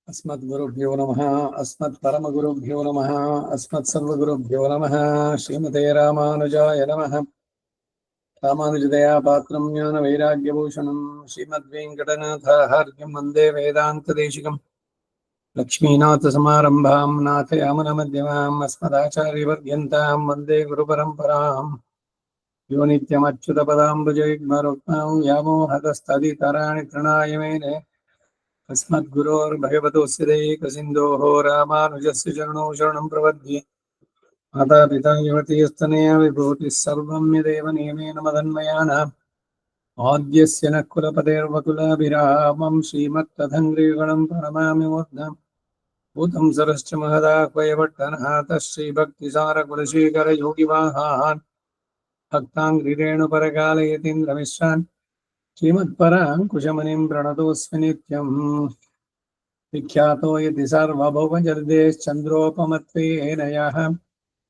अस्मद्गुरुभ्यो नमः। अस्मत्परमगुरुभ्यो नमः। अस्मत्सर्वगुरुभ्यो नमः। श्रीमते रामानुजाय नमः। रामानुजदया पात्रं ज्ञानवैराग्यभूषणं श्रीमद्वेङ्कटनाथार्यं वन्दे वेदान्तदेशिकम् लक्ष्मीनाथसमारम्भां नाथयामुनमध्यमाम् अस्मदाचार्यपर्यन्तां वन्दे गुरुपरम्पराम्। यो नित्यमच्युतपदाम्बुजयुग्मरुक्मां व्यामोहतस्तदितराणि तृणाय मेने अस्मद्गुरोर्भगवतोऽस्य दैकसिन्धोः रामानुजस्य चरणौ शरणं प्रपद्ये। मातापिता युवतीस्तनया विभूतिः सर्वं यदेव नियमेन मदन्मयानाम् आद्यस्य नः कुलपतेर्वकुलाभिरामं श्रीमत्तदङ्घ्रियुगलं प्रणमामि मूर्ध्ना भूतं सरश्च महदाह्वयपट्टनाथ श्रीभक्तिसारकुलशेखरयोगिवाहान् भक्ताङ्घ्रिरेणुपरकालयतीन्द्रमिश्रान् श्रीमत्पराङ्कुशमुनिं प्रणतोऽस्मि नित्यम्। विख्यातो यदि सार्वभौमजगदेश्चन्द्रोपमत्वेन यः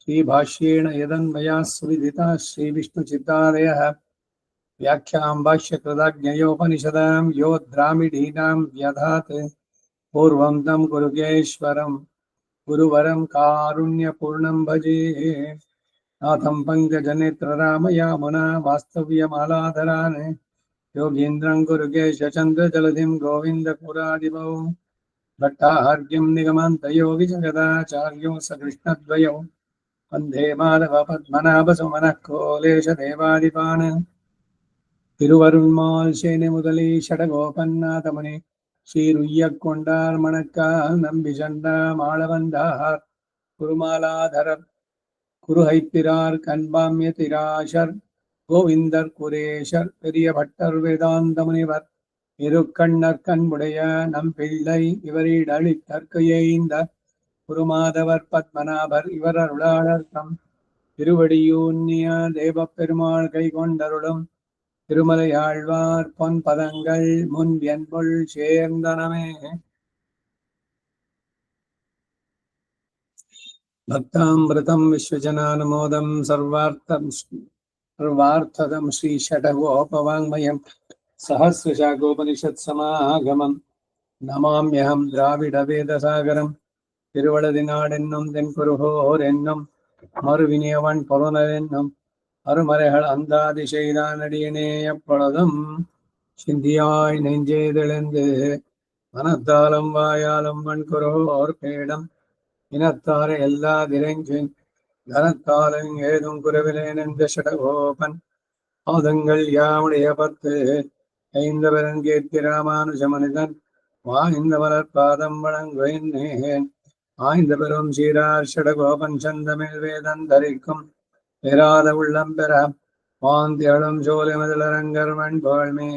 श्रीभाष्येण यदन्वयाः सुविदिताः श्रीविष्णुचित्तादयः व्याख्यां भाष्यकृताज्ञयोपनिषदां यो द्राविडीनां व्यधात् पूर्वं तं गुरुकेश्वरं गुरुवरं कारुण्यपूर्णं भजे। नाथं पङ्कजनेत्ररामयामुना वास्तव्यमालाधरान् योगीन्द्रं गुरुकेशचन्द्रजलधिं गोविन्दपुरादिभौ भट्टार्घ्यं निगमान्तयोगिजगदाचार्यो सकृष्णद्वयौ वन्दे माधवपद्मनाभसुमनः कोलेशदेवादिपान् திருவருள்மால் சேனை முதலி ஷடகோபன்னாதமணி ஸ்ரீருய்யக்கொண்டார் மணக்கால் நம்பி சண்டாம் ஆளவந்தார் குருமாலாதரர் குருஹைப்பிரார் கண்பாமிய திராஷர் கோவிந்தர் குரேஷர் பெரிய பட்டர் வேதாந்த முனிவர் இருக்கண்ணர் கண்புடைய நம் பிள்ளை இவரில் அளித்தற்கையைந்த குருமாதவர் பத்மநாபர் இவர் அருளாளர் தம் திருவடியூன்னிய தேவப் பெருமாள் கை கொண்டருளும் திருமலையாழ்வார் பொன் பதங்கள் முன் என்புள் சேர்ந்தனமே. பக்தாமிருதம் விஸ்வஜனானுமோதம் சர்வார்த்ததம் ஸ்ரீ ஷடகோபவாங்மயம் சஹஸ்ரசாகோபனிஷத் சமாகமம் நமாம்யஹம் திராவிட வேதசாகரம். திருவளதி நாடென்னும் தென்குருகோர் என்னும் மறுவினியவன் பொருணர் என்னும் அருமறைகள் அந்தாதி செய்தானடியனே எப்பொழுதும் சிந்தியாய் நெஞ்சேதெழுந்து மனத்தாலும் வாயாலும் மண்குருகோர் பேடம் இனத்தார எல்லா திரைஞ்சின் தனத்தாலும் ஏதும் குறைவிலேன் என்ற ஷடகோபன் பாதங்கள் யாவுடைய பத்து ஐந்த பெருங்கேத்தி ராமானுஜ மனிதன் வாய்ந்த மலர் பாதம் வழங்குவேன் ஆய்ந்த பெரும் சீரார் ஷடகோபன் சந்தமிழ் வேதம் தரிக்கும் பெறாத உள்ளம் பெற வாந்தியளும் சோலை முதலரங்கர் மண்போழ்மே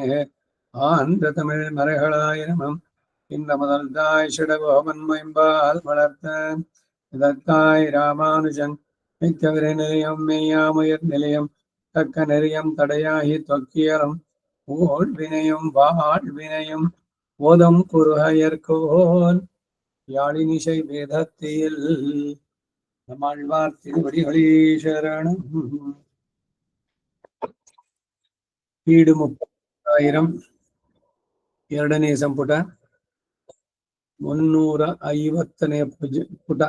ஆந்த தமிழ் மறைகளாயிரமும் இந்த முதல் தாய் ஷடகோபன் மைம்பால் வளர்த்த இதற்காய் ராமானுஜன் மிக்க விரை நிலையம் மெய்யாமுயர் நிலையம் தக்க நெறியம் தடையாகி தொக்கியலும் ஓழ்வினையும் வாழ்வினையும் ஓதம் குருகையர்கோல் யாழினிசை வேதத்தில் நம்மாழ்வார் திருவடிகளே சரணம். ಈಡು 30,000 ಎರಡನೇ ಸಂಪುಟ 350ನೇ ಪುಟ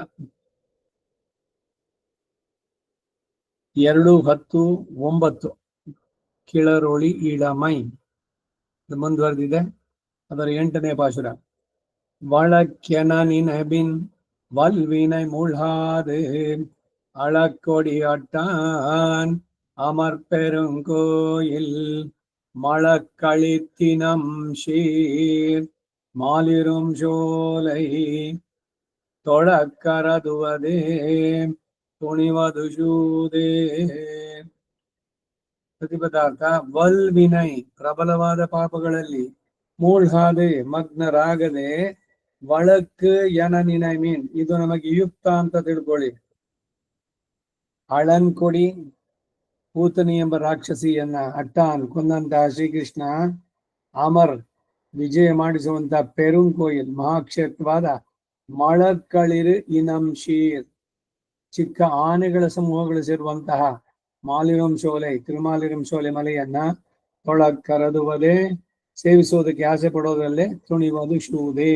2:10:9 ಕಿಳರೋಳಿ ಇಳಮೈ ಮುಂದುವರೆದಿದೆ. ಅದರ 8ನೇ ಪಾಶುರ. வழக்கென நினைபின் வல்வினை மூழ்காது அளக்கொடியாட்டான் அமர்பெருங்கோயில் மழக்களித்தினம் ஷீர் மாலிரும் சோலை தொழக்கரதுவதே துணிவது சூதே. ಪ್ರತಿಪದಾರ್ಥ ವಲ್ವಿನೈ ಪ್ರಬಲವಾದ ಪಾಪಗಳಲ್ಲಿ ಮೂಳ್ಹಾದೆ ಮಗ್ನರಾಗದೆ ಒಳಕ್ಕೆ ಯನ ನಿನಮೀನ್ ಇದು ನಮಗೆ ಯುಕ್ತ ಅಂತ ತಿಳ್ಕೊಳ್ಳಿ. ಅಳನ್ಕೊಡಿ ಪೂತನಿ ಎಂಬ ರಾಕ್ಷಸಿಯನ್ನ ಅಟ್ಟಾನ್ ಕೊಂದಂತಹ ಶ್ರೀಕೃಷ್ಣ ಅಮರ್ ವಿಜಯ ಮಾಡಿಸುವಂತ ಪೆರುಂಕೋಯಿಲ್ ಮಹಾಕ್ಷೇತ್ರವಾದ ಮಳಕ್ಕಳಿರು ಇನಂ ಶೀರ್ ಚಿಕ್ಕ ಆನೆಗಳ ಸಮೂಹಗಳು ಸೇರುವಂತಹ ಮಾಲಿರಂ ಶೋಲೆ ತಿರುಮಾಲಿರಂ ಶೋಲೆ ಮಲೆಯನ್ನ ತೊಳಕ್ಕರದುವುದೇ ಸೇವಿಸುವುದಕ್ಕೆ ಆಸೆ ಪಡೋದ್ರಲ್ಲೇ ತುಣಿವುದು ಶೂದೆ.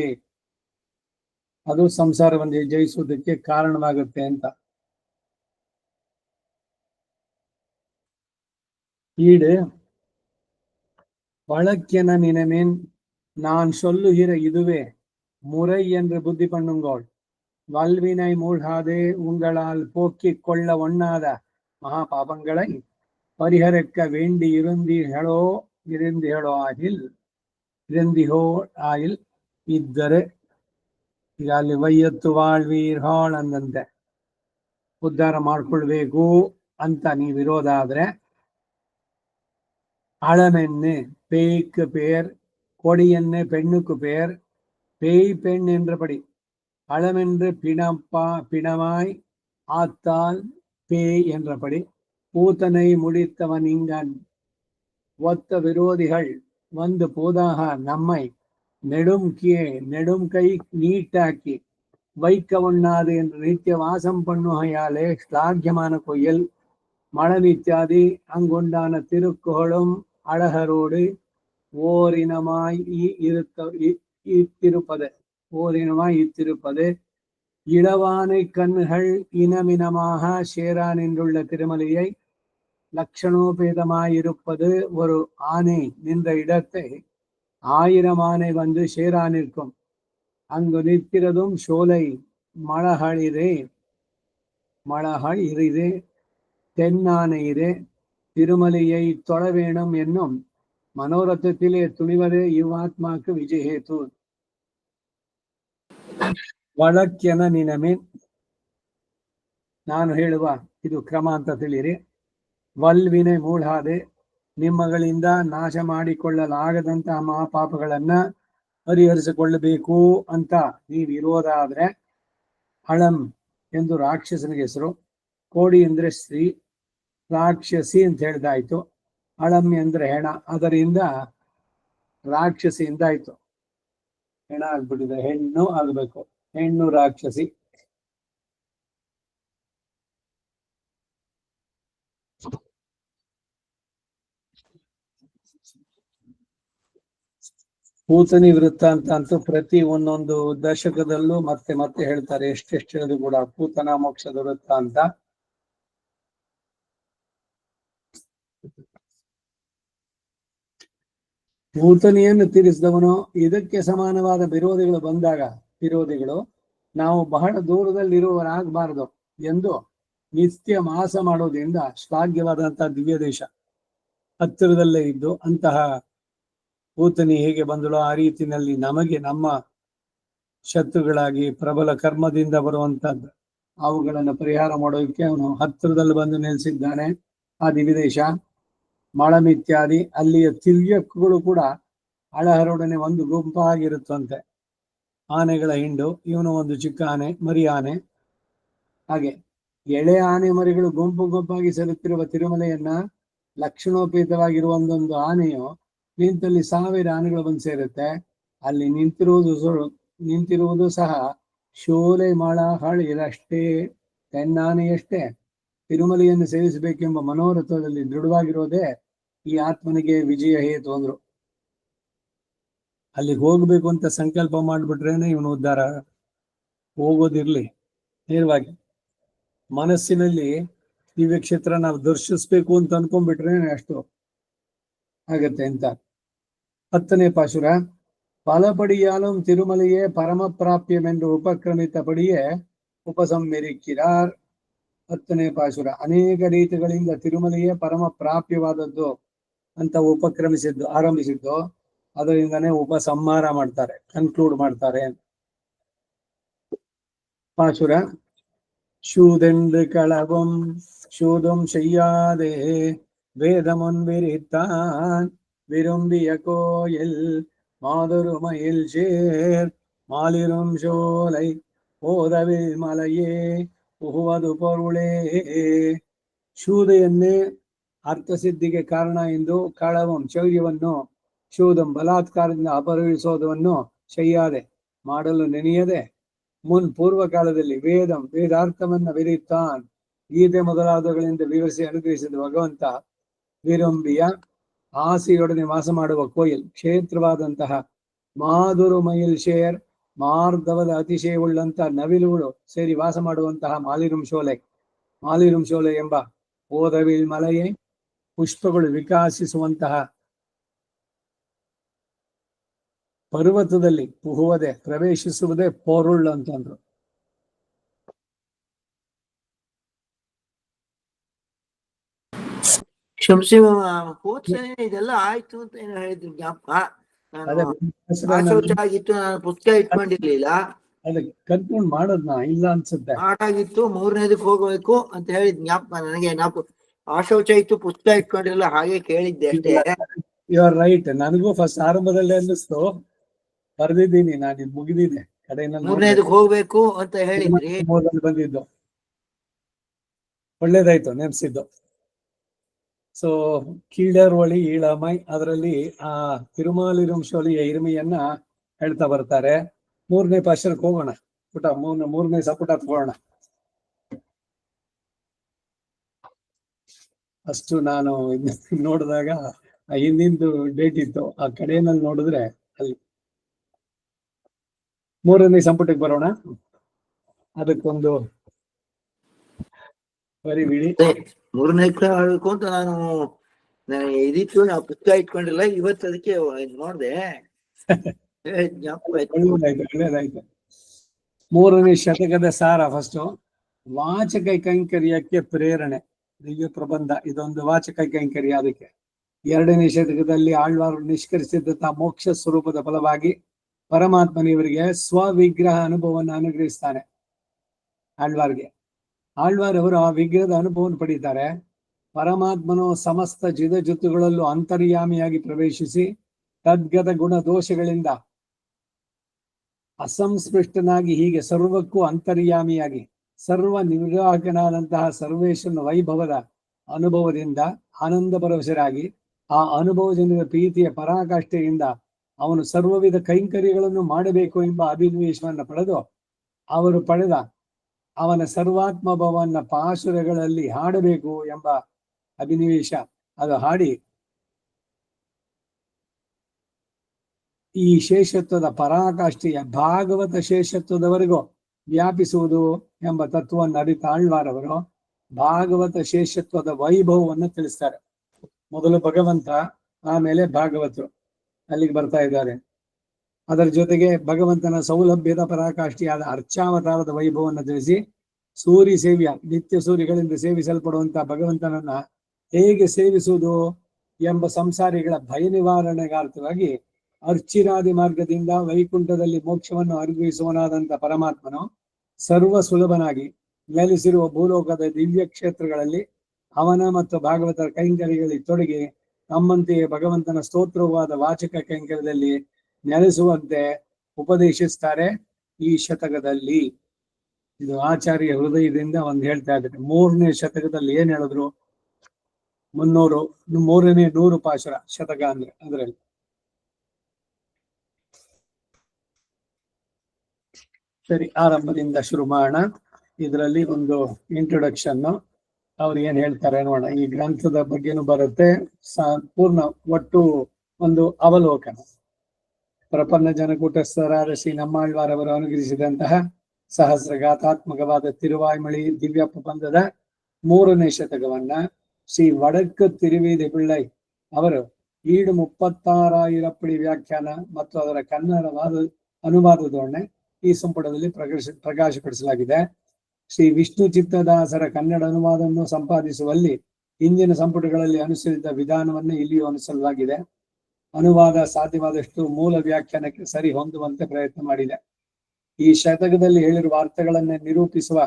ಅದು ಸಂಸಾರವನ್ನು ಜಯಿಸುವುದಕ್ಕೆ ಕಾರಣವಾಗುತ್ತೆ ಅಂತ. ஈடு வழக்கென நினைமேன் நான் சொல்லுகிற இதுவே முறை என்று புத்தி பண்ணுங்கோள். வல்வினை மூழ்காதே உங்களால் போக்கிக் கொள்ள ஒண்ணாத மகா பாபங்களை பரிஹரிக்க வேண்டி இருந்திಹೋ ಆಯಿಲ್ ಇದ್ದರೆ ಈಗ ಅಲ್ಲಿ ವೈಯತ್ತು வாழ்வீர்கள் ಅಂದಂತೆ ಉದ್ಧಾರ ಮಾಡ್ಕೊಳ್ಬೇಕು ಅಂತ ನೀವು ವಿರೋಧ ಆದ್ರೆ அளமென்னு பேய்க்கு பேர், கொடியென்னு பெண்ணுக்கு பேர், பேய் பெண் என்றபடி அளமென்று பிணமாய் ஆத்தால் பேய் என்றபடி பூத்தனை முடித்தவன் இங்கன் ஒத்த விரோதிகள் வந்து போதாக நம்மை நெடும் கை நீட்டாக்கி வைக்க ஒண்ணாது என்று நித்திய வாசம் பண்ணுகையாலே ஸ்லாக்கியமான கோயில் மலம் இத்தியாதி அங்குண்டான திருக்குகளும் அழகரோடு ஓரினமாய் இத்திருப்பது இளவானை கண்ணுகள் இனமினமாக சேரா நின்றுள்ள திருமலையை லட்சணோபேதமாயிருப்பது ஒரு ஆனை நின்ற இடத்தை 1000 ஆனை வந்து சேரா நிற்கும். அங்கு நிற்கிறதும் சோலை மழகளிரே தென்னானையிரே திருமலையை தொழ வேணும் என்னும் ಮನೋರಥத்திலே ತುಣಿವದೇ ಇವಾತ್ಮಾಕ್ಕೆ ವಿಜಯೇತು. ವಳಕ್ಯನ ನಿನಮೆ ನಾನು ಹೇಳುವ ಇದು ಕ್ರಮ ಅಂತ ತಿಳಿರಿ. ವಲ್ವಿನೆ ಮೂಢಾದೆ ನಿಮ್ಮಗಳಿಂದ ನಾಶ ಮಾಡಿಕೊಳ್ಳಲಾಗದಂತಹ ಮಹಾಪಾಪಗಳನ್ನ ಪರಿಹರಿಸಿಕೊಳ್ಳಬೇಕು ಅಂತ ನೀವು ವಿರೋಧ ಆದ್ರೆ ಹಳಂ ಎಂದು ರಾಕ್ಷಸನಿಗೆ ಹೆಸರು. ಕೋಡಿ ಅಂದ್ರೆ ಸ್ತ್ರೀ, ರಾಕ್ಷಸಿ ಅಂತ ಹೇಳ್ದಾಯ್ತು. ಅಳಂ ಅಂದ್ರೆ ಹೆಣ, ಅದರಿಂದ ರಾಕ್ಷಸಿಯಿಂದ ಆಯ್ತು. ಹೆಣ ಆಗ್ಬಿಟ್ಟಿದೆ, ಹೆಣ್ಣು ಆಗ್ಬೇಕು, ಹೆಣ್ಣು ರಾಕ್ಷಸಿ. ಪೂತನಿ ವೃತ್ತಾಂತ ಅಂತೂ ಪ್ರತಿ ಒಂದೊಂದು ದಶಕದಲ್ಲೂ ಮತ್ತೆ ಮತ್ತೆ ಹೇಳ್ತಾರೆ. ಎಷ್ಟೆಷ್ಟು ಹೇಳಿದ್ರು ಕೂಡ ಪೂತನ ಮೋಕ್ಷದ ವೃತ್ತಾಂತ. ಪೂತನಿಯನ್ನು ತೀರಿಸಿದವನು ಇದಕ್ಕೆ ಸಮಾನವಾದ ವಿರೋಧಿಗಳು ನಾವು ಬಹಳ ದೂರದಲ್ಲಿರುವವರಾಗಬಾರದು ಎಂದು ನಿತ್ಯ ಮಾಸ ಮಾಡೋದ್ರಿಂದ ಶ್ಲಾಘ್ಯವಾದಂತಹ ದಿವ್ಯ ದೇಶ ಹತ್ತಿರದಲ್ಲೇ ಇದ್ದು ಅಂತಹ ಪೂತನಿ ಹೇಗೆ ಬಂದಳೋ ಆ ರೀತಿಯಲ್ಲಿ ನಮಗೆ ನಮ್ಮ ಶತ್ರುಗಳಾಗಿ ಪ್ರಬಲ ಕರ್ಮದಿಂದ ಬರುವಂತಹದ್ದು ಅವುಗಳನ್ನು ಪರಿಹಾರ ಮಾಡೋದಕ್ಕೆ ಅವನು ಹತ್ತಿರದಲ್ಲಿ ಬಂದು ನೆಲೆಸಿದ್ದಾನೆ. ಆ ದಿವ್ಯದೇಶ ಮಳಮಿತ್ಯಾದಿ ಅಲ್ಲಿಯ ತಿರ್ಯಕ್ಕುಗಳು ಕೂಡ ಹಳಹರೊಡನೆ ಒಂದು ಗುಂಪಾಗಿರುತ್ತಂತೆ. ಆನೆಗಳ ಹಿಂಡು, ಇವನು ಒಂದು ಚಿಕ್ಕ ಆನೆ, ಮರಿ ಆನೆ. ಹಾಗೆ ಎಳೆ ಆನೆ ಮರಿಗಳು ಗುಂಪಾಗಿ ಸರುತ್ತಿರುವ ತಿರುಮಲೆಯನ್ನ ಲಕ್ಷಣೋಪೇತವಾಗಿರುವ ಒಂದೊಂದು ಆನೆಯು ನಿಂತಲ್ಲಿ 1000 ಆನೆಗಳು ಬಂದು ಸೇರುತ್ತೆ. ಅಲ್ಲಿ ನಿಂತಿರುವುದು ಸಹ ಶೋಲೆ ಮಳಹಳಿರಷ್ಟೇ, ತೆನ್ನಾನೆಯಷ್ಟೇ. ತಿರುಮಲೆಯನ್ನು ಸೇವಿಸಬೇಕೆಂಬ ಮನೋರಥದಲ್ಲಿ ದೃಢವಾಗಿರೋದೇ ಈ ಆತ್ಮನಿಗೆ ವಿಜಯ ಹೇತು ಅಂದ್ರು. ಅಲ್ಲಿಗೆ ಹೋಗ್ಬೇಕು ಅಂತ ಸಂಕಲ್ಪ ಮಾಡ್ಬಿಟ್ರೇನೆ ಇವನು ಉದ್ಧಾರ. ಹೋಗೋದಿರ್ಲಿ, ನೇರವಾಗಿ ಮನಸ್ಸಿನಲ್ಲಿ ದಿವ್ಯ ಕ್ಷೇತ್ರ ನಾವು ದರ್ಶಿಸ್ಬೇಕು ಅಂತ ಅನ್ಕೊಂಡ್ಬಿಟ್ರೇನೆ ಅಷ್ಟು ಆಗತ್ತೆ ಅಂತ. 10ನೇ ಪಾಶುರ. பலபடியாலும் திருமலையே பரமப்பிராபியம் என்று ಉಪಕ್ರಮಿತಪಡಿಯೇ ಉಪಸಂಹರಿಕ್ಕಿರಾರ್. 10ನೇ ಪಾಶುರ. ಅನೇಕ ರೀತಿಗಳಿಂದ ತಿರುಮಲೆಯೇ ಪರಮ ಪ್ರಾಪ್ಯವಾದದ್ದು ಅಂತ ಆರಂಭಿಸಿದ್ದು, ಅದರಿಂದನೇ ಉಪಸಂಹಾರ ಮಾಡ್ತಾರೆ, ಕನ್ಕ್ಲೂಡ್ ಮಾಡ್ತಾರೆ. ಪಾಶುರ. ಶೂದೆಂದು களவும் ಶೂದುಂ செய்யாதே வேதமுன் விரித்தான் விரும்பிய கோயில் மாதுருமயில் சேர் மாலிரும் சோலை போதவில் ಮಲೆಯೇ ಉಹುವುದು ಪೊರುಳೇ. ಶೂದೆಯನ್ನೇ ಅರ್ಥಸಿದ್ಧಿಗೆ ಕಾರಣ ಎಂದು ಕಳವಂ ಶೌರ್ಯವನ್ನು, ಶೂದಂ ಬಲಾತ್ಕಾರದಿಂದ ಅಪಹರಿಸೋದನ್ನು ಶಯ್ಯಾದೆ ಮಾಡಲು ನೆನೆಯದೆ ಪೂರ್ವ ಕಾಲದಲ್ಲಿ ವೇದಾರ್ಥವನ್ನ ವಿರಿತಾನ್ ಗೀತೆ ಮೊದಲಾದವುಗಳಿಂದ ವಿವರಿಸಿ ಅನುಗ್ರಹಿಸಿದ ಭಗವಂತ ವಿರಂಬಿಯ ಆಸೆಯೊಡನೆ ವಾಸ ಮಾಡುವ ಕೋಯಿಲ್ ಕ್ಷೇತ್ರವಾದಂತಹ ಮಾಧುರು ಮಯಿಲ್ ಶೇರ್ ಮಾರ್ಧವದ ಅತಿಶಯವುಳ್ಳಂತ ನವಿಲುಗಳು ಸೇರಿ ವಾಸ ಮಾಡುವಂತಹ ಮಾಲಿರುಂಶೋಲೆ ಎಂಬ ಓದವಿಲ್ ಮಲೆಯೇ, ಪುಷ್ಪಗಳು ವಿಕಾಸಿಸುವಂತಹ ಪರ್ವತದಲ್ಲಿ ಪ್ರವೇಶಿಸುವುದೇ ಪೊರುಳ್ ಅಂತಂದ್ರು. ಕ್ಷಮಿಸಿ ಇದೆಲ್ಲ ಆಯ್ತು ಅಂತ ಏನೋ ಹೇಳಿದ್ರು ಜ್ಞಾಪಕ. ಆಗಿತ್ತು, ನಾನು ಪುಸ್ತಕ ಇಟ್ಕೊಂಡಿರ್ಲಿಲ್ಲ. ಅದಕ್ಕೆ ಕನ್ಫರ್ಮ್ ಮಾಡೋದ್ನ ಇಲ್ಲ ಅನ್ಸುತ್ತೆ. ಆಗಿತ್ತು, 3ನೇದಕ್ಕೆ ಹೋಗ್ಬೇಕು ಅಂತ ಹೇಳಿದ್ ಜ್ಞಾಪಕ ನನಗೆ. ನಾವು ಆಶೌಚ ಇತ್ತು, ಪುಸ್ತಕ ಇಟ್ಕೊಂಡಿರಲಿಲ್ಲ, ಹಾಗೆ ಕೇಳಿದ್ದೆ ಅಷ್ಟೇ. You are right. ನನಗೂ ಫಸ್ಟ್ ಆರಂಭದಲ್ಲಿ ಅನ್ನಿಸ್ತು, ಬರ್ದಿದ್ದೀನಿ ನಾನು, ಇದು ಮುಗಿದಿದೆ ಕಡೆಯಲ್ಲಿ. 3ನೇದಕ್ಕೆ ಹೋಗ್ಬೇಕು ಅಂತ ಹೇಳಿದ್ರಿ. ಬಂದಿದ್ದು ಒಳ್ಳೇದಾಯ್ತು ನೆನ್ಸಿದ್ದು. ಸೊ ಕೀಳರ್ವಳಿ ಈಳಮೈ, ಅದರಲ್ಲಿ ಆ ತಿರುಮಾಲಿರುಂಶೋಲಿಯ ಇರುಮೆಯನ್ನ ಹೇಳ್ತಾ ಬರ್ತಾರೆ. 3ನೇ ಪಾಶಕ್ಕೆ ಹೋಗೋಣ, ಪುಟ 3ನೇ ಸಪುಟ ತಗೋಣ. ಅಷ್ಟು ನಾನು ನೋಡಿದಾಗ ಹಿಂದಿಂದು ಡೇಟ್ ಇತ್ತು, ಆ ಕಡೆಯಲ್ಲಿ ನೋಡಿದ್ರೆ ಅಲ್ಲಿ 3ನೇ ಸಂಪುಟಕ್ಕೆ ಬರೋಣ. ಅದಕ್ಕೊಂದು ಬರೀ ಬಿಡಿ. 3ನೇ ಆಗ್ಬೇಕು ಅಂತ ನಾನು ಇದಿತ್ತು, ನಾವು ಪುಸ್ತಕ ಇಟ್ಕೊಂಡಿಲ್ಲ. ಇವತ್ತು ಅದಕ್ಕೆ ನೋಡ್ದೆ. ಒಳ್ಳೇದಾಯ್ತು. 3ನೇ ಶತಕದ ಸಾರ. ಫಸ್ಟ್ ವಾಚಕ ಕೈಂಕರ್ಯಕ್ಕೆ ಪ್ರೇರಣೆ, ದಿವ್ಯ ಪ್ರಬಂಧ, ಇದೊಂದು ವಾಚಕ ಕೈಂಕರ್ಯ. ಅದಕ್ಕೆ 2ನೇ ಶತಕದಲ್ಲಿ ಆಳ್ವಾರು ನಿಷ್ಕರಿಸಿದಂತಹ ಮೋಕ್ಷ ಸ್ವರೂಪದ ಫಲವಾಗಿ ಪರಮಾತ್ಮನಿವರಿಗೆ ಸ್ವವಿಗ್ರಹ ಅನುಭವವನ್ನು ಅನುಗ್ರಹಿಸ್ತಾನೆ. ಆಳ್ವಾರವರು ಆ ವಿಗ್ರಹದ ಅನುಭವವನ್ನು ಪಡೀತಾರೆ. ಪರಮಾತ್ಮನು ಸಮಸ್ತ ಜಿದಜುತ್ತುಗಳಲ್ಲೂ ಅಂತರ್ಯಾಮಿಯಾಗಿ ಪ್ರವೇಶಿಸಿ ತದ್ಗತ ಗುಣ ದೋಷಗಳಿಂದ ಅಸಂಸ್ಪೃಷ್ಟನಾಗಿ, ಹೀಗೆ ಸರ್ವಕ್ಕೂ ಅಂತರ್ಯಾಮಿಯಾಗಿ ಸರ್ವ ನಿರ್ವಾಹಕನಾದಂತಹ ಸರ್ವೇಶ್ವರನ ವೈಭವದ ಅನುಭವದಿಂದ ಆನಂದ ಪರವಶರಾಗಿ, ಆ ಅನುಭವಜನಿತ ಪ್ರೀತಿಯ ಪರಾಕಾಷ್ಠೆಯಿಂದ ಅವನು ಸರ್ವವಿಧ ಕೈಂಕರ್ಯಗಳನ್ನು ಮಾಡಬೇಕು ಎಂಬ ಅಭಿನಿವೇಶವನ್ನು ಪಡೆದು, ಅವರು ಪಡೆದ ಅವನ ಸರ್ವಾತ್ಮ ಭವನ ಪಾಶುರಗಳಲ್ಲಿ ಹಾಡಬೇಕು ಎಂಬ ಅಭಿನಿವೇಶ, ಅದು ಹಾಡಿ ಈ ಶೇಷತ್ವದ ಪರಾಕಾಷ್ಠೆಯ ಭಾಗವತ ಶೇಷತ್ವದವರೆಗೂ ವ್ಯಾಪಿಸುವುದು ಎಂಬ ತತ್ವವನ್ನು ಅರಿತ ಆಳ್ವಾರವರು ಭಾಗವತ ಶೇಷತ್ವದ ವೈಭವವನ್ನು ತಿಳಿಸ್ತಾರೆ. ಮೊದಲು ಭಗವಂತ, ಆಮೇಲೆ ಭಾಗವತರು ಅಲ್ಲಿಗೆ ಬರ್ತಾ ಇದ್ದಾರೆ. ಅದರ ಜೊತೆಗೆ ಭಗವಂತನ ಸೌಲಭ್ಯದ ಪರಾಕಾಷ್ಠೆಯಾದ ಅರ್ಚಾವತಾರದ ವೈಭವವನ್ನು ತಿಳಿಸಿ, ಸೂರ್ಯ ಸೇವ್ಯ, ನಿತ್ಯ ಸೂರ್ಯಗಳಿಂದ ಸೇವಿಸಲ್ಪಡುವಂತಹ ಭಗವಂತನನ್ನ ಹೇಗೆ ಸೇವಿಸುವುದು ಎಂಬ ಸಂಸಾರಿಗಳ ಭಯ ನಿವಾರಣೆಗಾರ್ಥವಾಗಿ ಅರ್ಚಿರಾದಿ ಮಾರ್ಗದಿಂದ ವೈಕುಂಠದಲ್ಲಿ ಮೋಕ್ಷವನ್ನು ಅನುಭವಿಸುವನಾದಂಥ ಪರಮಾತ್ಮನು ಸರ್ವ ಸುಲಭನಾಗಿ ನೆಲೆಸಿರುವ ಭೂಲೋಕದ ದಿವ್ಯ ಕ್ಷೇತ್ರಗಳಲ್ಲಿ ಅವನ ಮತ್ತು ಭಾಗವತರ ಕೈಂಕರ್ಯಗಳಲ್ಲಿ ತೊಡಗಿ ತಮ್ಮಂತೆಯೇ ಭಗವಂತನ ಸ್ತೋತ್ರವಾದ ವಾಚಕ ಕೈಂಕರ್ಯದಲ್ಲಿ ನೆಲೆಸುವಂತೆ ಉಪದೇಶಿಸ್ತಾರೆ ಈ ಶತಕದಲ್ಲಿ. ಇದು ಆಚಾರ್ಯ ಹೃದಯದಿಂದ ಒಂದು ಹೇಳ್ತಾ ಇದ್ದಾರೆ. 3ನೇ ಶತಕದಲ್ಲಿ ಏನ್ ಹೇಳಿದ್ರು? 3ನೇ 100 ಪಾಶುರ ಶತಕ ಅಂದ್ರೆ ಅದರಲ್ಲಿ. ಸರಿ, ಆರಂಭದಿಂದ ಶುರು ಮಾಡೋಣ. ಇದರಲ್ಲಿ ಒಂದು ಇಂಟ್ರೊಡಕ್ಷನ್, ಅವ್ರು ಏನ್ ಹೇಳ್ತಾರೆ ನೋಡೋಣ. ಈ ಗ್ರಂಥದ ಬಗ್ಗೆನೂ ಬರುತ್ತೆ, ಪೂರ್ಣ ಒಟ್ಟು ಒಂದು ಅವಲೋಕನ. ಪ್ರಪನ್ನ ಜನಕೂಟಸ್ಥರಾದ ಶ್ರೀ ನಮ್ಮಾಳ್ವಾರವರು ಅನುಗ್ರಹಿಸಿದಂತಹ ಸಹಸ್ರಗಾತಾತ್ಮಕವಾದ ತಿರುವಾಯ್ಮಳಿ ದಿವ್ಯ ಪ್ರಬಂಧದ 3ನೇ ಶತಕವನ್ನ ಶ್ರೀ ವಡಕ್ಕು ತಿರುವೇದಿ ಪಿಳ್ಳೈ ಅವರು 36,000 ವ್ಯಾಖ್ಯಾನ ಮತ್ತು ಅದರ ಕನ್ನಡವಾದ ಅನುವಾದದೊಡನೆ ಈ ಸಂಪುಟದಲ್ಲಿ ಪ್ರಕಾಶಪಡಿಸಲಾಗಿದೆ. ಶ್ರೀ ವಿಷ್ಣು ಚಿತ್ತದಾಸರ ಕನ್ನಡ ಅನುವಾದವನ್ನು ಸಂಪಾದಿಸುವಲ್ಲಿ ಹಿಂದಿನ ಸಂಪುಟಗಳಲ್ಲಿ ಅನುಸರಿಸಿದ ವಿಧಾನವನ್ನೇ ಇಲ್ಲಿಯೂ ಅನುಸರಿಸಲಾಗಿದೆ. ಅನುವಾದ ಸಾಧ್ಯವಾದಷ್ಟು ಮೂಲ ವ್ಯಾಖ್ಯಾನಕ್ಕೆ ಸರಿ ಹೊಂದುವಂತೆ ಪ್ರಯತ್ನ ಮಾಡಿದೆ. ಈ ಶತಕದಲ್ಲಿ ಹೇಳಿರುವ ಅರ್ಥಗಳನ್ನೇ ನಿರೂಪಿಸುವ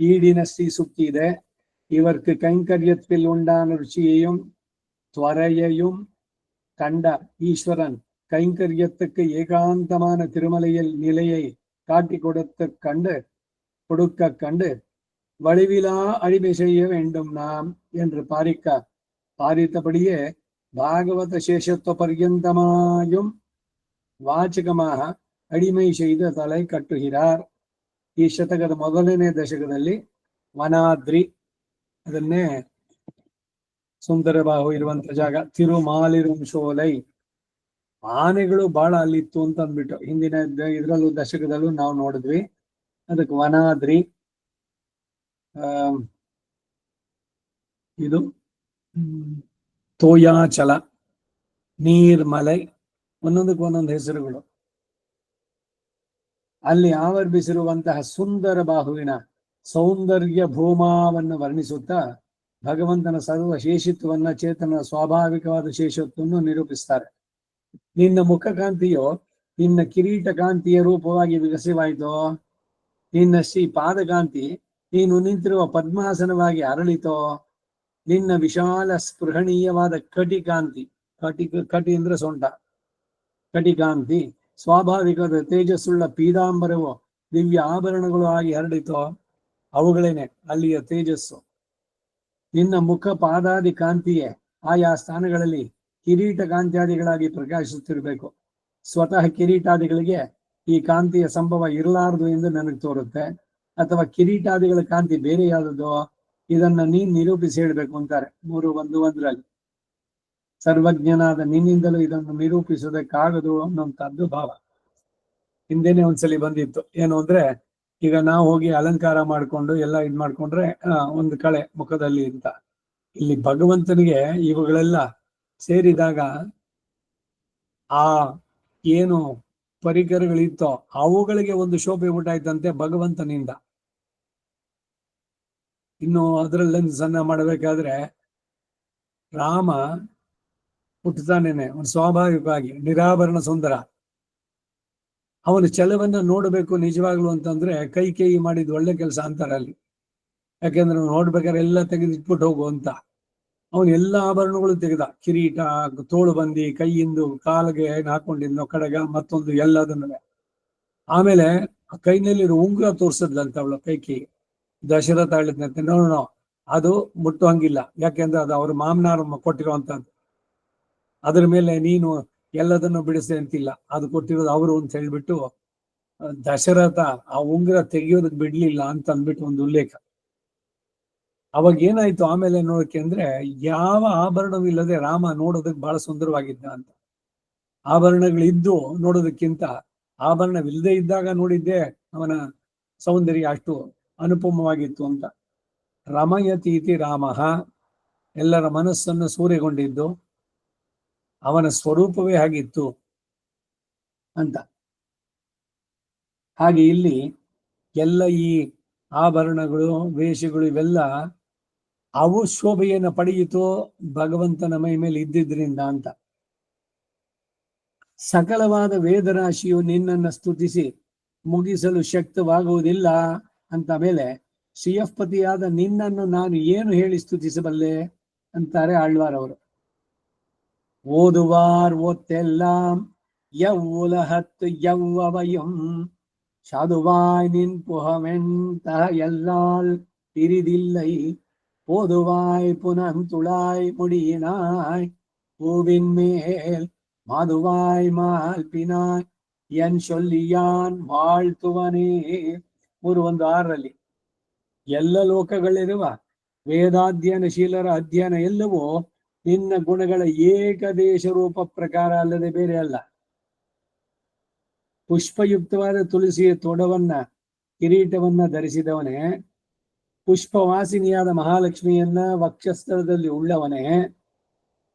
ಈಡಿನ ಶ್ರೀ ಸೂಕ್ತಿ ಇದೆ. ಇವರ್க்கு கைங்கரியத்தில் உண்டான ருச்சியையும் துவரையையும் கண்ட ஈஸ்வரன் கைங்கரியத்துக்கு ஏகாந்தமான திருமலையில் நிலையை காட்டி கொடுக்க கண்டு வடிவிலா அடிமை செய்ய வேண்டும் நாம் என்று பாரித்தபடியே பாகவத சேஷத்துவ பர்யந்தமாயும் ವಾಚಕಮಾಹ ಅಡಿಮೈ செய்து ತಲೆ ಕಟ್ಟುகிறாರ್. ಈ ಶತಕದ 1ನೇ ದಶಕದಲ್ಲಿ ವನಾದ್ರಿ, ಅದನ್ನೇ ಸುಂದರಬಾಹು ಇರುವಂತ ಜಾಗ, ತಿರುಮಾಲಿರುಂಶೋಲೈ, ಆನೆಗಳು ಬಹಳ ಅಲ್ಲಿತ್ತು ಅಂತ ಅಂದ್ಬಿಟ್ಟು ಹಿಂದಿನ ಇದ್ರಲ್ಲೂ ದಶಕದಲ್ಲೂ ನಾವು ನೋಡಿದ್ವಿ. ಅದಕ್ಕೆ ವನಾದ್ರಿ, ಇದು ತೋಯಾಚಲ, ನೀರ್ಮಲೈ, ಒಂದೊಂದಕ್ಕೆ ಒಂದೊಂದು ಹೆಸರುಗಳು. ಅಲ್ಲಿ ಆವರ್ಭಿಸಿರುವಂತಹ ಸುಂದರ ಬಾಹುವಿನ ಸೌಂದರ್ಯ ಭೂಮಾವನ್ನು ವರ್ಣಿಸುತ್ತಾ ಭಗವಂತನ ಸರ್ವ ಶೇಷಿತ್ವವನ್ನ, ಚೇತನ ಸ್ವಾಭಾವಿಕವಾದ ಶೇಷತ್ವವನ್ನು ನಿರೂಪಿಸ್ತಾರೆ. ನಿನ್ನ ಮುಖಕಾಂತಿಯೋ ನಿನ್ನ ಕಿರೀಟ ಕಾಂತಿಯ ರೂಪವಾಗಿ ವಿಕಸವಾಯಿತೋ, ನಿನ್ನ ಶ್ರೀ ಪಾದಕಾಂತಿ ನೀನು ನಿಂತಿರುವ ಪದ್ಮಾಸನವಾಗಿ ಅರಳಿತೋ, ನಿನ್ನ ವಿಶಾಲ ಸ್ಪೃಹಣೀಯವಾದ ಕಟಿಕಾಂತಿ, ಕಟಿ ಅಂದ್ರೆ ಸೊಂಟ, ಕಟಿಕಾಂತಿ ಸ್ವಾಭಾವಿಕವಾದ ತೇಜಸ್ಸುಳ್ಳ ಪೀತಾಂಬರವು ದಿವ್ಯ ಆಭರಣಗಳು ಆಗಿ ಹರಡಿತೋ, ಅವುಗಳೇನೆ ಅಲ್ಲಿಯ ತೇಜಸ್ಸು. ನಿನ್ನ ಮುಖ ಪಾದಾದಿ ಕಾಂತಿಯೇ ಆಯಾ ಸ್ಥಾನಗಳಲ್ಲಿ ಕಿರೀಟ ಕಾಂತ್ಯಾದಿಗಳಾಗಿ ಪ್ರಕಾಶಿಸುತ್ತಿರಬೇಕು. ಸ್ವತಃ ಕಿರೀಟಾದಿಗಳಿಗೆ ಈ ಕಾಂತಿಯ ಸಂಭವ ಇರಲಾರದು ಎಂದು ನನಗೆ ತೋರುತ್ತೆ, ಅಥವಾ ಕಿರೀಟಾದಿಗಳ ಕಾಂತಿ ಬೇರೆಯಾದದೋ ಇದನ್ನ ನೀನ್ ನಿರೂಪಿಸಿ ಹೇಳ್ಬೇಕು ಅಂತಾರೆ 3:1 ಸರ್ವಜ್ಞನಾದ ನಿನ್ನಿಂದಲೂ ಇದನ್ನು ನಿರೂಪಿಸೋದಕ್ಕಾಗದು ಅನ್ನೋಂಥದ್ದು ಭಾವ. ಹಿಂದೆನೆ ಒಂದ್ಸಲಿ ಬಂದಿತ್ತು. ಏನು ಅಂದ್ರೆ, ಈಗ ನಾವು ಹೋಗಿ ಅಲಂಕಾರ ಮಾಡ್ಕೊಂಡು ಎಲ್ಲ ಇದ್ ಮಾಡ್ಕೊಂಡ್ರೆ ಒಂದು ಕಳೆ ಮುಖದಲ್ಲಿ ಅಂತ. ಇಲ್ಲಿ ಭಗವಂತನಿಗೆ ಇವುಗಳೆಲ್ಲ ಸೇರಿದಾಗ ಆ ಏನು ಪರಿಕರಗಳಿತ್ತೋ ಅವುಗಳಿಗೆ ಒಂದು ಶೋಭೆ ಉಂಟಾಯ್ತಂತೆ ಭಗವಂತನಿಂದ. ಇನ್ನು ಅದರಲ್ಲಿ ಸಣ್ಣ ಮಾಡಬೇಕಾದ್ರೆ ರಾಮ ಹುಟ್ಟುತ್ತಾನೇನೆ ಒಂದು ಸ್ವಾಭಾವಿಕವಾಗಿ ನಿರಾಭರಣ ಸುಂದರ. ಅವನ ಛಲವನ್ನ ನೋಡಬೇಕು ನಿಜವಾಗ್ಲು ಅಂತಂದ್ರೆ ಕೈ ಮಾಡಿದ ಒಳ್ಳೆ ಕೆಲಸ ಅಂತಾರೆ ಅಲ್ಲಿ. ಯಾಕೆಂದ್ರೆ ನೋಡ್ಬೇಕಾದ್ರೆ ಎಲ್ಲ ತೆಗೆದಿಟ್ಬಿಟ್ಟು ಹೋಗು ಅಂತ. ಅವನು ಎಲ್ಲ ಆಭರಣಗಳು ತೆಗೆದ, ಕಿರೀಟ, ತೋಳು ಬಂದಿ, ಕೈಯಿಂದು ಕಾಲಿಗೆ ಹಾಕೊಂಡಿದ್ನೋ ಕಡಗ, ಮತ್ತೊಂದು ಎಲ್ಲದನ್ನ. ಆಮೇಲೆ ಕೈನಲ್ಲಿರೋ ಉಂಗುರ ತೋರ್ಸದ್ಲಂತ ಅವಳು ಕೈಕಿ. ದಶರಥ ಹೇಳಿದ್ನಂತೆ, ನೋ ಅದು ಮುಟ್ಟುವಂಗಿಲ್ಲ, ಯಾಕೆಂದ್ರೆ ಅದು ಅವ್ರ ಮಾಮನಾರ ಕೊಟ್ಟಿರುವಂತದ್ದು. ಅದ್ರ ಮೇಲೆ ನೀನು ಎಲ್ಲದನ್ನು ಬಿಡಿಸಿ ಅಂತಿಲ್ಲ, ಅದು ಕೊಟ್ಟಿರೋದು ಅವರು ಅಂತ ಹೇಳ್ಬಿಟ್ಟು ದಶರಥ ಆ ಉಂಗುರ ತೆಗಿಯೋದಕ್ ಬಿಡ್ಲಿಲ್ಲ ಅಂತ ಅಂದ್ಬಿಟ್ಟು ಒಂದು ಉಲ್ಲೇಖ. ಅವಾಗ ಏನಾಯ್ತು ಆಮೇಲೆ ನೋಡಕ್ಕೆ ಅಂದ್ರೆ, ಯಾವ ಆಭರಣವಿಲ್ಲದೆ ರಾಮ ನೋಡೋದಕ್ಕೆ ಬಹಳ ಸುಂದರವಾಗಿದ್ದ ಅಂತ. ಆಭರಣಗಳಿದ್ದು ನೋಡೋದಕ್ಕಿಂತ ಆಭರಣವಿಲ್ಲದೆ ಇದ್ದಾಗ ನೋಡಿದ್ದೆ ಅವನ ಸೌಂದರ್ಯ ಅಷ್ಟು ಅನುಪಮವಾಗಿತ್ತು ಅಂತ. ರಮಯತೀತಿ ರಾಮಃ, ಎಲ್ಲರ ಮನಸ್ಸನ್ನು ಸೂರೆಗೊಂಡಿದ್ದು ಅವನ ಸ್ವರೂಪವೇ ಹಾಗಿತ್ತು ಅಂತ. ಹಾಗೆ ಇಲ್ಲಿ ಎಲ್ಲ ಈ ಆಭರಣಗಳು, ವೇಷಗಳು, ಇವೆಲ್ಲ ಅವು ಶೋಭೆಯನ್ನು ಪಡೆಯಿತು ಭಗವಂತನ ಮೈ ಮೇಲೆ ಇದ್ದಿದ್ರಿಂದ ಅಂತ. ಸಕಲವಾದ ವೇದರಾಶಿಯು ನಿನ್ನನ್ನ ಸ್ತುತಿಸಿ ಮುಗಿಸಲು ಶಕ್ತವಾಗುವುದಿಲ್ಲ ಅಂತ ಮೇಲೆ ಶ್ರೀಯಃಪತಿಯಾದ ನಿನ್ನನ್ನು ನಾನು ಏನು ಹೇಳಿ ಸ್ತುತಿಸಬಲ್ಲೆ ಅಂತಾರೆ ಆಳ್ವಾರ್ ಅವರು. ಓದುವಾರ್ ಒತ್ತೆல்லாம் எவ்வுலகத்து எவ்வவையும் சாதுவாய் நின் புகமென்தக எல்லால் பிரிதில்லை போதுவாய் புனந்துளாய் முடியினாய் பூவின் மேல் மாதுவாய் மால்பினாய் என் சொல்லியான் வாழ்த்துவನೇ. 3:6 ಎಲ್ಲ ಲೋಕಗಳಿರುವ ವೇದಾಧ್ಯಯನಶೀಲರ ಅಧ್ಯಯನ ಎಲ್ಲವೂ ನಿನ್ನ ಗುಣಗಳ ಏಕದೇಶ ರೂಪ ಪ್ರಕಾರ ಅಲ್ಲದೆ ಬೇರೆ ಅಲ್ಲ. ಪುಷ್ಪಯುಕ್ತವಾದ ತುಳಸಿಯ ತೊಡವನ್ನ, ಕಿರೀಟವನ್ನ ಧರಿಸಿದವನೇ, ಪುಷ್ಪವಾಸಿನಿಯಾದ ಮಹಾಲಕ್ಷ್ಮಿಯನ್ನ ವಕ್ಷಸ್ಥಳದಲ್ಲಿ ಉಳ್ಳವನೇ,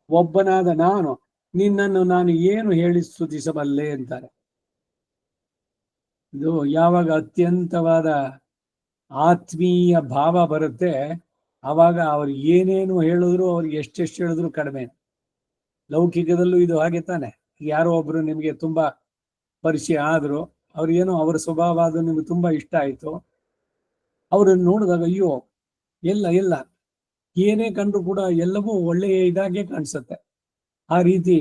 ಒಬ್ಬನಾದ ನಾನು ನಿನ್ನನ್ನು ನಾನು ಏನು ಹೇಳಿ ಸ್ತುತಿಸಬಲ್ಲೆ ಅಂತಾರೆ. ಇದು ಯಾವಾಗ ಅತ್ಯಂತವಾದ ಆತ್ಮೀಯ ಭಾವ ಬರುತ್ತೆ ಆವಾಗ ಅವ್ರು ಏನೇನು ಹೇಳಿದ್ರು, ಅವ್ರಿಗೆ ಎಷ್ಟೆಷ್ಟು ಹೇಳಿದ್ರು ಕಡಿಮೆ. ಲೌಕಿಕದಲ್ಲೂ ಇದು ಹಾಗೆ ತಾನೆ. ಯಾರೋ ಒಬ್ರು ನಿಮ್ಗೆ ತುಂಬಾ ಪರಿಚಯ ಆದ್ರು, ಅವ್ರಿಗೇನೋ ಅವರ ಸ್ವಭಾವ ಅದು ನಿಮ್ಗೆ ತುಂಬಾ ಇಷ್ಟ ಆಯ್ತು, ಅವ್ರನ್ನ ನೋಡಿದಾಗ ಅಯ್ಯೋ ಎಲ್ಲ ಏನೇ ಕಂಡ್ರು ಕೂಡ ಎಲ್ಲವೂ ಒಳ್ಳೆಯ ಇದಾಗೆ ಕಾಣಿಸುತ್ತೆ. ಆ ರೀತಿ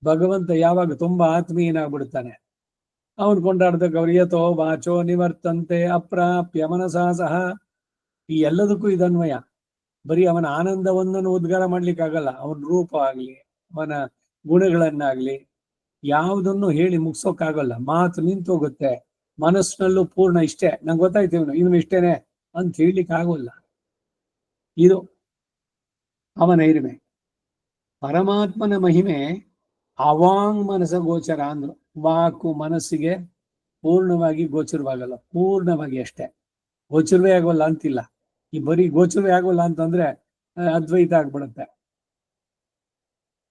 ಭಗವಂತ ಯಾವಾಗ ತುಂಬಾ ಆತ್ಮೀಯನಾಗ್ಬಿಡ್ತಾನೆ, ಅವನು ಕೊಂಡಾಡ್ದಾಗ ಅವ್ರು ಯಥೋ ವಾಚೋ ನಿವರ್ತಂತೆ ಅಪ್ರಾಪ್ಯ ಮನಸಾ ಸಹ. ಈ ಎಲ್ಲದಕ್ಕೂ ಇದನ್ವಯ. ಬರೀ ಅವನ ಆನಂದವನ್ನು ಉದ್ಗಾರ ಮಾಡ್ಲಿಕ್ಕಾಗಲ್ಲ. ಅವನ ರೂಪ ಆಗ್ಲಿ, ಅವನ ಗುಣಗಳನ್ನಾಗ್ಲಿ ಯಾವುದನ್ನು ಹೇಳಿ ಮುಗಿಸೋಕ್ಕಾಗಲ್ಲ. ಮಾತು ನಿಂತೋಗುತ್ತೆ. ಮನಸ್ಸಿನಲ್ಲೂ ಪೂರ್ಣ ಇಷ್ಟೇ, ನಂಗೆ ಗೊತ್ತಾಯ್ತು ಇವನು ಇಷ್ಟೇನೆ ಅಂತ ಹೇಳಲಿಕ್ಕೆ ಆಗೋಲ್ಲ. ಇದು ಅವನ ಹಿರಿಮೆ. ಪರಮಾತ್ಮನ ಮಹಿಮೆ ಅವಾಂಗ್ ಮನಸ ಗೋಚರ ಅಂದ್ರು. ವಾಕು ಮನಸ್ಸಿಗೆ ಪೂರ್ಣವಾಗಿ ಗೋಚರವಾಗಲ್ಲ, ಪೂರ್ಣವಾಗಿ ಅಷ್ಟೇ. ಗೋಚರವೇ ಆಗೋಲ್ಲ ಅಂತಿಲ್ಲ. ಈ ಬರೀ ಗೋಚರವೇ ಆಗೋಲ್ಲ ಅಂತಂದ್ರೆ ಅದ್ವೈತ ಆಗ್ಬಿಡುತ್ತೆ.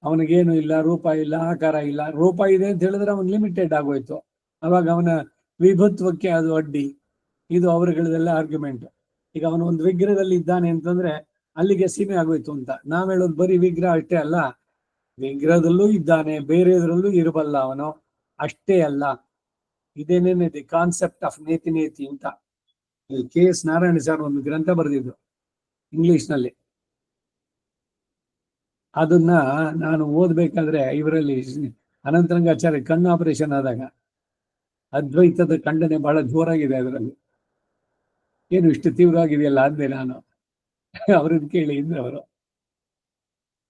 ಅವನಿಗೇನು ಇಲ್ಲ, ರೂಪ ಇಲ್ಲ, ಆಕಾರ ಇಲ್ಲ. ರೂಪ ಇದೆ ಅಂತ ಹೇಳಿದ್ರೆ ಅವನ್ ಲಿಮಿಟೆಡ್ ಆಗೋಯ್ತು. ಅವಾಗ ಅವನ ವಿಭುತ್ವಕ್ಕೆ ಅದು ಅಡ್ಡಿ. ಇದು ಅವರುಗಳದೆಲ್ಲ ಆರ್ಗ್ಯುಮೆಂಟ್. ಈಗ ಅವನು ಒಂದು ವಿಗ್ರಹದಲ್ಲಿ ಇದ್ದಾನೆ ಅಂತಂದ್ರೆ ಅಲ್ಲಿಗೆ ಸೀಮೆ ಆಗೋಯ್ತು ಅಂತ. ನಾವ್ ಹೇಳೋದು ಬರೀ ವಿಗ್ರಹ ಅಷ್ಟೇ ಅಲ್ಲ, ವಿಗ್ರಹದಲ್ಲೂ ಇದ್ದಾನೆ, ಬೇರೆದ್ರಲ್ಲೂ ಇರಬಲ್ಲ ಅವನು, ಅಷ್ಟೇ ಅಲ್ಲ. ಇದೇನೇನೆ ದಿ ಕಾನ್ಸೆಪ್ಟ್ ಆಫ್ ನೇತಿ ನೇತಿ ಅಂತ KS ನಾರಾಯಣ ಸರ್ ಒಂದು ಗ್ರಂಥ ಬರೆದಿದ್ರು ಇಂಗ್ಲಿಷ್ ನಲ್ಲಿ. ಅದನ್ನ ನಾನು ಓದ್ಬೇಕಾದ್ರೆ ಇವರಲ್ಲಿ ಅನಂತರಂಗಾಚಾರ್ಯ ಕಣ್ಣು ಆಪರೇಷನ್ ಆದಾಗ ಅದ್ವೈತದ ಖಂಡನೆ ಬಹಳ ಜೋರಾಗಿದೆ ಅದರಲ್ಲಿ. ಏನು ಇಷ್ಟು ತೀವ್ರವಾಗಿದೆಯಲ್ಲ ಅಂದೆ ನಾನು. ಅವ್ರನ್ನ ಕೇಳಿ ಇದ್ರೆ ಅವರು.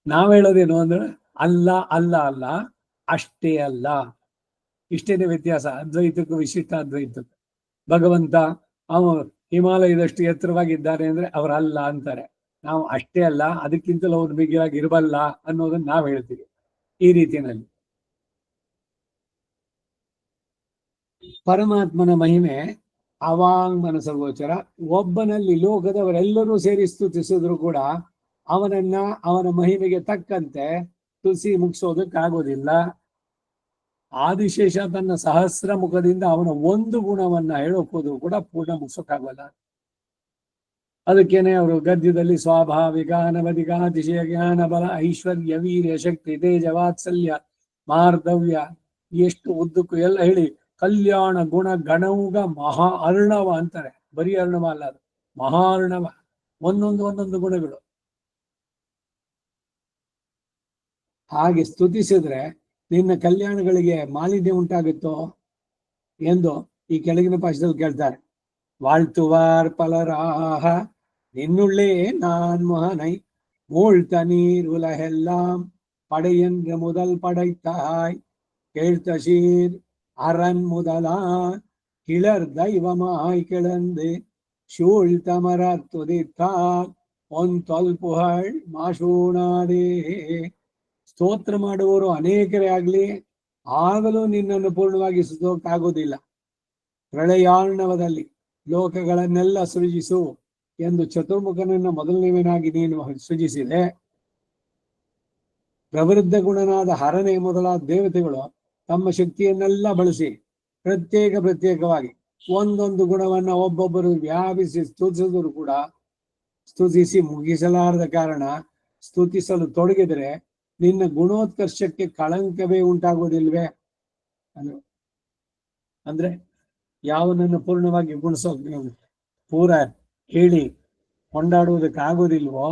ನಾವ್ ಹೇಳೋದೇನು ಅಂದ್ರೆ ಅಲ್ಲ ಅಲ್ಲ ಅಲ್ಲ, ಅಷ್ಟೇ ಅಲ್ಲ, ಇಷ್ಟೇನೆ ವ್ಯತ್ಯಾಸ ಅದ್ವೈತಕ್ಕೂ ವಿಶಿಷ್ಟ ಅದ್ವೈತಕ್ಕೂ. ಭಗವಂತ ಅವ ಹಿಮಾಲಯದಷ್ಟು ಎತ್ತರವಾಗಿದ್ದಾರೆ ಅಂದ್ರೆ ಅವರಲ್ಲ ಅಂತಾರೆ. ನಾವು ಅಷ್ಟೇ ಅಲ್ಲ, ಅದಕ್ಕಿಂತಲೂ ಅವ್ರ ಬಿಗಿಯಾಗಿ ಇರಬಲ್ಲ ಅನ್ನೋದನ್ನ ನಾವು ಹೇಳ್ತೀವಿ ಈ ರೀತಿಯಲ್ಲಿ. ಪರಮಾತ್ಮನ ಮಹಿಮೆ ಅವಾಂಗ್ ಮನಸ ಗೋಚರ. ಒಬ್ಬನಲ್ಲಿ ಲೋಕದವರೆಲ್ಲರೂ ಸೇರಿ ಸ್ತುತಿಸಿದ್ರು ಕೂಡ ಅವನನ್ನ ಅವನ ಮಹಿಮೆಗೆ ತಕ್ಕಂತೆ ತುಸಿ ಮುಗಿಸೋದಕ್ಕಾಗೋದಿಲ್ಲ. ಆದಿಶೇಷ ತನ್ನ ಸಹಸ್ರ ಮುಖದಿಂದ ಅವನ ಒಂದು ಗುಣವನ್ನ ಹೇಳೋಕೋದು ಕೂಡ ಪೂರ್ಣ ಮುಗಿಸೋಕ್ಕಾಗಲ್ಲ. ಅದಕ್ಕೇನೆ ಅವರು ಗದ್ಯದಲ್ಲಿ ಸ್ವಾಭಾವಿಕ ಅನವಧಿಕ ಅತಿಶಯ ಜ್ಞಾನ ಬಲ ಐಶ್ವರ್ಯ ವೀರ್ಯ ಶಕ್ತಿ ತೇಜ ವಾತ್ಸಲ್ಯ ಮಾರ್ಧವ್ಯ ಎಷ್ಟು ಉದ್ದಕ್ಕೂ ಎಲ್ಲ ಹೇಳಿ ಕಲ್ಯಾಣ ಗುಣ ಗಣೌಗ ಮಹಾ ಅರ್ಣವ ಅಂತಾರೆ. ಬರೀ ಅರ್ಣವ ಅಲ್ಲ, ಅದು ಮಹಾ ಅರ್ಣವ. ಒಂದೊಂದು ಗುಣಗಳು. ಹಾಗೆ ಸ್ತುತಿಸಿದ್ರೆ ನಿನ್ನ ಕಲ್ಯಾಣಗಳಿಗೆ ಮಾಲಿನ್ಯ ಉಂಟಾಗುತ್ತೋ ಎಂದು ಈ ಕೆಳಗಿನ ಪಾಠದಲ್ಲಿ ಕೇಳ್ತಾರೆ. வாழ்த்துவார் பலராக நின்னுள்ளே நான் மகனை மூழ்த்த நீர் உலகெல்லாம் படையென்ற முதல் படைத்தாய் கேழ்த்த சீர் அரண் முதலான் கிளர் தெய்வமாய் கிளர்ந்து சூழ்த்தமர துதித்தார் ஒன் தொல் புகழ் ಮಾಶೂಣಾದೇ. ಸ್ತೋತ್ರ ಮಾಡುವವರು ಅನೇಕರೇ ಆಗ್ಲಿ, ಆಗಲೂ ನಿನ್ನನ್ನು ಪೂರ್ಣವಾಗಿ ಸ್ತೋಕ್ಕಾಗೋದಿಲ್ಲ. ಪ್ರಳಯಾರ್ಣವದಲ್ಲಿ ಲೋಕಗಳನ್ನೆಲ್ಲ ಸೃಜಿಸು ಎಂದು ಚತುರ್ಮುಖನನ್ನ ಮೊದಲನೇವನಾಗಿ ನೀನು ಸೃಜಿಸಿದೆ. ಪ್ರವೃದ್ಧ ಗುಣನಾದ ಹರನೆ ಮೊದಲಾದ ದೇವತೆಗಳು ತಮ್ಮ ಶಕ್ತಿಯನ್ನೆಲ್ಲ ಬಳಸಿ ಪ್ರತ್ಯೇಕವಾಗಿ ಒಂದೊಂದು ಗುಣವನ್ನ ಒಬ್ಬೊಬ್ಬರು ವ್ಯಾಪಿಸಿ ಸ್ತುತಿಸಿದ್ರು ಕೂಡ ಸ್ತುತಿಸಿ ಮುಗಿಸಲಾರದ ಕಾರಣ ಸ್ತುತಿಸಲು ತೊಡಗಿದರೆ ನಿನ್ನ ಗುಣೋತ್ಕರ್ಷಕ್ಕೆ ಕಳಂಕವೇ ಉಂಟಾಗೋದಿಲ್ವೇ? ಅಂದ್ರೆ ಯಾವನನ್ನು ಪೂರ್ಣವಾಗಿ ಗುಣಿಸೋ ಪೂರ ಹೇಳಿ ಕೊಂಡಾಡುವುದಕ್ಕಾಗೋದಿಲ್ವೋ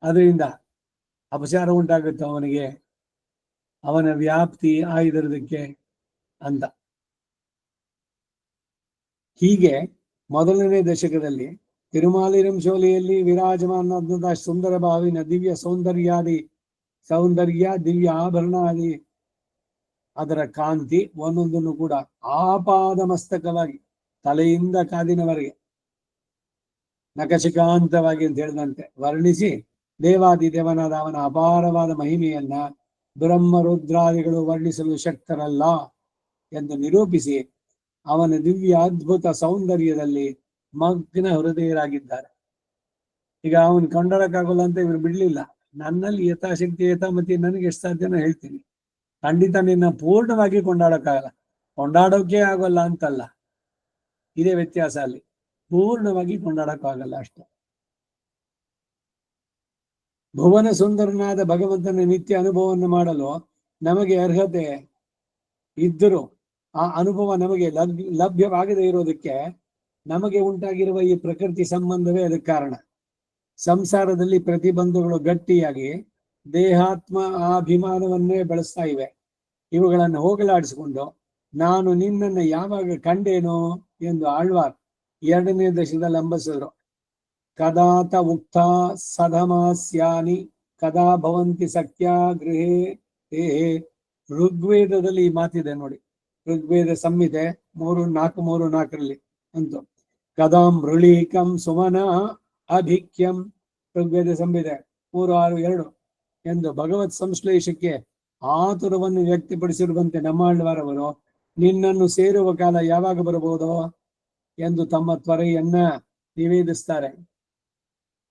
ಅದರಿಂದ ಅಪಚಾರ ಉಂಟಾಗುತ್ತೆ ಅವನಿಗೆ, ಅವನ ವ್ಯಾಪ್ತಿ ಆಯ್ದಿರೋದಕ್ಕೆ ಅಂತ. ಹೀಗೆ ಮೊದಲನೇ ದಶಕದಲ್ಲಿ ತಿರುಮಾಲಿರಂ ಶೋಲೆಯಲ್ಲಿ ವಿರಾಜಮಾನವಾದಂತಹ ಸುಂದರ ಭಾವಿನ ದಿವ್ಯ ಸೌಂದರ್ಯ ದಿವ್ಯ ಆಭರಣಾದಿ ಅದರ ಕಾಂತಿ ಒಂದೊಂದನ್ನು ಕೂಡ ಆಪಾದ ಮಸ್ತಕವಾಗಿ ತಲೆಯಿಂದ ಕಾದಿನವರೆಗೆ ನಖಶಿಕಾಂತವಾಗಿ ಅಂತ ಹೇಳಿದಂತೆ ವರ್ಣಿಸಿ ದೇವಾದಿದೇವನಾದ ಅವನ ಅಪಾರವಾದ ಮಹಿಮೆಯನ್ನ ಬ್ರಹ್ಮ ರುದ್ರಾದಿಗಳು ವರ್ಣಿಸಲು ಶಕ್ತರಲ್ಲ ಎಂದು ನಿರೂಪಿಸಿ ಅವನ ದಿವ್ಯ ಅದ್ಭುತ ಸೌಂದರ್ಯದಲ್ಲಿ ಮಗ್ನ ಹೃದಯರಾಗಿದ್ದಾರೆ. ಈಗ ಅವನು ಕೊಂಡಾಡಕ್ಕಾಗಲ್ಲ ಅಂತ ಇವರು ಬಿಡ್ಲಿಲ್ಲ. ನನ್ನಲ್ಲಿ ಯಥಾಶಕ್ತಿ ಯಥಾಮತಿ ನನಗೆ ಎಷ್ಟು ಸಾಧ್ಯನೋ ಹೇಳ್ತೀನಿ. ಖಂಡಿತ ನಿನ್ನ ಪೂರ್ಣವಾಗಿ ಕೊಂಡಾಡಕ್ಕಾಗಲ್ಲ, ಕೊಂಡಾಡೋಕೆ ಆಗೋಲ್ಲ ಅಂತಲ್ಲ, ಇದೇ ವ್ಯತ್ಯಾಸ. ಅಲ್ಲಿ ಪೂರ್ಣವಾಗಿ ಕೊಂಡಾಡಕ್ಕಾಗಲ್ಲ ಅಷ್ಟೆ. ಭುವನ ಸುಂದರನಾದ ಭಗವಂತನ ನಿತ್ಯ ಅನುಭವವನ್ನು ಮಾಡಲು ನಮಗೆ ಅರ್ಹತೆ ಇದ್ದರೂ ಆ ಅನುಭವ ನಮಗೆ ಲಭ್ಯವಾಗದೇ ಇರೋದಕ್ಕೆ ನಮಗೆ ಉಂಟಾಗಿರುವ ಈ ಪ್ರಕೃತಿ ಸಂಬಂಧವೇ ಅದಕ್ಕೆ ಕಾರಣ. ಸಂಸಾರದಲ್ಲಿ ಪ್ರತಿಬಂಧಗಳು ಗಟ್ಟಿಯಾಗಿ ದೇಹಾತ್ಮ ಅಭಿಮಾನವನ್ನೇ ಬೆಳೆಸ್ತಾ ಇವೆ. ಇವುಗಳನ್ನು ಹೋಗಲಾಡಿಸಿಕೊಂಡು ನಾನು ನಿನ್ನನ್ನು ಯಾವಾಗ ಕಂಡೇನೋ ಎಂದು ಆಳ್ವಾರ್ 2ನೇ ದಶಕದಲ್ಲಿ ಅಂಬಸಿದ್ರು. ಕದಾತ ಉಕ್ತ ಸಧಮಾಸ್ಯಾನಿ ಕದಾ ಭವಂತಿ ಸತ್ಯಾಗೃಹೇ ದೇಹೇ. ಋಗ್ವೇದದಲ್ಲಿ ಈ ಮಾತಿದೆ ನೋಡಿ, ಋಗ್ವೇದ ಸಂಹಿತೆ 3:4 ಅಂತೂ ಕದಾಂ ಮೃಳೀಕಂ ಸುಮನ ಅಭಿಕ್ಯಂ. ಋಗ್ವೇದ ಸಂಹಿತೆ 3:6-2 ಎಂದು ಭಗವತ್ ಸಂಶ್ಲೇಷಕ್ಕೆ ಆತುರವನ್ನು ವ್ಯಕ್ತಪಡಿಸಿರುವಂತೆ ನಮ್ಮಾಳ್ವಾರವರು ನಿನ್ನನ್ನು ಸೇರುವ ಕಾಲ ಯಾವಾಗ ಬರಬಹುದೋ ಎಂದು ತಮ್ಮ ತ್ವರೆಯನ್ನ ನಿವೇದಿಸ್ತಾರೆ.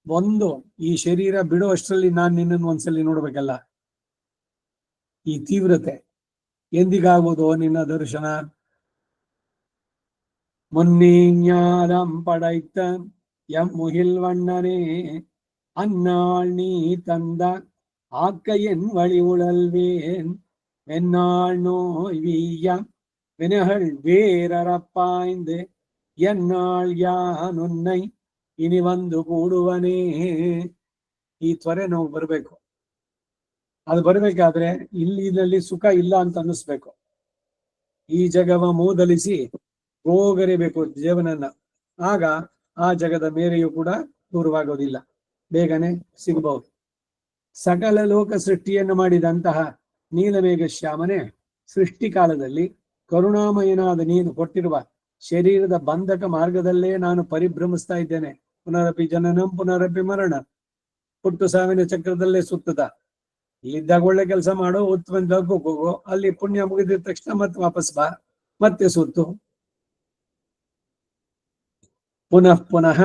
ಒಂದು, ಈ ಶರೀರ ಬಿಡುವಷ್ಟರಲ್ಲಿ ನಾನು ನಿನ್ನನ್ನು ಒಂದ್ಸಲಿ ನೋಡ್ಬೇಕಲ್ಲ. ಈ ತೀವ್ರತೆ ಎಂದಿಗಾಗುವುದು ನಿನ್ನ ದರ್ಶನ? ಮುನ್ನೀஞானம் படைத்த முகில்வண்ணனே அந்நாள் நீ தந்த ஆக்கையன் வழி உழல்வேன் வெந்நாள் நோய் வீய வினைகள் வேறறப்பாய்ந்து எந்நாள் யான் ಉನ್ನೈ ಇನಿ ಒಂದು ಕೂಡುವನೇ. ಈ ತ್ವರೆ ನಾವು ಬರ್ಬೇಕು. ಅದು ಬರ್ಬೇಕಾದ್ರೆ ಇಲ್ಲಿ ಸುಖ ಇಲ್ಲ ಅಂತ ಅನ್ನಿಸ್ಬೇಕು. ಈ ಜಗವ ಮೂದಲಿಸಿ ಹೋಗರಿಬೇಕು ಜೀವನನ್ನ. ಆಗ ಆ ಜಗದ ಮೇರೆಯೂ ಕೂಡ ದೂರವಾಗೋದಿಲ್ಲ, ಬೇಗನೆ ಸಿಗಬಹುದು. ಸಕಲ ಲೋಕ ಸೃಷ್ಟಿಯನ್ನು ಮಾಡಿದಂತಹ ನೀಲಮೇಘ ಶ್ಯಾಮನೆ, ಸೃಷ್ಟಿ ಕಾಲದಲ್ಲಿ ಕರುಣಾಮಯನಾದ ನೀನು ಕೊಟ್ಟಿರುವ ಶರೀರದ ಬಂಧಕ ಮಾರ್ಗದಲ್ಲೇ ನಾನು ಪರಿಭ್ರಮಿಸ್ತಾ ಇದ್ದೇನೆ. ಪುನರಪಿ ಜನನಂ ಪುನರಪಿ ಮರಣ, ಹುಟ್ಟು ಸಾವಿನ ಚಕ್ರದಲ್ಲೇ ಸುತ್ತದ. ಇಲ್ಲಿದ್ದಾಗ ಒಳ್ಳೆ ಕೆಲಸ ಮಾಡೋ, ಉತ್ತಮ ಹೋಗೋ, ಅಲ್ಲಿ ಪುಣ್ಯ ಮುಗಿದ ತಕ್ಷಣ ಮತ್ತೆ ವಾಪಸ್ ಬಾ, ಮತ್ತೆ ಸುತ್ತು. ಪುನಃ ಪುನಃ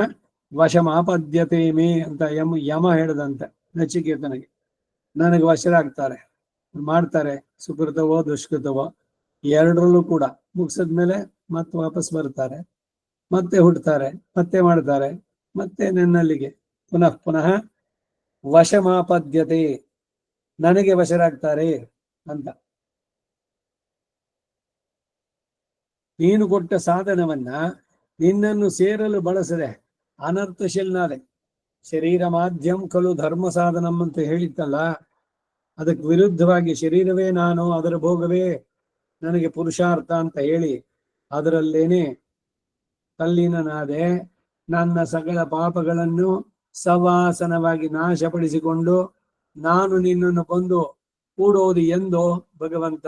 ವಶಮಾಪದ್ಯತೆ ಮೇ ಅಂತ ಯಮ ಹೇಳದಂತೆ ನಚಿಕೇತನಿಗೆ. ನನಗೆ ವಶರಾಗ್ತಾರೆ, ಮಾಡ್ತಾರೆ, ಸುಕೃತವೋ ದುಷ್ಕೃತವೋ ಎರಡರಲ್ಲೂ ಕೂಡ. ಮುಗಿಸಿದ್ಮೇಲೆ ಮತ್ತೆ ವಾಪಸ್ ಬರ್ತಾರೆ, ಮತ್ತೆ ಹುಡ್ತಾರೆ, ಮತ್ತೆ ಮಾಡ್ತಾರೆ, ಮತ್ತೆ ನನ್ನಲ್ಲಿಗೆ ಪುನಃ ಪುನಃ ವಶಮಾಪದ್ಯತೆ, ನನಗೆ ವಶರಾಗ್ತಾರೆ ಅಂತ. ನೀನು ಕೊಟ್ಟ ಸಾಧನವನ್ನ ನಿನ್ನನ್ನು ಸೇರಲು ಬಳಸದೆ ಅನರ್ಥಶೀಲನಾದೆ. ಶರೀರ ಮಾಧ್ಯಮ ಕಲು ಧರ್ಮ ಸಾಧನಂ ಅಂತ ಹೇಳಿತ್ತಲ್ಲ, ಅದಕ್ಕೆ ವಿರುದ್ಧವಾಗಿ ಶರೀರವೇ ನಾನು, ಅದರ ಭೋಗವೇ ನನಗೆ ಪುರುಷಾರ್ಥ ಅಂತ ಹೇಳಿ ಅದರಲ್ಲೇನೆ ತಲ್ಲೀನನಾದೆ. ನನ್ನ ಸಕಲ ಪಾಪಗಳನ್ನು ಸವಾಸನವಾಗಿ ನಾಶಪಡಿಸಿಕೊಂಡು ನಾನು ನಿನ್ನನ್ನು ಬಂದು ಕೂಡೋದು ಎಂದು ಭಗವಂತ.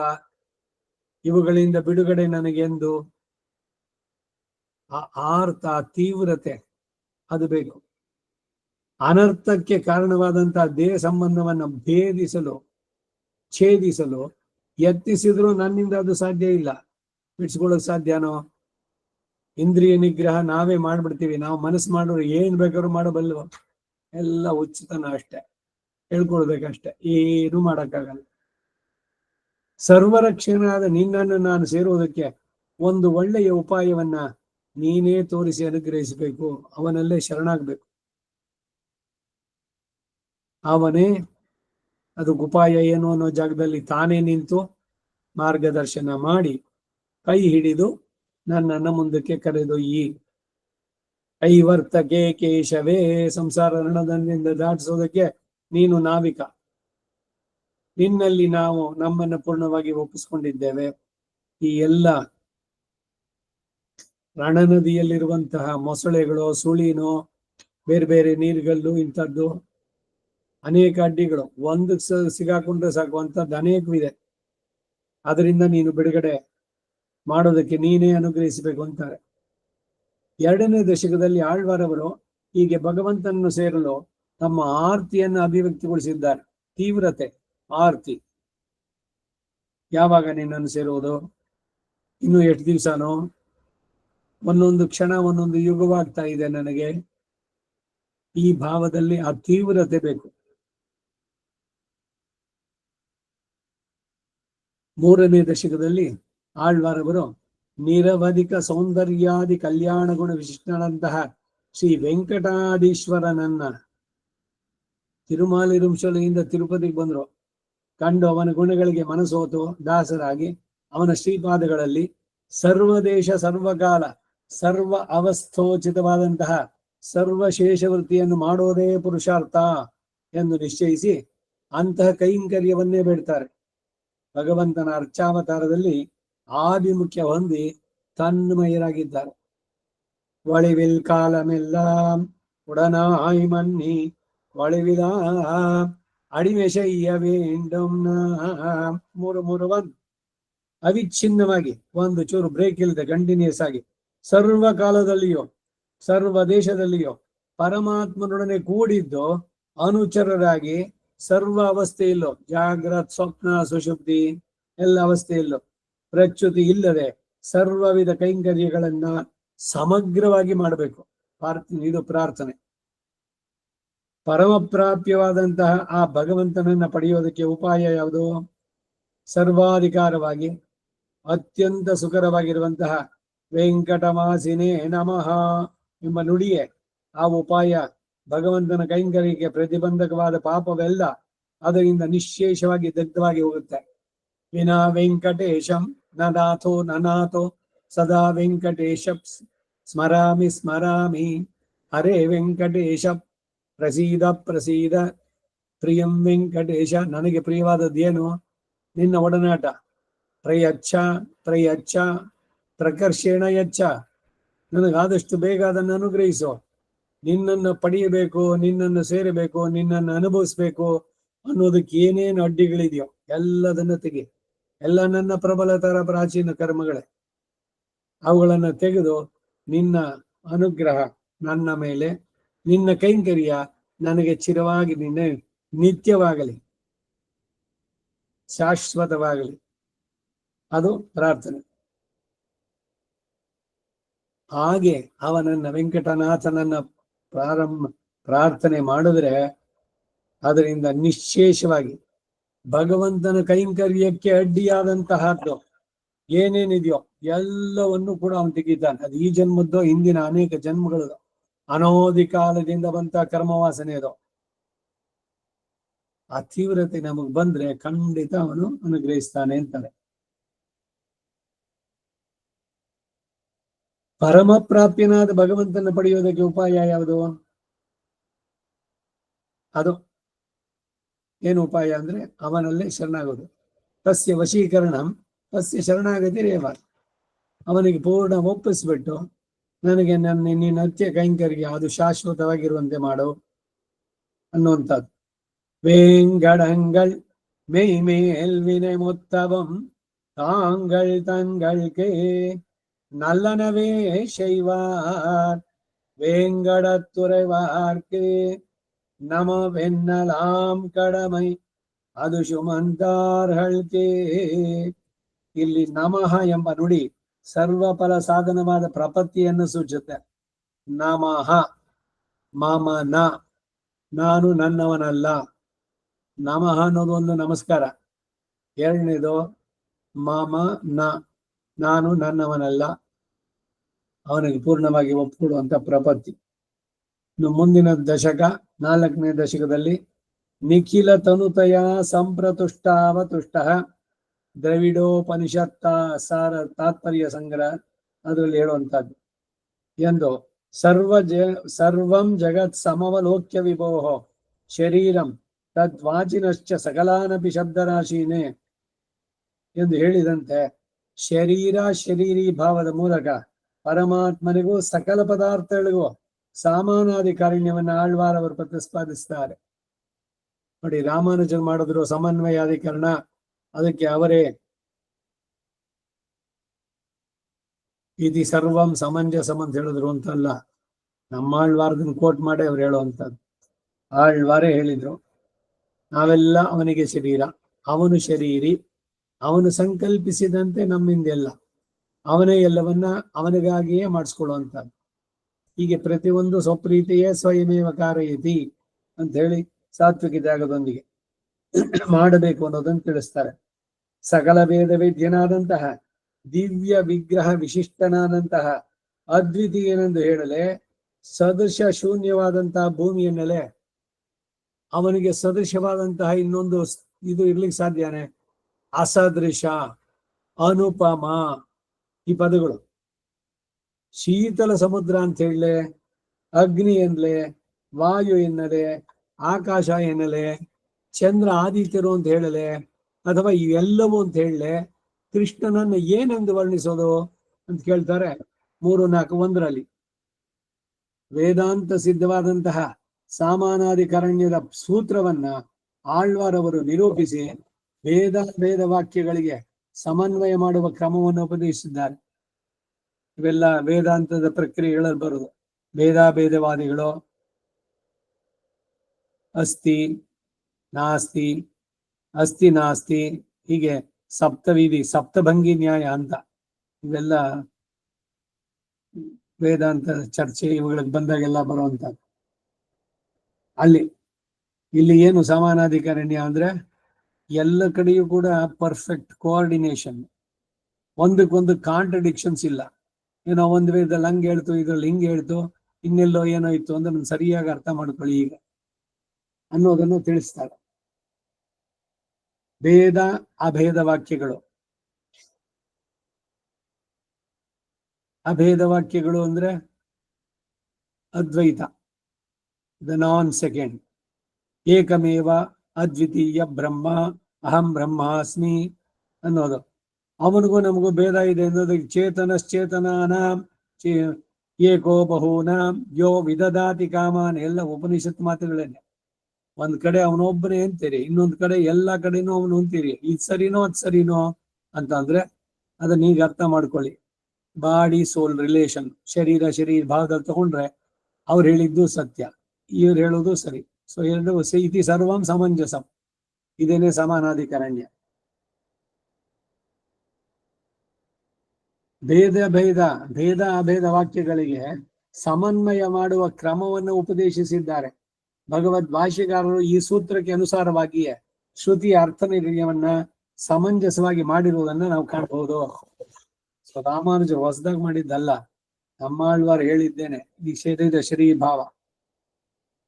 ಇವುಗಳಿಂದ ಬಿಡುಗಡೆ ನನಗೆಂದು. ಆ ಆರ್ಥ, ತೀವ್ರತೆ ಅದು ಬೇಕು. ಅನರ್ಥಕ್ಕೆ ಕಾರಣವಾದಂತಹ ದೇಹ ಸಂಬಂಧವನ್ನ ಭೇದಿಸಲು, ಛೇದಿಸಲು ಯತ್ನಿಸಿದ್ರು ನನ್ನಿಂದ ಅದು ಸಾಧ್ಯ ಇಲ್ಲ. ಬಿಡಿಸ್ಕೊಳ್ಳೋಕೆ ಸಾಧ್ಯನೋ? ಇಂದ್ರಿಯ ನಿಗ್ರಹ ನಾವೇ ಮಾಡ್ಬಿಡ್ತೀವಿ. ನಾವು ಮನಸ್ಸು ಮಾಡೋರು ಏನ್ ಬೇಕಾದ್ರೂ ಮಾಡಬಲ್ವ? ಎಲ್ಲ ಉಚಿತನ ಅಷ್ಟೇ, ಹೇಳ್ಕೊಳ್ಬೇಕಷ್ಟೆ, ಏನು ಮಾಡಕ್ಕಾಗಲ್ಲ. ಸರ್ವರಕ್ಷಣಾದ ನಿನ್ನನ್ನು ನಾನು ಸೇರುವುದಕ್ಕೆ ಒಂದು ಒಳ್ಳೆಯ ಉಪಾಯವನ್ನ ನೀನೇ ತೋರಿಸಿ ಅನುಗ್ರಹಿಸಬೇಕು. ಅವನಲ್ಲೇ ಶರಣಾಗ್ಬೇಕು. ಅವನೇ ಅದಕ್ಕೆ ಉಪಾಯ ಏನು ಅನ್ನೋ ಜಾಗದಲ್ಲಿ ತಾನೇ ನಿಂತು ಮಾರ್ಗದರ್ಶನ ಮಾಡಿ ಕೈ ಹಿಡಿದು ನನ್ನನ್ನು ಮುಂದಕ್ಕೆ ಕರೆದೊಯ್ಯಿ. ಕೈವರ್ತಕೆ ಕೇಶವೇ, ಸಂಸಾರ ಋಣದಿಂದ ದಾಟಿಸೋದಕ್ಕೆ ನೀನು ನಾವಿಕ. ನಿನ್ನಲ್ಲಿ ನಾವು ನಮ್ಮನ್ನು ಪೂರ್ಣವಾಗಿ ಒಪ್ಪಿಸ್ಕೊಂಡಿದ್ದೇವೆ. ಈ ಎಲ್ಲ ರಣನದಿಯಲ್ಲಿರುವಂತಹ ಮೊಸಳೆಗಳು, ಸುಳಿನೋ, ಬೇರೆ ಬೇರೆ ನೀರುಗಲ್ಲು, ಇಂಥದ್ದು ಅನೇಕ ಅಡ್ಡಿಗಳು ಒಂದಕ್ಕೆ ಸಿಗಾಕೊಂಡ್ರೆ ಸಾಕುವಂಥದ್ದು ಅನೇಕವಿದೆ. ಅದರಿಂದ ನೀನು ಬಿಡುಗಡೆ ಮಾಡೋದಕ್ಕೆ ನೀನೇ ಅನುಗ್ರಹಿಸಬೇಕು ಅಂತಾರೆ. 2ನೇ ದಶಕದಲ್ಲಿ ಆಳ್ವಾರವರು ಹೀಗೆ ಭಗವಂತನನ್ನು ಸೇರಲು ತಮ್ಮ ಆರ್ತಿಯನ್ನು ಅಭಿವ್ಯಕ್ತಿಗೊಳಿಸಿದ್ದಾರೆ. ತೀವ್ರತೆ, ಆರ್ತಿ. ಯಾವಾಗ ನಿನ್ನನ್ನು ಸೇರುವುದು? ಇನ್ನು ಎಷ್ಟು ದಿವಸನೋ? ಒಂದೊಂದು ಕ್ಷಣ ಒಂದೊಂದು ಯುಗವಾಗ್ತಾ ಇದೆ ನನಗೆ. ಈ ಭಾವದಲ್ಲಿ ಆ ತೀವ್ರತೆ ಬೇಕು. 3ನೇ ದಶಕದಲ್ಲಿ ಆಳ್ವಾರವರು ನಿರವಧಿಕ ಸೌಂದರ್ಯಾದಿ ಕಲ್ಯಾಣ ಗುಣ ವಿಶಿಷ್ಟನಂತಹ ಶ್ರೀ ವೆಂಕಟಾಧೀಶ್ವರನನ್ನ ತಿರುಮಾಲಿರುಂಶಲೆಯಿಂದ ತಿರುಪತಿಗೆ ಬಂದ್ರು. ಕಂಡು ಅವನ ಗುಣಗಳಿಗೆ ಮನಸೋತು ದಾಸರಾಗಿ ಅವನ ಶ್ರೀಪಾದಗಳಲ್ಲಿ ಸರ್ವದೇಶ, ಸರ್ವಕಾಲ, ಸರ್ವ ಅವಸ್ಥೋಚಿತವಾದಂತಹ ಸರ್ವಶೇಷವೃತ್ತಿಯನ್ನು ಮಾಡೋದೇ ಪುರುಷಾರ್ಥ ಎಂದು ನಿಶ್ಚಯಿಸಿ ಅಂತಹ ಕೈಂಕರ್ಯವನ್ನೇ ಬೇಡ್ತಾರೆ. ಭಗವಂತನ ಅರ್ಚಾವತಾರದಲ್ಲಿ ಆಭಿಮುಖ್ಯ ಹೊಂದಿ ತನ್ಮಯರಾಗಿದ್ದಾರೆ. ಒಳಿವಿಲ್ ಕಾಲಮೆல்லாம் உடனாய் மன்னி ಒಳಿವಿಲಾ ಅಡಿಮೆ ಶಯ್ಯ ವೇಂಡಂ ಮೂರು ಅವಿಚ್ಛಿನ್ನವಾಗಿ, ಒಂದು ಚೂರು ಬ್ರೇಕ್ ಇಲ್ಲದೆ ಕಂಟಿನ್ಯೂಸ್ ಆಗಿ ಸರ್ವ ಕಾಲದಲ್ಲಿಯೋ ಸರ್ವ ದೇಶದಲ್ಲಿಯೋ ಪರಮಾತ್ಮನೊಡನೆ ಕೂಡಿದ್ದು ಅನುಚರರಾಗಿ ಸರ್ವ ಅವಸ್ಥೆಯಲ್ಲೂ ಜಾಗ್ರತ್ ಸ್ವಪ್ನ ಸುಷುಪ್ತಿ ಎಲ್ಲ ಅವಸ್ಥೆಯಲ್ಲೂ ಪ್ರಚ್ಯುತಿ ಇಲ್ಲದೆ ಸರ್ವವಿಧ ಕೈಂಕರ್ಯಗಳನ್ನ ಸಮಗ್ರವಾಗಿ ಮಾಡಬೇಕು. ಇದು ಪ್ರಾರ್ಥನೆ. ಪರಮಪ್ರಾಪ್ಯವಾದಂತಹ ಆ ಭಗವಂತನನ್ನ ಪಡೆಯೋದಕ್ಕೆ ಉಪಾಯ ಯಾವುದು? ಸರ್ವಾಧಿಕಾರವಾಗಿ ಅತ್ಯಂತ ಸುಖರವಾಗಿರುವಂತಹ ವೆಂಕಟಮಾಸಿನೇ ನಮಃ ಎಂಬ ನುಡಿಯೇ ಆ ಉಪಾಯ. ಭಗವಂತನ ಕೈಂಕರ್ಯಕ್ಕೆ ಪ್ರತಿಬಂಧಕವಾದ ಪಾಪವೆಲ್ಲ ಅದರಿಂದ ನಿಶ್ಶೇಷವಾಗಿ ದಗ್ಧವಾಗಿ ಹೋಗುತ್ತೆ. ವಿನಾ ವೆಂಕಟೇಶಂ ನನಾಥೋ ನನಾಥೋ ಸದಾ ವೆಂಕಟೇಶ ಸ್ಮರಾಮಿ ಸ್ಮರಾಮಿ ಹರೇ ವೆಂಕಟೇಶ ಪ್ರಸೀದ ಪ್ರಸೀದ ಪ್ರಿಯಂ ವೆಂಕಟೇಶ. ನನಗೆ ಪ್ರಿಯವಾದದ್ದೇನು? ನಿನ್ನ ಒಡನಾಟ. ಪ್ರಯಚ್ಛ ಪ್ರಯಚ್ಛ ಪ್ರಕರ್ಷೇಣ ಯಚ್ಛ. ನನಗಾದಷ್ಟು ಬೇಗ ಅದನ್ನು ಅನುಗ್ರಹಿಸು. ನಿನ್ನನ್ನು ಪಡೆಯಬೇಕು, ನಿನ್ನನ್ನು ಸೇರಬೇಕು, ನಿನ್ನನ್ನು ಅನುಭವಿಸ್ಬೇಕು ಅನ್ನೋದಕ್ಕೆ ಏನೇನು ಅಡ್ಡಿಗಳಿದೆಯೋ ಎಲ್ಲದನ್ನ ತೆಗಿ. ಎಲ್ಲ ನನ್ನ ಪ್ರಬಲತರ ಪ್ರಾಚೀನ ಕರ್ಮಗಳೇ. ಅವುಗಳನ್ನು ತೆಗೆದು ನಿನ್ನ ಅನುಗ್ರಹ ನನ್ನ ಮೇಲೆ, ನಿನ್ನ ಕೈಂಕರ್ಯ ನನಗೆ ಚಿರವಾಗಿ ನಿನ್ನ ನಿತ್ಯವಾಗಲಿ, ಶಾಶ್ವತವಾಗಲಿ. ಅದು ಪ್ರಾರ್ಥನೆ. ಹಾಗೆ ಅವನನ್ನ ವೆಂಕಟನಾಥನನ್ನ ಪ್ರಾರ್ಥನೆ ಮಾಡಿದ್ರೆ ಅದರಿಂದ ನಿಶ್ಶೇಷವಾಗಿ ಭಗವಂತನ ಕೈಂಕರ್ಯಕ್ಕೆ ಅಡ್ಡಿಯಾದಂತಹದ್ದು ಏನೇನಿದೆಯೋ ಎಲ್ಲವನ್ನು ಕೂಡ ಅವನು ತೆಗಿತಾನೆ. ಅದು ಈ ಜನ್ಮದ್ದೋ ಹಿಂದಿನ ಅನೇಕ ಜನ್ಮಗಳದು ಅನವಧಿ ಕಾಲದಿಂದ ಬಂತ ಕರ್ಮವಾಸನೆ ಅದು. ಆ ತೀವ್ರತೆ ನಮಗ್ ಬಂದ್ರೆ ಖಂಡಿತ ಅವನು ಅನುಗ್ರಹಿಸ್ತಾನೆ ಅಂತಾನೆ. ಪರಮ ಪ್ರಾಪ್ಯನಾದ ಭಗವಂತನ ಪಡೆಯೋದಕ್ಕೆ ಉಪಾಯ ಯಾವುದು? ಅದು ಏನು ಉಪಾಯ ಅಂದ್ರೆ ಅವನಲ್ಲೇ ಶರಣಾಗೋದು. ತಸ್ಯ ವಶೀಕರಣ ತಸ್ಯ ಶರಣಾಗತಿ ರೇವ. ಅವನಿಗೆ ಪೂರ್ಣ ಒಪ್ಪಿಸ್ಬಿಟ್ಟು ನನಗೆ ನಿನ್ನ ಅತ್ಯ ಕೈಂಕರ್ಯ ಅದು ಶಾಶ್ವತವಾಗಿರುವಂತೆ ಮಾಡು ಅನ್ನುವಂಥದ್ದು. வேங்கடங்கள் மெய்மேல் வினை முத்தவம் தாங்கள் தங்கள்கே நல்லனவே செய்வார் வேங்கடத்துறைவார்க்கு நமவென்னலாம் கடமை ಅದು ಸುಮಂತಾರ್ಹಳ್ಕೆ. ಇಲ್ಲಿ ನಮಃ ಎಂಬ ನುಡಿ ಸರ್ವಫಲ ಸಾಧನವಾದ ಪ್ರಪತ್ತಿಯನ್ನು ಸೂಚಿಸುತ್ತೆ. ನಮಃ ಮಮನ, ನಾನು ನನ್ನವನಲ್ಲ. ನಮಃ ಅನ್ನೋದು ಒಂದು ನಮಸ್ಕಾರ. ಎರಡನೇದು ಮಮ ನ, ನಾನು ನನ್ನವನಲ್ಲ, ಅವನಿಗೆ ಪೂರ್ಣವಾಗಿ ಒಪ್ಪಿಕೊಡುವಂತ ಪ್ರಪತ್ತಿ. ಇನ್ನು ಮುಂದಿನ ದಶಕ 4ನೇ ದಶಕದಲ್ಲಿ ನಿಖಿಲ ತನುತಯ ಸಂಪ್ರತುಷ್ಟಾವತುಷ್ಟ ದ್ರವಿಡೋಪನಿಷತ್ತ ಸಾರ ತಾತ್ಪರ್ಯ ಸಂಗ್ರಹ ಅದರಲ್ಲಿ ಹೇಳುವಂತದ್ದು ಎಂದು ಸರ್ವಂ ಜಗತ್ ಸಮವಲೋಕ್ಯ ವಿಭೋಹ ಶರೀರಂ ತದ್ವಾಚಿನಶ್ಚ ಸಕಲಾನಪಿ ಶಬ್ದರಾಶೀನೇ ಎಂದು ಹೇಳಿದಂತೆ ಶರೀರಿ ಭಾವದ ಮೂಲಕ ಪರಮಾತ್ಮನಿಗೂ ಸಕಲ ಪದಾರ್ಥಗಳಿಗೂ ಸಾಮಾನಾಧಿಕಾರಿಣ್ಯವನ್ನು ಆಳ್ವಾರವರು ಪ್ರತಿಪಾದಿಸ್ತಾರೆ. ನೋಡಿ, ರಾಮಾನುಜರು ಮಾಡಿದ್ರು ಸಮನ್ವಯಾಧಿಕರಣ, ಅದಕ್ಕೆ ಅವರೇ ಇತಿ ಸರ್ವಂ ಸಮಂಜಸಂ ಅಂತ ಹೇಳಿದ್ರು ಅಂತಲ್ಲ, ನಮ್ಮ ಆಳ್ವಾರದನ್ನು ಕೋಟ್ ಮಾಡಿ ಅವ್ರು ಹೇಳುವಂಥದ್ದು. ಆಳ್ವಾರೇ ಹೇಳಿದ್ರು, ನಾವೆಲ್ಲ ಅವನಿಗೆ ಶರೀರ, ಅವನು ಶರೀರಿ, ಅವನು ಸಂಕಲ್ಪಿಸಿದಂತೆ ನಮ್ಮಿಂದೆಲ್ಲ, ಅವನೇ ಎಲ್ಲವನ್ನ ಅವನಿಗಾಗಿಯೇ ಮಾಡಿಸ್ಕೊಳ್ಳುವಂಥದ್ದು. ಹೀಗೆ ಪ್ರತಿಯೊಂದು ಸ್ವಪ್ರೀತಿಯೇ ಸ್ವಯಮೇವ ಕಾರಯತಿ ಅಂತ ಹೇಳಿ ಸಾತ್ವಿಕ ತ್ಯಾಗದೊಂದಿಗೆ ಮಾಡಬೇಕು ಅನ್ನೋದನ್ನು ತಿಳಿಸ್ತಾರೆ. ಸಕಲ ವೇದ ವೇದ್ಯನಾದಂತಹ ದಿವ್ಯ ವಿಗ್ರಹ ವಿಶಿಷ್ಟನಾದಂತಹ ಅದ್ವಿತೀಯನೆಂದು ಹೇಳಲೆ ಸದೃಶ ಶೂನ್ಯವಾದಂತಹ ಭೂಮಿಯನ್ನೆಲೆ ಅವನಿಗೆ ಸದೃಶವಾದಂತಹ ಇನ್ನೊಂದು ಇದು ಇರ್ಲಿಕ್ಕೆ ಸಾಧ್ಯನೇ? ಅಸದೃಶ, ಅನುಪಮ ಈ ಪದಗಳು. ಶೀತಲ ಸಮುದ್ರ ಅಂತ ಹೇಳಲೆ, ಅಗ್ನಿ ಎನ್ನಲೆ, ವಾಯು ಎನ್ನಲೆ, ಆಕಾಶ ಎನ್ನಲೆ, ಚಂದ್ರ ಆದಿತ್ಯರು ಅಂತ ಹೇಳಲೆ, ಅಥವಾ ಇವೆಲ್ಲವೂ ಅಂತ ಹೇಳಲೆ ಕೃಷ್ಣನನ್ನು ಏನೆಂದು ವರ್ಣಿಸೋದು ಅಂತ ಕೇಳ್ತಾರೆ 3-4 ವೇದಾಂತ ಸಿದ್ಧವಾದಂತಹ ಸಾಮಾನಾಧಿಕರಣ್ಯದ ಸೂತ್ರವನ್ನ ಆಳ್ವಾರವರು ನಿರೂಪಿಸಿ ವೇದ ವಾಕ್ಯಗಳಿಗೆ ಸಮನ್ವಯ ಮಾಡುವ ಕ್ರಮವನ್ನು ಉಪದೇಶಿಸಿದ್ದಾರೆ. ಇವೆಲ್ಲ ವೇದಾಂತದ ಪ್ರಕ್ರಿಯೆಗಳಲ್ಲಿ ಬರುವುದು. ಭೇದವಾದಿಗಳು ಅಸ್ತಿ ನಾಸ್ತಿ, ಅಸ್ತಿ ನಾಸ್ತಿ, ಹೀಗೆ ಸಪ್ತವಿಧಿ, ಸಪ್ತಭಂಗಿ ನ್ಯಾಯ ಅಂತ ಇವೆಲ್ಲ ವೇದಾಂತ ಚರ್ಚೆ ಇವುಗಳಿಗೆ ಬಂದಾಗೆಲ್ಲ ಬರುವಂತದ್ದು. ಇಲ್ಲಿ ಏನು ಸಮಾನಾಧಿಕರಣ್ಯ ಅಂದ್ರೆ ಎಲ್ಲ ಕಡೆಯೂ ಕೂಡ ಪರ್ಫೆಕ್ಟ್ ಕೋಆರ್ಡಿನೇಷನ್, ಒಂದಕ್ಕೊಂದು ಕಾಂಟ್ರಡಿಕ್ಷನ್ಸ್ ಇಲ್ಲ. ಏನೋ ಒಂದು ವೇದದಲ್ಲಿ ಹಂಗೆ ಹೇಳ್ತು, ಇದ್ರಲ್ಲಿ ಹಿಂಗೆ ಹೇಳ್ತು, ಇನ್ನೆಲ್ಲೋ ಏನೋ ಇತ್ತು ಅಂದ್ರೆ ನಮ್ಗೆ ಸರಿಯಾಗಿ ಅರ್ಥ ಮಾಡ್ಕೊಳ್ಳಿ ಈಗ ಅನ್ನೋದನ್ನು ತಿಳಿಸ್ತಾರೆ. ಭೇದ ಅಭೇದ ವಾಕ್ಯಗಳು. ಅಭೇದ ವಾಕ್ಯಗಳು ಅಂದ್ರೆ ಅದ್ವೈತ, ದ ನಾನ್ ಸೆಕೆಂಡ್, ಏಕಮೇವ ಅದ್ವಿತೀಯ ಬ್ರಹ್ಮ, ಅಹಂ ಬ್ರಹ್ಮಾಸ್ಮಿ ಅನ್ನೋದು. ಅವನಿಗೂ ನಮಗೂ ಭೇದ ಇದೆ ಅನ್ನೋದಕ್ಕೆ ಚೇತನಶ್ಚೇತನಾನ ಏಕೋ ಬಹೂನಾಂ ಯೋ ವಿದದಾತಿ ಕಾಮಾನ್ ಎಲ್ಲ ಉಪನಿಷತ್ ಮಾತುಗಳೇನೆ. ಒಂದ್ ಕಡೆ ಅವನೊಬ್ಬನೇ ಅಂತೀರಿ, ಇನ್ನೊಂದ್ ಕಡೆ ಎಲ್ಲಾ ಕಡೆನೂ ಅವನು ಅಂತೀರಿ. ಇದ್ ಸರಿನೋ ಅದ್ ಸರಿನೋ ಅಂತ ಅಂದ್ರೆ ಅದನ್ನ ಈಗ ಅರ್ಥ ಮಾಡ್ಕೊಳ್ಳಿ. ಬಾಡಿ ಸೋಲ್ ರಿಲೇಷನ್, ಶರೀರ ಭಾಗದಲ್ಲಿ ತಗೊಂಡ್ರೆ ಅವ್ರು ಹೇಳಿದ್ದು ಸತ್ಯ, ಇವ್ರು ಹೇಳೋದು ಸರಿ. ಸೊ ಎರಡು ಇತಿ ಸರ್ವಂ ಸಮಂಜಸಂ, ಇದೇನೆ ಸಮಾನಾಧಿಕರಣ್ಯ. ಭೇದ ಅಭೇದ ವಾಕ್ಯಗಳಿಗೆ ಸಮನ್ವಯ ಮಾಡುವ ಕ್ರಮವನ್ನು ಉಪದೇಶಿಸಿದ್ದಾರೆ ಭಗವದ್ ಭಾಷ್ಯಕಾರರು. ಈ ಸೂತ್ರಕ್ಕೆ ಅನುಸಾರವಾಗಿಯೇ ಶ್ರುತಿಯ ಅರ್ಥ ನಿರ್ಣಯವನ್ನ ಸಮಂಜಸವಾಗಿ ಮಾಡಿರುವುದನ್ನ ನಾವು ಕಾಣಬಹುದು. ಸೊ ರಾಮಾನುಜರು ಹೊಸದಾಗಿ ಮಾಡಿದ್ದಲ್ಲ, ನಮ್ಮಾಳ್ವಾರು ಹೇಳಿದ್ದೇನೆ. ಈ ಶರೀರ ಶ್ರೀಭಾವ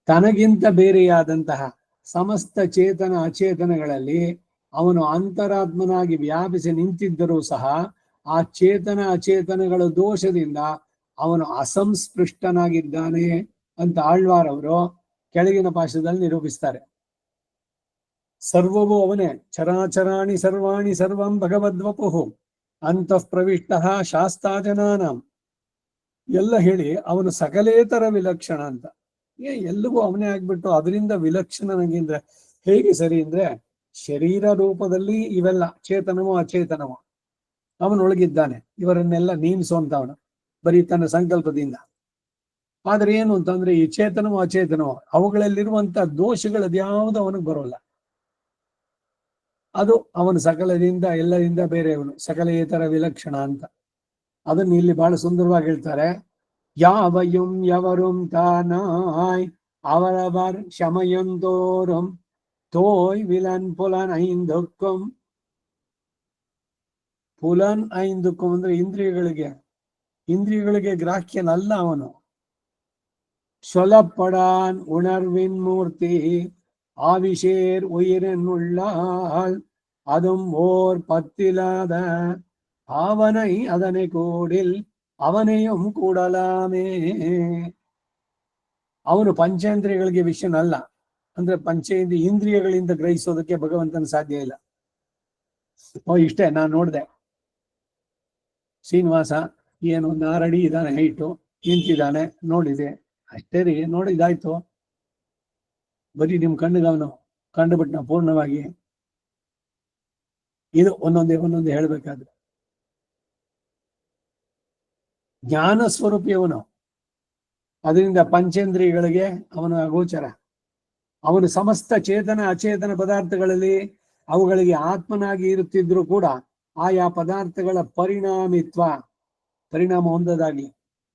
ತನಗಿಂತ ಬೇರೆಯಾದಂತಹ ಸಮಸ್ತ ಚೇತನ ಅಚೇತನಗಳಲ್ಲಿ ಅವನು ಅಂತರಾತ್ಮನಾಗಿ ವ್ಯಾಪಿಸಿ ನಿಂತಿದ್ದರೂ ಸಹ ಆ ಚೇತನ ಅಚೇತನಗಳ ದೋಷದಿಂದ ಅವನು ಅಸಂಸ್ಪೃಷ್ಟನಾಗಿದ್ದಾನೆ ಅಂತ ಆಳ್ವಾರವರು ಕೆಳಗಿನ ಪಾಠದಲ್ಲಿ ನಿರೂಪಿಸ್ತಾರೆ. ಸರ್ವವೂ ಅವನೇ, ಚರಾಚರಾಣಿ ಸರ್ವಾಣಿ ಸರ್ವಂ ಭಗವದ್ವಪುಹು ಅಂತಃ ಪ್ರವಿಷ್ಟ ಶಾಸ್ತಾಜನಾನಂ ಎಲ್ಲ ಹೇಳಿ ಅವನು ಸಕಲೇತರ ವಿಲಕ್ಷಣ ಅಂತ. ಎಲ್ಲವೂ ಅವನೇ ಆಗ್ಬಿಟ್ಟು ಅದರಿಂದ ವಿಲಕ್ಷಣನಾಗಿಂದ್ರೆ ಹೇಗೆ ಸರಿ ಅಂದ್ರೆ, ಶರೀರ ರೂಪದಲ್ಲಿ ಇವೆಲ್ಲ ಚೇತನವೋ ಅಚೇತನವೋ ಅವನೊಳಗಿದ್ದಾನೆ, ಇವರನ್ನೆಲ್ಲ ನೇಮಿಸುವಂತವನು ಬರೀ ತನ್ನ ಸಂಕಲ್ಪದಿಂದ. ಆದ್ರೆ ಏನು ಅಂತಂದ್ರೆ ಈ ಚೇತನವೋ ಅಚೇತನವೋ ಅವುಗಳಲ್ಲಿರುವಂತ ದೋಷಗಳದ್ಯಾವುದು ಅವನಿಗೆ ಬರೋಲ್ಲ. ಅದು ಅವನು ಸಕಲದಿಂದ ಎಲ್ಲರಿಂದ ಬೇರೆಯವನು, ಸಕಲೇತರ ವಿಲಕ್ಷಣ ಅಂತ. ಅದನ್ನು ಇಲ್ಲಿ ಬಹಳ ಸುಂದರವಾಗಿ ಹೇಳ್ತಾರೆ. ಯಾವಯುಂ ಯವರುಂ ತಾನಾಯ್ ಅವರವರ್ ಶಮಯಂತೋರಂ ತೋಯ್ ವಿಲನ್ ಪುಲನ್ ಐಂದುಕ್ಕಂ. ಪುಲನ್ ಐಂದುಕ್ಕಂ ಅಂದ್ರೆ ಇಂದ್ರಿಯಗಳಿಗೆ ಗ್ರಾಹ್ಯನಲ್ಲ ಅವನು. சொலப்படான் உணர்வின் மூர்த்தி ஆவிஷேர் உயிரினுள்ளால் அதும் ஓர் பத்திலாத அவனை அதனை கூடில் ಅವನೆಯಂ ಕೂಡಲಾಮೇ. ಅವನು ಪಂಚೇಂದ್ರಿಯಗಳಿಗೆ ವಿಷಯನಲ್ಲ, ಅಂದ್ರೆ ಇಂದ್ರಿಯಗಳಿಂದ ಗ್ರಹಿಸೋದಕ್ಕೆ ಭಗವಂತನ ಸಾಧ್ಯ ಇಲ್ಲ. ಇಷ್ಟೇ ನಾನು ನೋಡ್ದೆ, ಶ್ರೀನಿವಾಸ ಏನು 6 ಅಡಿ ಇದ್ದಾನೆ, ಹೈಟು, ನಿಂತಿದ್ದಾನೆ, ನೋಡಿದೆ ಅಷ್ಟೇ ರೀ, ನೋಡಿದಾಯ್ತು. ಬರೀ ನಿಮ್ ಕಣ್ಣಿಗೆ ಅವನು ಕಂಡುಬಿಟ್ಟ ಪೂರ್ಣವಾಗಿ. ಇದು ಒಂದೊಂದೇ ಹೇಳ್ಬೇಕಾದ್ರೆ ಜ್ಞಾನ ಸ್ವರೂಪಿ ಅವನು. ಅದರಿಂದ ಪಂಚೇಂದ್ರಿಯಗಳಿಗೆ ಅವನ ಅಗೋಚರ. ಅವನು ಸಮಸ್ತ ಚೇತನ ಅಚೇತನ ಪದಾರ್ಥಗಳಲ್ಲಿ ಅವುಗಳಿಗೆ ಆತ್ಮನಾಗಿ ಇರುತ್ತಿದ್ರು ಕೂಡ ಆಯಾ ಪದಾರ್ಥಗಳ ಪರಿಣಾಮ ಹೊಂದದಾಗಿ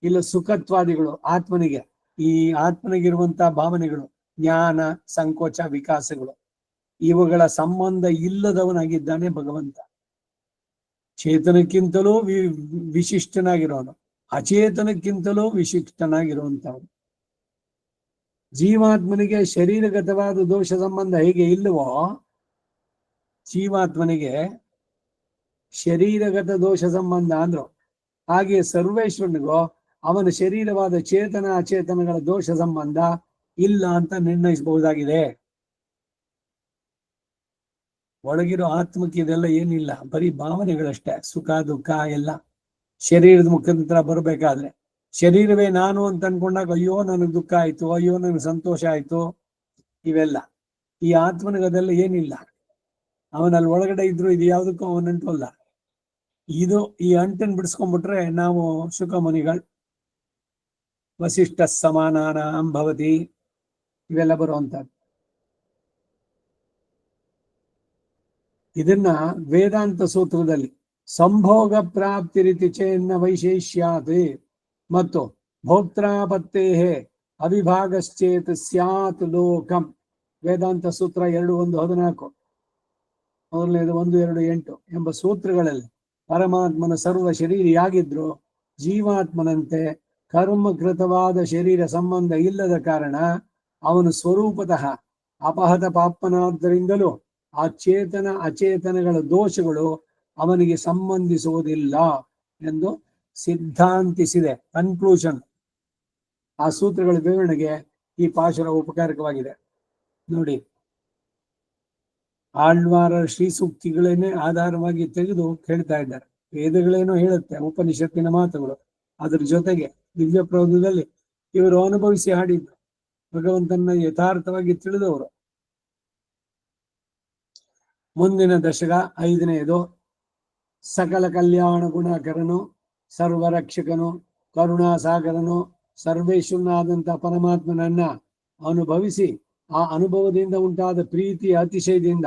ಇಲ್ಲ ಸುಖತ್ವಾದಿಗಳು ಆತ್ಮನಿಗೆ, ಈ ಆತ್ಮನಿಗಿರುವಂತಹ ಭಾವನೆಗಳು, ಜ್ಞಾನ ಸಂಕೋಚ ವಿಕಾಸಗಳು, ಇವುಗಳ ಸಂಬಂಧ ಇಲ್ಲದವನಾಗಿದ್ದಾನೆ ಭಗವಂತ. ಚೇತನಕ್ಕಿಂತಲೂ ವಿಶಿಷ್ಟನಾಗಿರೋನು, ಅಚೇತನಕ್ಕಿಂತಲೂ ವಿಶಿಷ್ಟನಾಗಿರುವಂತವನು. ಜೀವಾತ್ಮನಿಗೆ ಶರೀರಗತವಾದ ದೋಷ ಸಂಬಂಧ ಹೇಗೆ ಇಲ್ಲವೋ, ಜೀವಾತ್ಮನಿಗೆ ಶರೀರಗತ ದೋಷ ಸಂಬಂಧ ಅಂದ್ರು, ಹಾಗೆ ಸರ್ವೇಶ್ವರನಿಗೂ ಅವನ ಶರೀರವಾದ ಚೇತನ ಅಚೇತನಗಳ ದೋಷ ಸಂಬಂಧ ಇಲ್ಲ ಅಂತ ನಿರ್ಣಯಿಸಬಹುದಾಗಿದೆ. ಒಳಗಿರೋ ಆತ್ಮಕ್ಕೆ ಇದೆಲ್ಲ ಏನಿಲ್ಲ, ಬರೀ ಭಾವನೆಗಳಷ್ಟೇ, ಸುಖ ದುಃಖ ಎಲ್ಲ ಶರೀರದ ಮುಖಾಂತರ ಬರಬೇಕಾದ್ರೆ. ಶರೀರವೇ ನಾನು ಅಂತ ಅನ್ಕೊಂಡಾಗ ಅಯ್ಯೋ ನನಗೆ ದುಃಖ ಆಯ್ತು, ಅಯ್ಯೋ ನನಗೆ ಸಂತೋಷ ಆಯ್ತು, ಇವೆಲ್ಲ. ಈ ಆತ್ಮನಿಗೆ ಅದೆಲ್ಲ ಏನಿಲ್ಲ. ಅವನಲ್ಲಿ ಒಳಗಡೆ ಇದ್ರು ಇದು ಯಾವುದಕ್ಕೂ ಅವನಂಟಲ್ಲ. ಇದು ಈ ಅಂಟನ್ನು ಬಿಡಿಸ್ಕೊಂಡ್ಬಿಟ್ರೆ ನಾವು ಶುಕಮುನಿಗಳು, ವಸಿಷ್ಠ ಸಮಾನಾನಾಂ ಭವತಿ, ಇವೆಲ್ಲ ಬರುವಂತದ್ದು. ಇದನ್ನ ವೇದಾಂತ ಸೂತ್ರದಲ್ಲಿ ಸಂಭೋಗ ಪ್ರಾಪ್ತಿ ರೀತಿ ಚೇನ್ನ ವೈಶೇಷ್ಯಾತ್ ಮತ್ತು ಭೋಕ್ತಾಪತ್ತೇ ಅವಿಭಾಗಶ್ಚೇತ್ ಸ್ಯಾತ್ ಲೋಕಂ ವೇದಾಂತ ಸೂತ್ರ 2.1.14 ಮೊದಲನೇದು 1.2.8 ಎಂಬ ಸೂತ್ರಗಳಲ್ಲಿ ಪರಮಾತ್ಮನ ಸರ್ವ ಶರೀರಿಯಾಗಿದ್ರು ಜೀವಾತ್ಮನಂತೆ ಕರ್ಮಕೃತವಾದ ಶರೀರ ಸಂಬಂಧ ಇಲ್ಲದ ಕಾರಣ ಅವನು ಸ್ವರೂಪತಃ ಅಪಹತ ಪಾಪನಾದ್ದರಿಂದಲೂ ಅಚೇತನ ಅಚೇತನಗಳ ದೋಷಗಳು ಅವನಿಗೆ ಸಂಬಂಧಿಸುವುದಿಲ್ಲ ಎಂದು ಸಿದ್ಧಾಂತಿಸಿದೆ. ಕನ್ಕ್ಲೂಷನ್. ಆ ಸೂತ್ರಗಳ ವಿವರಣೆಗೆ ಈ ಪಾಶುರ ಉಪಕಾರಕವಾಗಿದೆ. ನೋಡಿ, ಆಳ್ವಾರ ಶ್ರೀ ಸೂಕ್ತಿಗಳನ್ನೇ ಆಧಾರವಾಗಿ ತೆಗೆದು ಹೇಳ್ತಾ ಇದ್ದಾರೆ. ವೇದಗಳೇನೋ ಹೇಳುತ್ತೆ, ಉಪನಿಷತ್ತಿನ ಮಾತುಗಳು. ಅದ್ರ ಜೊತೆಗೆ ದಿವ್ಯ ಪ್ರಬಂಧದಲ್ಲಿ ಇವರು ಅನುಭವಿಸಿ ಹಾಡಿದ್ದು, ಭಗವಂತನ ಯಥಾರ್ಥವಾಗಿ ತಿಳಿದವರು. ಮುಂದಿನ ದಶಕ 5ನೇದು. ಸಕಲ ಕಲ್ಯಾಣ ಗುಣಕರನು, ಸರ್ವರಕ್ಷಕನು, ಕರುಣಾಸಾಗರನು, ಸರ್ವೇಶ್ವರನಾದಂಥ ಪರಮಾತ್ಮನನ್ನ ಅನುಭವಿಸಿ ಆ ಅನುಭವದಿಂದ ಉಂಟಾದ ಪ್ರೀತಿಯ ಅತಿಶಯದಿಂದ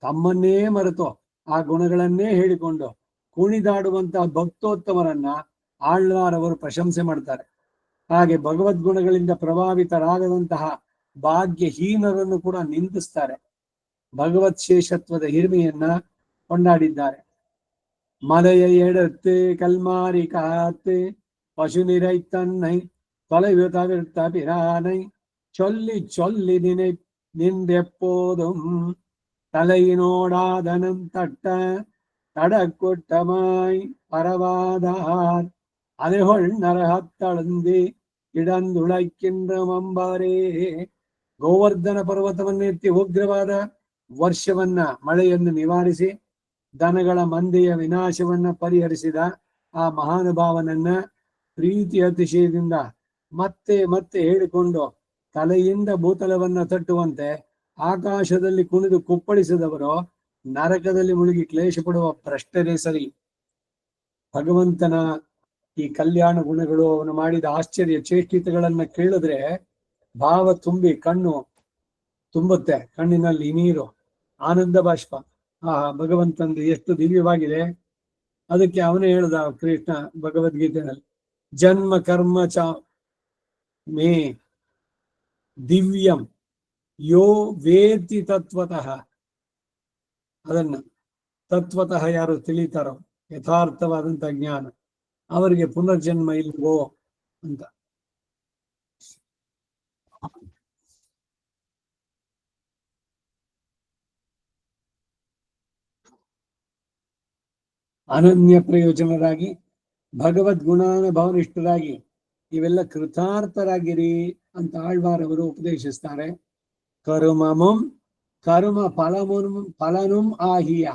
ತಮ್ಮನ್ನೇ ಮರೆತು ಆ ಗುಣಗಳನ್ನೇ ಹೇಳಿಕೊಂಡು ಕುಣಿದಾಡುವಂತಹ ಭಕ್ತೋತ್ತಮರನ್ನ ಆಳ್ವಾರವರು ಪ್ರಶಂಸೆ ಮಾಡ್ತಾರೆ. ಹಾಗೆ ಭಗವದ್ಗುಣಗಳಿಂದ ಪ್ರಭಾವಿತರಾಗದಂತಹ ಭಾಗ್ಯಹೀನರನ್ನು ಕೂಡ ನಿಂದಿಸ್ತಾರೆ. ಭಗವತ್ ಶೇಷತ್ವದ ಹಿರಿಮೆಯನ್ನ ಕೊಂಡಾಡಿದ್ದಾರೆ. ಮಲೆಯ ಎಡತ್ತೆ ಕಲ್ಮಾರಿ ಕಾತೆ ಪಶು ನಿರೈತನ್ನೈ ತೊಲಯು ತವಿರ್ತ ಪಿರಾನೈ ಚೊಲ್ಲಿ ಚೊಲ್ಲಿ ನಿಂದೆಪ್ಪೋದುಂ தலையினோடாதனம் தட்ட தடக்கொட்டமாய் பரவாதார் அலைகொள் நரகத்தழுந்தி இடந்துளைக்கின்ற ಮಂಬಾರೇ. ಗೋವರ್ಧನ ಪರ್ವತವನ್ನೆತ್ತಿ ಉಗ್ರವಾದ ವರ್ಷವನ್ನ ಮಳೆಯನ್ನು ನಿವಾರಿಸಿ ದನಗಳ ಮಂದೆಯ ವಿನಾಶವನ್ನ ಪರಿಹರಿಸಿದ ಆ ಮಹಾನುಭಾವನನ್ನ ಪ್ರೀತಿ ಅತಿಶಯದಿಂದ ಮತ್ತೆ ಮತ್ತೆ ಹೇಳಿಕೊಂಡು ತಲೆಯಿಂದ ಭೂತಲವನ್ನ ತಟ್ಟುವಂತೆ ಆಕಾಶದಲ್ಲಿ ಕುಣಿದು ಕುಪ್ಪಳಿಸಿದವರು ನರಕದಲ್ಲಿ ಮುಳುಗಿ ಕ್ಲೇಶ ಪಡುವ ಭ್ರಷ್ಟರೇ ಸರಿ. ಭಗವಂತನ ಈ ಕಲ್ಯಾಣ ಗುಣಗಳು, ಅವನು ಮಾಡಿದ ಆಶ್ಚರ್ಯ ಚೇಷ್ಟಿತಗಳನ್ನ ಕೇಳಿದ್ರೆ ಭಾವ ತುಂಬಿ ಕಣ್ಣು ತುಂಬುತ್ತೆ, ಕಣ್ಣಿನಲ್ಲಿ ನೀರು, ಆನಂದ ಬಾಷ್ಪ. ಭಗವಂತಂದು ಎಷ್ಟು ದಿವ್ಯವಾಗಿದೆ. ಅದಕ್ಕೆ ಅವನೇ ಹೇಳ್ದ ಕೃಷ್ಣ ಭಗವದ್ಗೀತೆಯಲ್ಲಿ, ಜನ್ಮ ಕರ್ಮ ಚ ಮೇ ದಿವ್ಯಂ ಯೋ ವೇತಿ ತತ್ವತಃ. ಅದನ್ನ ತತ್ವತಃ ಯಾರು ತಿಳಿತಾರೋ, ಯಥಾರ್ಥವಾದಂತ ಜ್ಞಾನ, ಅವರಿಗೆ ಪುನರ್ಜನ್ಮ ಇಲ್ವೋ ಅಂತ. ಅನನ್ಯ ಪ್ರಯೋಜನರಾಗಿ ಭಗವದ್ಗುಣಾನುಭವನಿಷ್ಠರಾಗಿ ಇವೆಲ್ಲ ಕೃತಾರ್ಥರಾಗಿರಿ ಅಂತ ಆಳ್ವಾರವರು ಉಪದೇಶಿಸ್ತಾರೆ. ಕರುಮಮಂ ಕರುಮ ಫಲನುಂ ಆಹಿಯ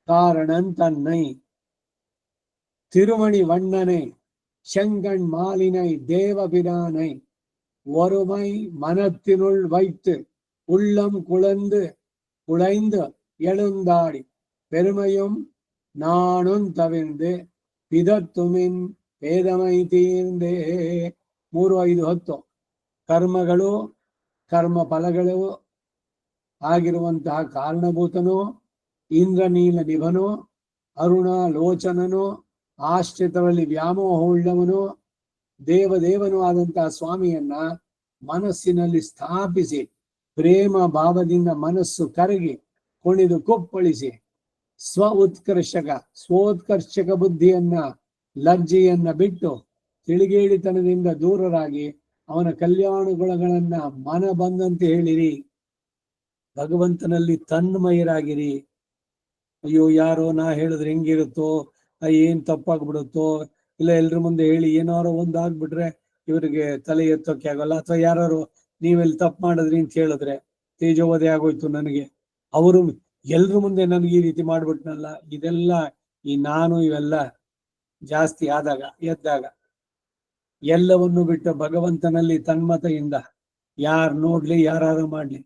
ಕಾರಣಂತನ್ನೈ திருமணி வண்ணனை செங்கண் மாலினை தேவபிரானை ஒருமை மனத்தினுள் வைத்து உள்ளம் குழைந்து எழுந்தாடி பெருமையும் நானும் தவிர்ந்து பிதத்துಮಿನ್ ಭೇದಮೈ ತೀರ್ಂದೇ. 3:5-10. ಕರ್ಮಗಳು, ಕರ್ಮ ಫಲಗಳು ಆಗಿರುವಂತಹ ಕಾರಣಭೂತನು, ಇಂದ್ರನೀಲ ನಿಭನು, ಅರುಣಾಲೋಚನನು, ಆಶ್ರಿತರಲ್ಲಿ ವ್ಯಾಮೋಹವುಳ್ಳವನು, ದೇವದೇವನು ಆದಂತಹ ಸ್ವಾಮಿಯನ್ನ ಮನಸ್ಸಿನಲ್ಲಿ ಸ್ಥಾಪಿಸಿ ಪ್ರೇಮ ಭಾವದಿಂದ ಮನಸ್ಸು ಕರಗಿ ಕುಣಿದು ಕುಪ್ಪಳಿಸಿ ಸ್ವೋತ್ಕರ್ಷಕ ಬುದ್ಧಿಯನ್ನ, ಲಜ್ಜೆಯನ್ನ ಬಿಟ್ಟು ತಿಳಿಗೇಡಿತನದಿಂದ ದೂರರಾಗಿ ಅವನ ಕಲ್ಯಾಣ ಗುಣಗಳನ್ನ ಮನ ಬಂದಂತೆ ಹೇಳಿರಿ. ಭಗವಂತನಲ್ಲಿ ತನ್ಮಯರಾಗಿರಿ. ಅಯ್ಯೋ, ಯಾರೋ ನಾ ಹೇಳಿದ್ರೆ ಹೆಂಗಿರುತ್ತೋ, ಏನ್ ತಪ್ಪಾಗ್ಬಿಡುತ್ತೋ, ಇಲ್ಲ ಎಲ್ರ ಮುಂದೆ ಹೇಳಿ ಏನಾರೋ ಒಂದಾಗ್ಬಿಟ್ರೆ ಇವರಿಗೆ ತಲೆ ಎತ್ತೋಕೆ ಆಗಲ್ಲ, ಅಥವಾ ಯಾರು ನೀವೆಲ್ಲಿ ತಪ್ಪು ಮಾಡಿದ್ರಿ ಅಂತ ಹೇಳಿದ್ರೆ ತೇಜೋವಧೆ ಆಗೋಯ್ತು ನನಗೆ, ಅವರು ಎಲ್ರ ಮುಂದೆ ನನಗೆ ಈ ರೀತಿ ಮಾಡ್ಬಿಟ್ನಲ್ಲ. ಇದೆಲ್ಲ ಈ ನಾನು ಇವೆಲ್ಲ ಜಾಸ್ತಿ ಆದಾಗ ಎದ್ದಾಗ ಎಲ್ಲವನ್ನು ಬಿಟ್ಟು ಭಗವಂತನಲ್ಲಿ ತನ್ಮತೆಯಿಂದ ಯಾರು ನೋಡ್ಲಿ, ಯಾರು ಮಾಡ್ಲಿ,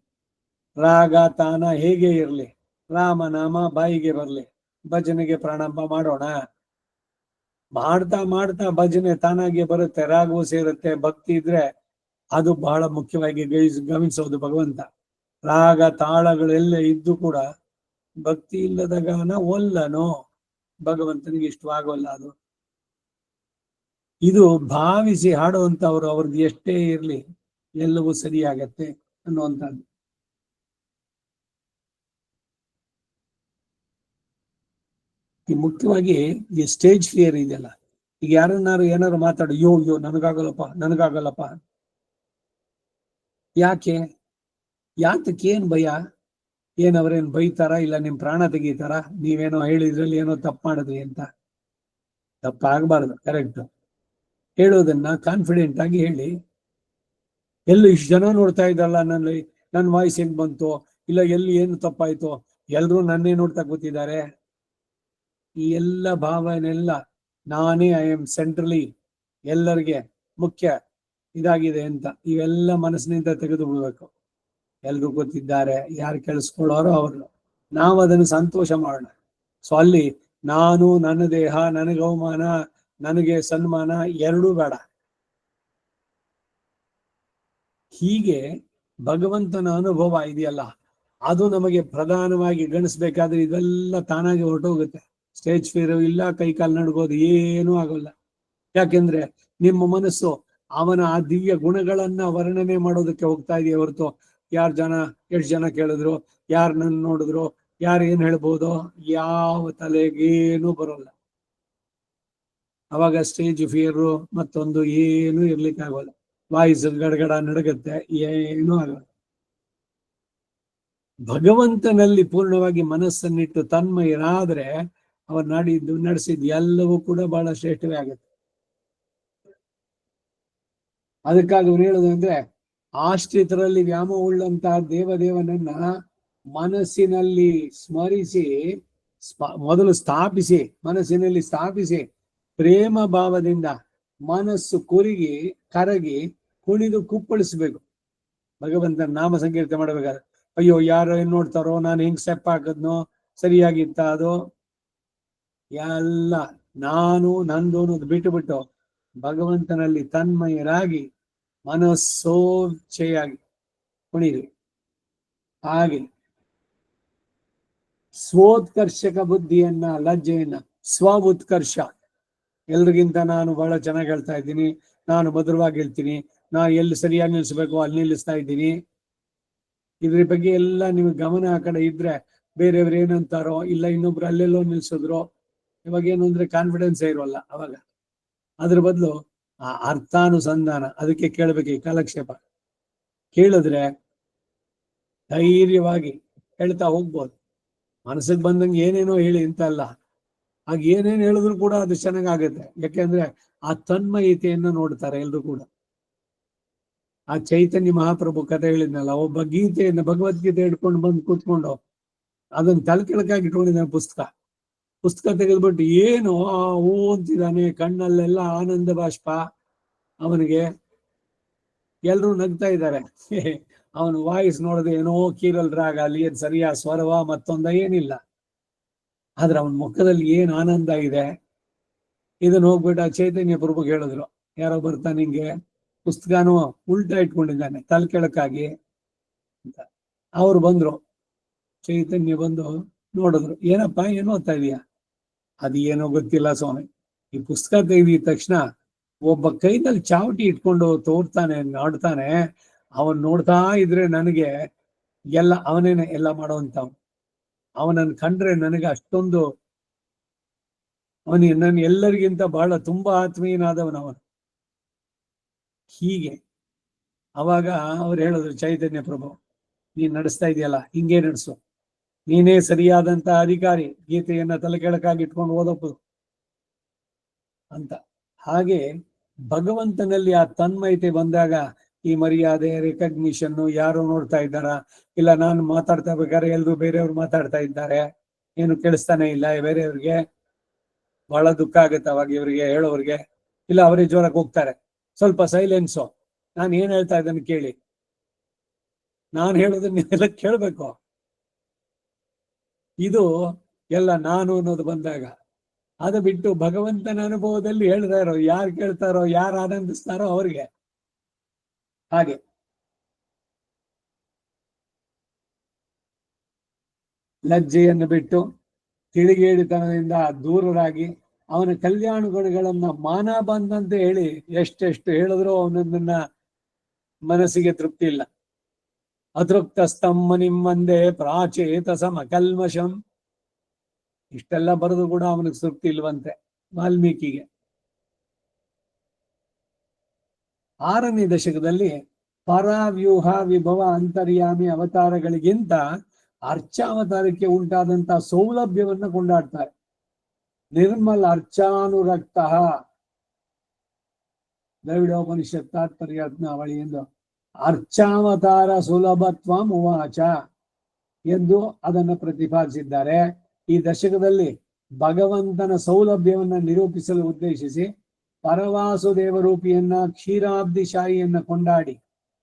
ರಾಗ ತಾನ ಹೇಗೆ ಇರ್ಲಿ, ರಾಮನಾಮ ಬಾಯಿಗೆ ಬರ್ಲಿ, ಭಜನೆಗೆ ಪ್ರಾರಂಭ ಮಾಡೋಣ. ಮಾಡ್ತಾ ಮಾಡ್ತಾ ಭಜನೆ ತಾನಾಗೆ ಬರುತ್ತೆ, ರಾಗವೂ ಸೇರುತ್ತೆ. ಭಕ್ತಿ ಇದ್ರೆ ಅದು ಬಹಳ ಮುಖ್ಯವಾಗಿ ಗಮನಿಸೋದು. ಭಗವಂತ ರಾಗ ತಾಳಗಳೆಲ್ಲ ಇದ್ದು ಕೂಡ ಭಕ್ತಿ ಇಲ್ಲದ ಗಾನ ಒಲ್ಲನೋ, ಭಗವಂತನಿಗೆ ಇಷ್ಟವಾಗೋಲ್ಲ ಅದು. ಇದು ಭಾವಿಸಿ ಹಾಡುವಂತವ್ರು ಅವ್ರದ್ದು ಎಷ್ಟೇ ಇರ್ಲಿ ಎಲ್ಲವೂ ಸರಿಯಾಗತ್ತೆ ಅನ್ನುವಂಥದ್ದು. ಈ ಮುಖ್ಯವಾಗಿ ಈ ಸ್ಟೇಜ್ ಫಿಯರ್ ಇದೆಯಲ್ಲ, ಈಗ ಏನಾರು ಮಾತಾಡು, ಯೋ ನನಗಾಗಲ್ಲಪ್ಪ. ಯಾತಕ್ಕೆ ಏನ್ ಭಯ? ಅವ್ರೇನ್ ಬೈತಾರ, ಇಲ್ಲ ನಿಮ್ ಪ್ರಾಣ ತೆಗೀತಾರ, ನೀವೇನೋ ಹೇಳಿದ್ರಲ್ಲಿ ಏನೋ ತಪ್ಪು ಮಾಡಿದ್ರಿ ಅಂತ? ತಪ್ಪಾಗಬಾರ್ದು, ಕರೆಕ್ಟ್. ಹೇಳೋದನ್ನ ಕಾನ್ಫಿಡೆಂಟ್ ಆಗಿ ಹೇಳಿ. ಎಲ್ಲೂ ಇಷ್ಟು ಜನ ನೋಡ್ತಾ ಇದ್ದಲ್ಲ, ನನ್ನ ವಾಯ್ಸ್ ಹೆಂಗ್ ಬಂತು, ಇಲ್ಲ ಎಲ್ಲಿ ಏನು ತಪ್ಪಾಯ್ತು, ಎಲ್ರೂ ನನ್ನೇ ನೋಡ್ತಾ ಕೂತಿದ್ದಾರೆ, ಈ ಎಲ್ಲ ಭಾವನೆಲ್ಲ ನಾನೇ ಐ ಆಮ್ ಸೆಂಟ್ರಲಿ ಎಲ್ಲರಿಗೆ ಮುಖ್ಯ ಇದಾಗಿದೆ ಅಂತ ಇವೆಲ್ಲ ಮನಸ್ಸಿನಿಂದ ತೆಗೆದು ಬಿಡ್ಬೇಕು. ಎಲ್ರು ಗೊತ್ತಿದ್ದಾರೆ, ಯಾರು ಕೇಳಿಸ್ಕೊಳ್ಳೋರು ಅವರು, ನಾವು ಅದನ್ನು ಸಂತೋಷ ಮಾಡೋಣ. ಸೊ ಅಲ್ಲಿ ನಾನು, ನನ್ನ ದೇಹ, ನನಗೆ ಅವಮಾನ, ನನಗೆ ಸನ್ಮಾನ ಎರಡೂ ಬೇಡ. ಹೀಗೆ ಭಗವಂತನ ಅನುಭವ ಇದೆಯಲ್ಲ, ಅದು ನಮಗೆ ಪ್ರಧಾನವಾಗಿ ಗಣಿಸ್ಬೇಕಾದ್ರೆ ಇದೆಲ್ಲ ತಾನಾಗಿ ಹೊರಟೋಗುತ್ತೆ. ಸ್ಟೇಜ್ ಫಿಯರ್ ಇಲ್ಲ, ಕೈಕಾಲು ನಡ್ಗೋದು ಏನೂ ಆಗೋಲ್ಲ. ಯಾಕೆಂದ್ರೆ ನಿಮ್ಮ ಮನಸ್ಸು ಅವನ ಆ ದಿವ್ಯ ಗುಣಗಳನ್ನ ವರ್ಣನೆ ಮಾಡೋದಕ್ಕೆ ಹೋಗ್ತಾ ಇದೆಯೇ ಹೊರತು ಎಷ್ಟು ಜನ ಕೇಳಿದ್ರು, ಯಾರು ನನ್ನ ನೋಡಿದ್ರು, ಯಾರು ಏನ್ ಹೇಳ್ಬೋದು, ಯಾವ ತಲೆಗೇನು ಬರೋಲ್ಲ. ಅವಾಗ ಸ್ಟೇಜ್ ಫಿಯರು ಮತ್ತೊಂದು ಏನು ಇರ್ಲಿಕ್ಕೆ ಆಗೋಲ್ಲ. ವಾಯ್ಸ್ ಗಡಗಡ ನಡಗತ್ತೆ, ಏನೂ ಆಗಲ್ಲ. ಭಗವಂತನಲ್ಲಿ ಪೂರ್ಣವಾಗಿ ಮನಸ್ಸನ್ನಿಟ್ಟು ತನ್ಮಯರಾದ್ರೆ ಅವರು ನಡೆಸಿದ್ದು ಎಲ್ಲವೂ ಕೂಡ ಬಹಳ ಶ್ರೇಷ್ಠವೇ ಆಗುತ್ತೆ. ಅದಕ್ಕಾಗಿ ಅವ್ರು ಹೇಳೋದು ಅಂದ್ರೆ, ಆಶ್ರಿತರಲ್ಲಿ ವ್ಯಾಮೋಹವುಳ್ಳಂತಹ ದೇವದೇವನನ್ನ ಮನಸ್ಸಿನಲ್ಲಿ ಸ್ಮರಿಸಿ, ಮೊದಲು ಮನಸ್ಸಿನಲ್ಲಿ ಸ್ಥಾಪಿಸಿ ಪ್ರೇಮ ಭಾವದಿಂದ ಮನಸ್ಸು ಕರಗಿ ಕುಣಿದು ಕುಪ್ಪಳಿಸ್ಬೇಕು. ಭಗವಂತನ ನಾಮ ಸಂಕೀರ್ತನೆ ಮಾಡಬೇಕಾದ್ರೆ, ಅಯ್ಯೋ ಯಾರೋ ಏನ್ ನೋಡ್ತಾರೋ, ನಾನು ಹೆಂಗ್ ಸ್ಟೆಪ್ ಹಾಕದ್ನೋ, ಸರಿಯಾಗಿತ್ತ ಅದು ಎಲ್ಲ ನಾನು ನಂದು ಅನ್ನೋದು ಬಿಟ್ಟು ಭಗವಂತನಲ್ಲಿ ತನ್ಮಯರಾಗಿ ಮನಸ್ಸೋಚ್ಛೆಯಾಗಿ ಕುಣಿರಿ. ಹಾಗೆ ಸ್ವೋತ್ಕರ್ಷಕ ಬುದ್ಧಿಯನ್ನ, ಲಜ್ಜೆಯನ್ನ, ಸ್ವ ಉತ್ಕರ್ಷ, ಎಲ್ರಿಗಿಂತ ನಾನು ಬಹಳ ಚೆನ್ನಾಗಿ ಹೇಳ್ತಾ ಇದ್ದೀನಿ, ನಾನು ಮಧುರವಾಗಿ ಹೇಳ್ತೀನಿ, ನಾನು ಎಲ್ಲಿ ಸರಿಯಾಗಿ ನಿಲ್ಲಿಸ್ಬೇಕು ಅಲ್ಲಿ ನಿಲ್ಲಿಸ್ತಾ ಇದ್ದೀನಿ, ಇದ್ರ ಬಗ್ಗೆ ಎಲ್ಲ ನಿಮ್ಗೆ ಗಮನ ಆ ಕಡೆ ಇದ್ರೆ ಬೇರೆಯವ್ರು ಏನಂತಾರೋ, ಇಲ್ಲ ಇನ್ನೊಬ್ರು ಅಲ್ಲೆಲ್ಲೋ ನಿಲ್ಸಿದ್ರು, ಇವಾಗ ಏನು ಅಂದ್ರೆ ಕಾನ್ಫಿಡೆನ್ಸ್ ಇರೋಲ್ಲ. ಅವಾಗ ಅದ್ರ ಬದಲು ಆ ಅರ್ಥಾನುಸಂಧಾನ, ಅದಕ್ಕೆ ಕೇಳ್ಬೇಕು ಈ ಕಾಲಕ್ಷೇಪ. ಕೇಳಿದ್ರೆ ಧೈರ್ಯವಾಗಿ ಹೇಳ್ತಾ ಹೋಗ್ಬೋದು. ಮನಸ್ಸಿಗೆ ಬಂದಂಗೆ ಏನೇನೋ ಹೇಳಿ ಅಂತ ಅಲ್ಲ, ಆಗ ಏನೇನು ಹೇಳಿದ್ರು ಕೂಡ ಅದು ಚೆನ್ನಾಗಾಗುತ್ತೆ. ಯಾಕೆಂದ್ರೆ ಆ ತನ್ಮಯತೆಯನ್ನ ನೋಡ್ತಾರೆ ಎಲ್ರು ಕೂಡ. ಆ ಚೈತನ್ಯ ಮಹಾಪ್ರಭು ಕಥೆ ಹೇಳಿದ್ನಲ್ಲ, ಒಬ್ಬ ಭಗವದ್ಗೀತೆ ಹಿಡ್ಕೊಂಡು ಬಂದು ಕೂತ್ಕೊಂಡು ಅದನ್ನ ತಲೆಕೆಳಕಾಗಿ ಇಟ್ಕೊಂಡಿದ್ದಾನೆ. ಪುಸ್ತಕ ತೆಗೆದ್ಬಿಟ್ಟು ಏನು ಹೂ ಅಂತಿದ್ದಾನೆ, ಕಣ್ಣಲ್ಲೆಲ್ಲ ಆನಂದ ಬಾಷ್ಪ ಅವನಿಗೆ. ಎಲ್ರು ನಗ್ತಾ ಇದ್ದಾರೆ. ಅವನ ವಾಯ್ಸ್ ನೋಡಿದ್ರೆ ಏನೋ ಕೀರಲ್ ರಾಗ, ಅಲ್ಲಿ ಏನ್ ಸರಿಯಾ ಸ್ವರವ ಮತ್ತೊಂದ ಏನಿಲ್ಲ, ಆದ್ರೆ ಅವನ ಮುಖದಲ್ಲಿ ಏನ್ ಆನಂದ ಇದೆ. ಇದನ್ನ ಹೋಗ್ಬಿಟ್ಟು ಆ ಚೈತನ್ಯ ಪ್ರಭುಗೆ ಹೇಳಿದ್ರು, ಯಾರೋ ಬರ್ತಾನೆ ಹಿಂಗೆ ಪುಸ್ತಕನೂ ಉಲ್ಟಾ ಇಟ್ಕೊಂಡಿದ್ದಾನೆ ತಲೆ ಕೆಳಕಾಗಿ ಅಂತ. ಅವ್ರು ಬಂದ್ರು, ಚೈತನ್ಯ ಬಂದು ನೋಡಿದ್ರು, ಏನಪ್ಪಾ ಏನು ಓದ್ತಾ ಇದೀಯ? ಅದು ಏನೋ ಗೊತ್ತಿಲ್ಲ ಸ್ವಾಮಿ. ಈ ಪುಸ್ತಕ ತೆಗೆದಿದ ತಕ್ಷಣ ಒಬ್ಬ ಕೈನಲ್ಲಿ ಚಾವಟಿ ಇಟ್ಕೊಂಡು ನೋಡ್ತಾನೆ. ಅವನ್ ನೋಡ್ತಾ ಇದ್ರೆ ನನಗೆ ಅವನೇನೆ ಎಲ್ಲ ಮಾಡೋಂತ. ಅವನನ್ನು ಕಂಡ್ರೆ ನನಗೆ ಅಷ್ಟೊಂದು ನನ್ನ ಎಲ್ಲರಿಗಿಂತ ಬಹಳ ತುಂಬಾ ಆತ್ಮೀಯನಾದವನವನು. ಹೀಗೆ ಅವಾಗ ಅವ್ರು ಹೇಳಿದ್ರು, ಚೈತನ್ಯ ಪ್ರಭು ನೀನ್ ನಡೆಸ್ತಾ ಇದೆಯಲ್ಲ ಹಿಂಗೇ ನಡೆಸು, ನೀನೇ ಸರಿಯಾದಂತ ಅಧಿಕಾರಿ, ಗೀತೆಯನ್ನ ತಲೆ ಕೆಳಕಾಗಿ ಇಟ್ಕೊಂಡು ಓದೋಕು ಅಂತ. ಹಾಗೆ ಭಗವಂತನಲ್ಲಿ ಆ ತನ್ಮಯತೆ ಬಂದಾಗ ಈ ಮರ್ಯಾದೆ, ರೆಕಗ್ನಿಷನ್, ಯಾರು ನೋಡ್ತಾ ಇದ್ದಾರ, ಇಲ್ಲ ನಾನು ಮಾತಾಡ್ತಾ ಬೇಕಾದ್ರೆ ಎಲ್ರು ಬೇರೆಯವ್ರು ಮಾತಾಡ್ತಾ ಇದ್ದಾರೆ, ಏನು ಕೇಳಿಸ್ತಾನೆ ಇಲ್ಲ ಬೇರೆಯವ್ರಿಗೆ, ಬಹಳ ದುಃಖ ಆಗುತ್ತೆ ಅವಾಗ ಇವರಿಗೆ ಹೇಳೋವ್ರಿಗೆ. ಇಲ್ಲ ಅವರೇ ಜೋರಾಗಿ ಹೋಗ್ತಾರೆ, ಸ್ವಲ್ಪ ಸೈಲೆನ್ಸು, ನಾನು ಏನ್ ಹೇಳ್ತಾ ಇದ್ದೇನೆ ಕೇಳಿ, ನಾನು ಹೇಳೋದನ್ನ ನೀವೆಲ್ಲ ಕೇಳ್ಬೇಕು. ಇದು ಎಲ್ಲ ನಾನು ಅನ್ನೋದು ಬಂದಾಗ. ಅದು ಬಿಟ್ಟು ಭಗವಂತನ ಅನುಭವದಲ್ಲಿ ಹೇಳ್ತಾ ಇರೋ, ಯಾರು ಕೇಳ್ತಾರೋ, ಯಾರು ಆನಂದಿಸ್ತಾರೋ ಅವ್ರಿಗೆ. ಹಾಗೆ ಲಜ್ಜೆಯನ್ನು ಬಿಟ್ಟು ತಿಳಿಗೇಡಿತನದಿಂದ ದೂರರಾಗಿ ಅವನ ಕಲ್ಯಾಣ ಗುಣಗಳನ್ನ ಮಾನ ಬಂದಂತೆ ಹೇಳಿ ಎಷ್ಟೆಷ್ಟು ಹೇಳಿದ್ರು ಅವನನ್ನ ಮನಸ್ಸಿಗೆ ತೃಪ್ತಿ ಇಲ್ಲ. ಅತೃಪ್ತಸ್ತಂ ಮನಿಂ ವಂದೇ ಪ್ರಾಚೇತ ಸಮಕಲ್ಮಷಂ. ಇಷ್ಟೆಲ್ಲ ಬರೆದು ಕೂಡ ಅವನಿಗೆ ತೃಪ್ತಿ ಇಲ್ವಂತೆ ವಾಲ್ಮೀಕಿಗೆ. 6ನೇ ದಶಕದಲ್ಲಿ ಪರಾವ್ಯೂಹ ವಿಭವ ಅಂತರ್ಯಾಮಿ ಅವತಾರಗಳಿಗಿಂತ ಅರ್ಚಾವತಾರಕ್ಕೆ ಉಂಟಾದಂತ ಸೌಲಭ್ಯವನ್ನ ಕೊಂಡಾಡ್ತಾರೆ. ನಿರ್ಮಲ ಅರ್ಚಾನುರಕ್ತ ದ್ರವಿಡೋಪನಿಷತ್ ತಾತ್ಪರ್ಯಾತ್ಮಾವಳಿ ಎಂದು ಅರ್ಚಾವತಾರ ಸುಲಭತ್ವ ಉವಾಚ ಎಂದು ಅದನ್ನು ಪ್ರತಿಪಾದಿಸಿದ್ದಾರೆ. ಈ ದಶಕದಲ್ಲಿ ಭಗವಂತನ ಸೌಲಭ್ಯವನ್ನ ನಿರೂಪಿಸಲು ಉದ್ದೇಶಿಸಿ ಪರವಾಸುದೇವರೂಪಿಯನ್ನ ಕ್ಷೀರಾಬ್ದಿಶಾಹಿಯನ್ನ ಕೊಂಡಾಡಿ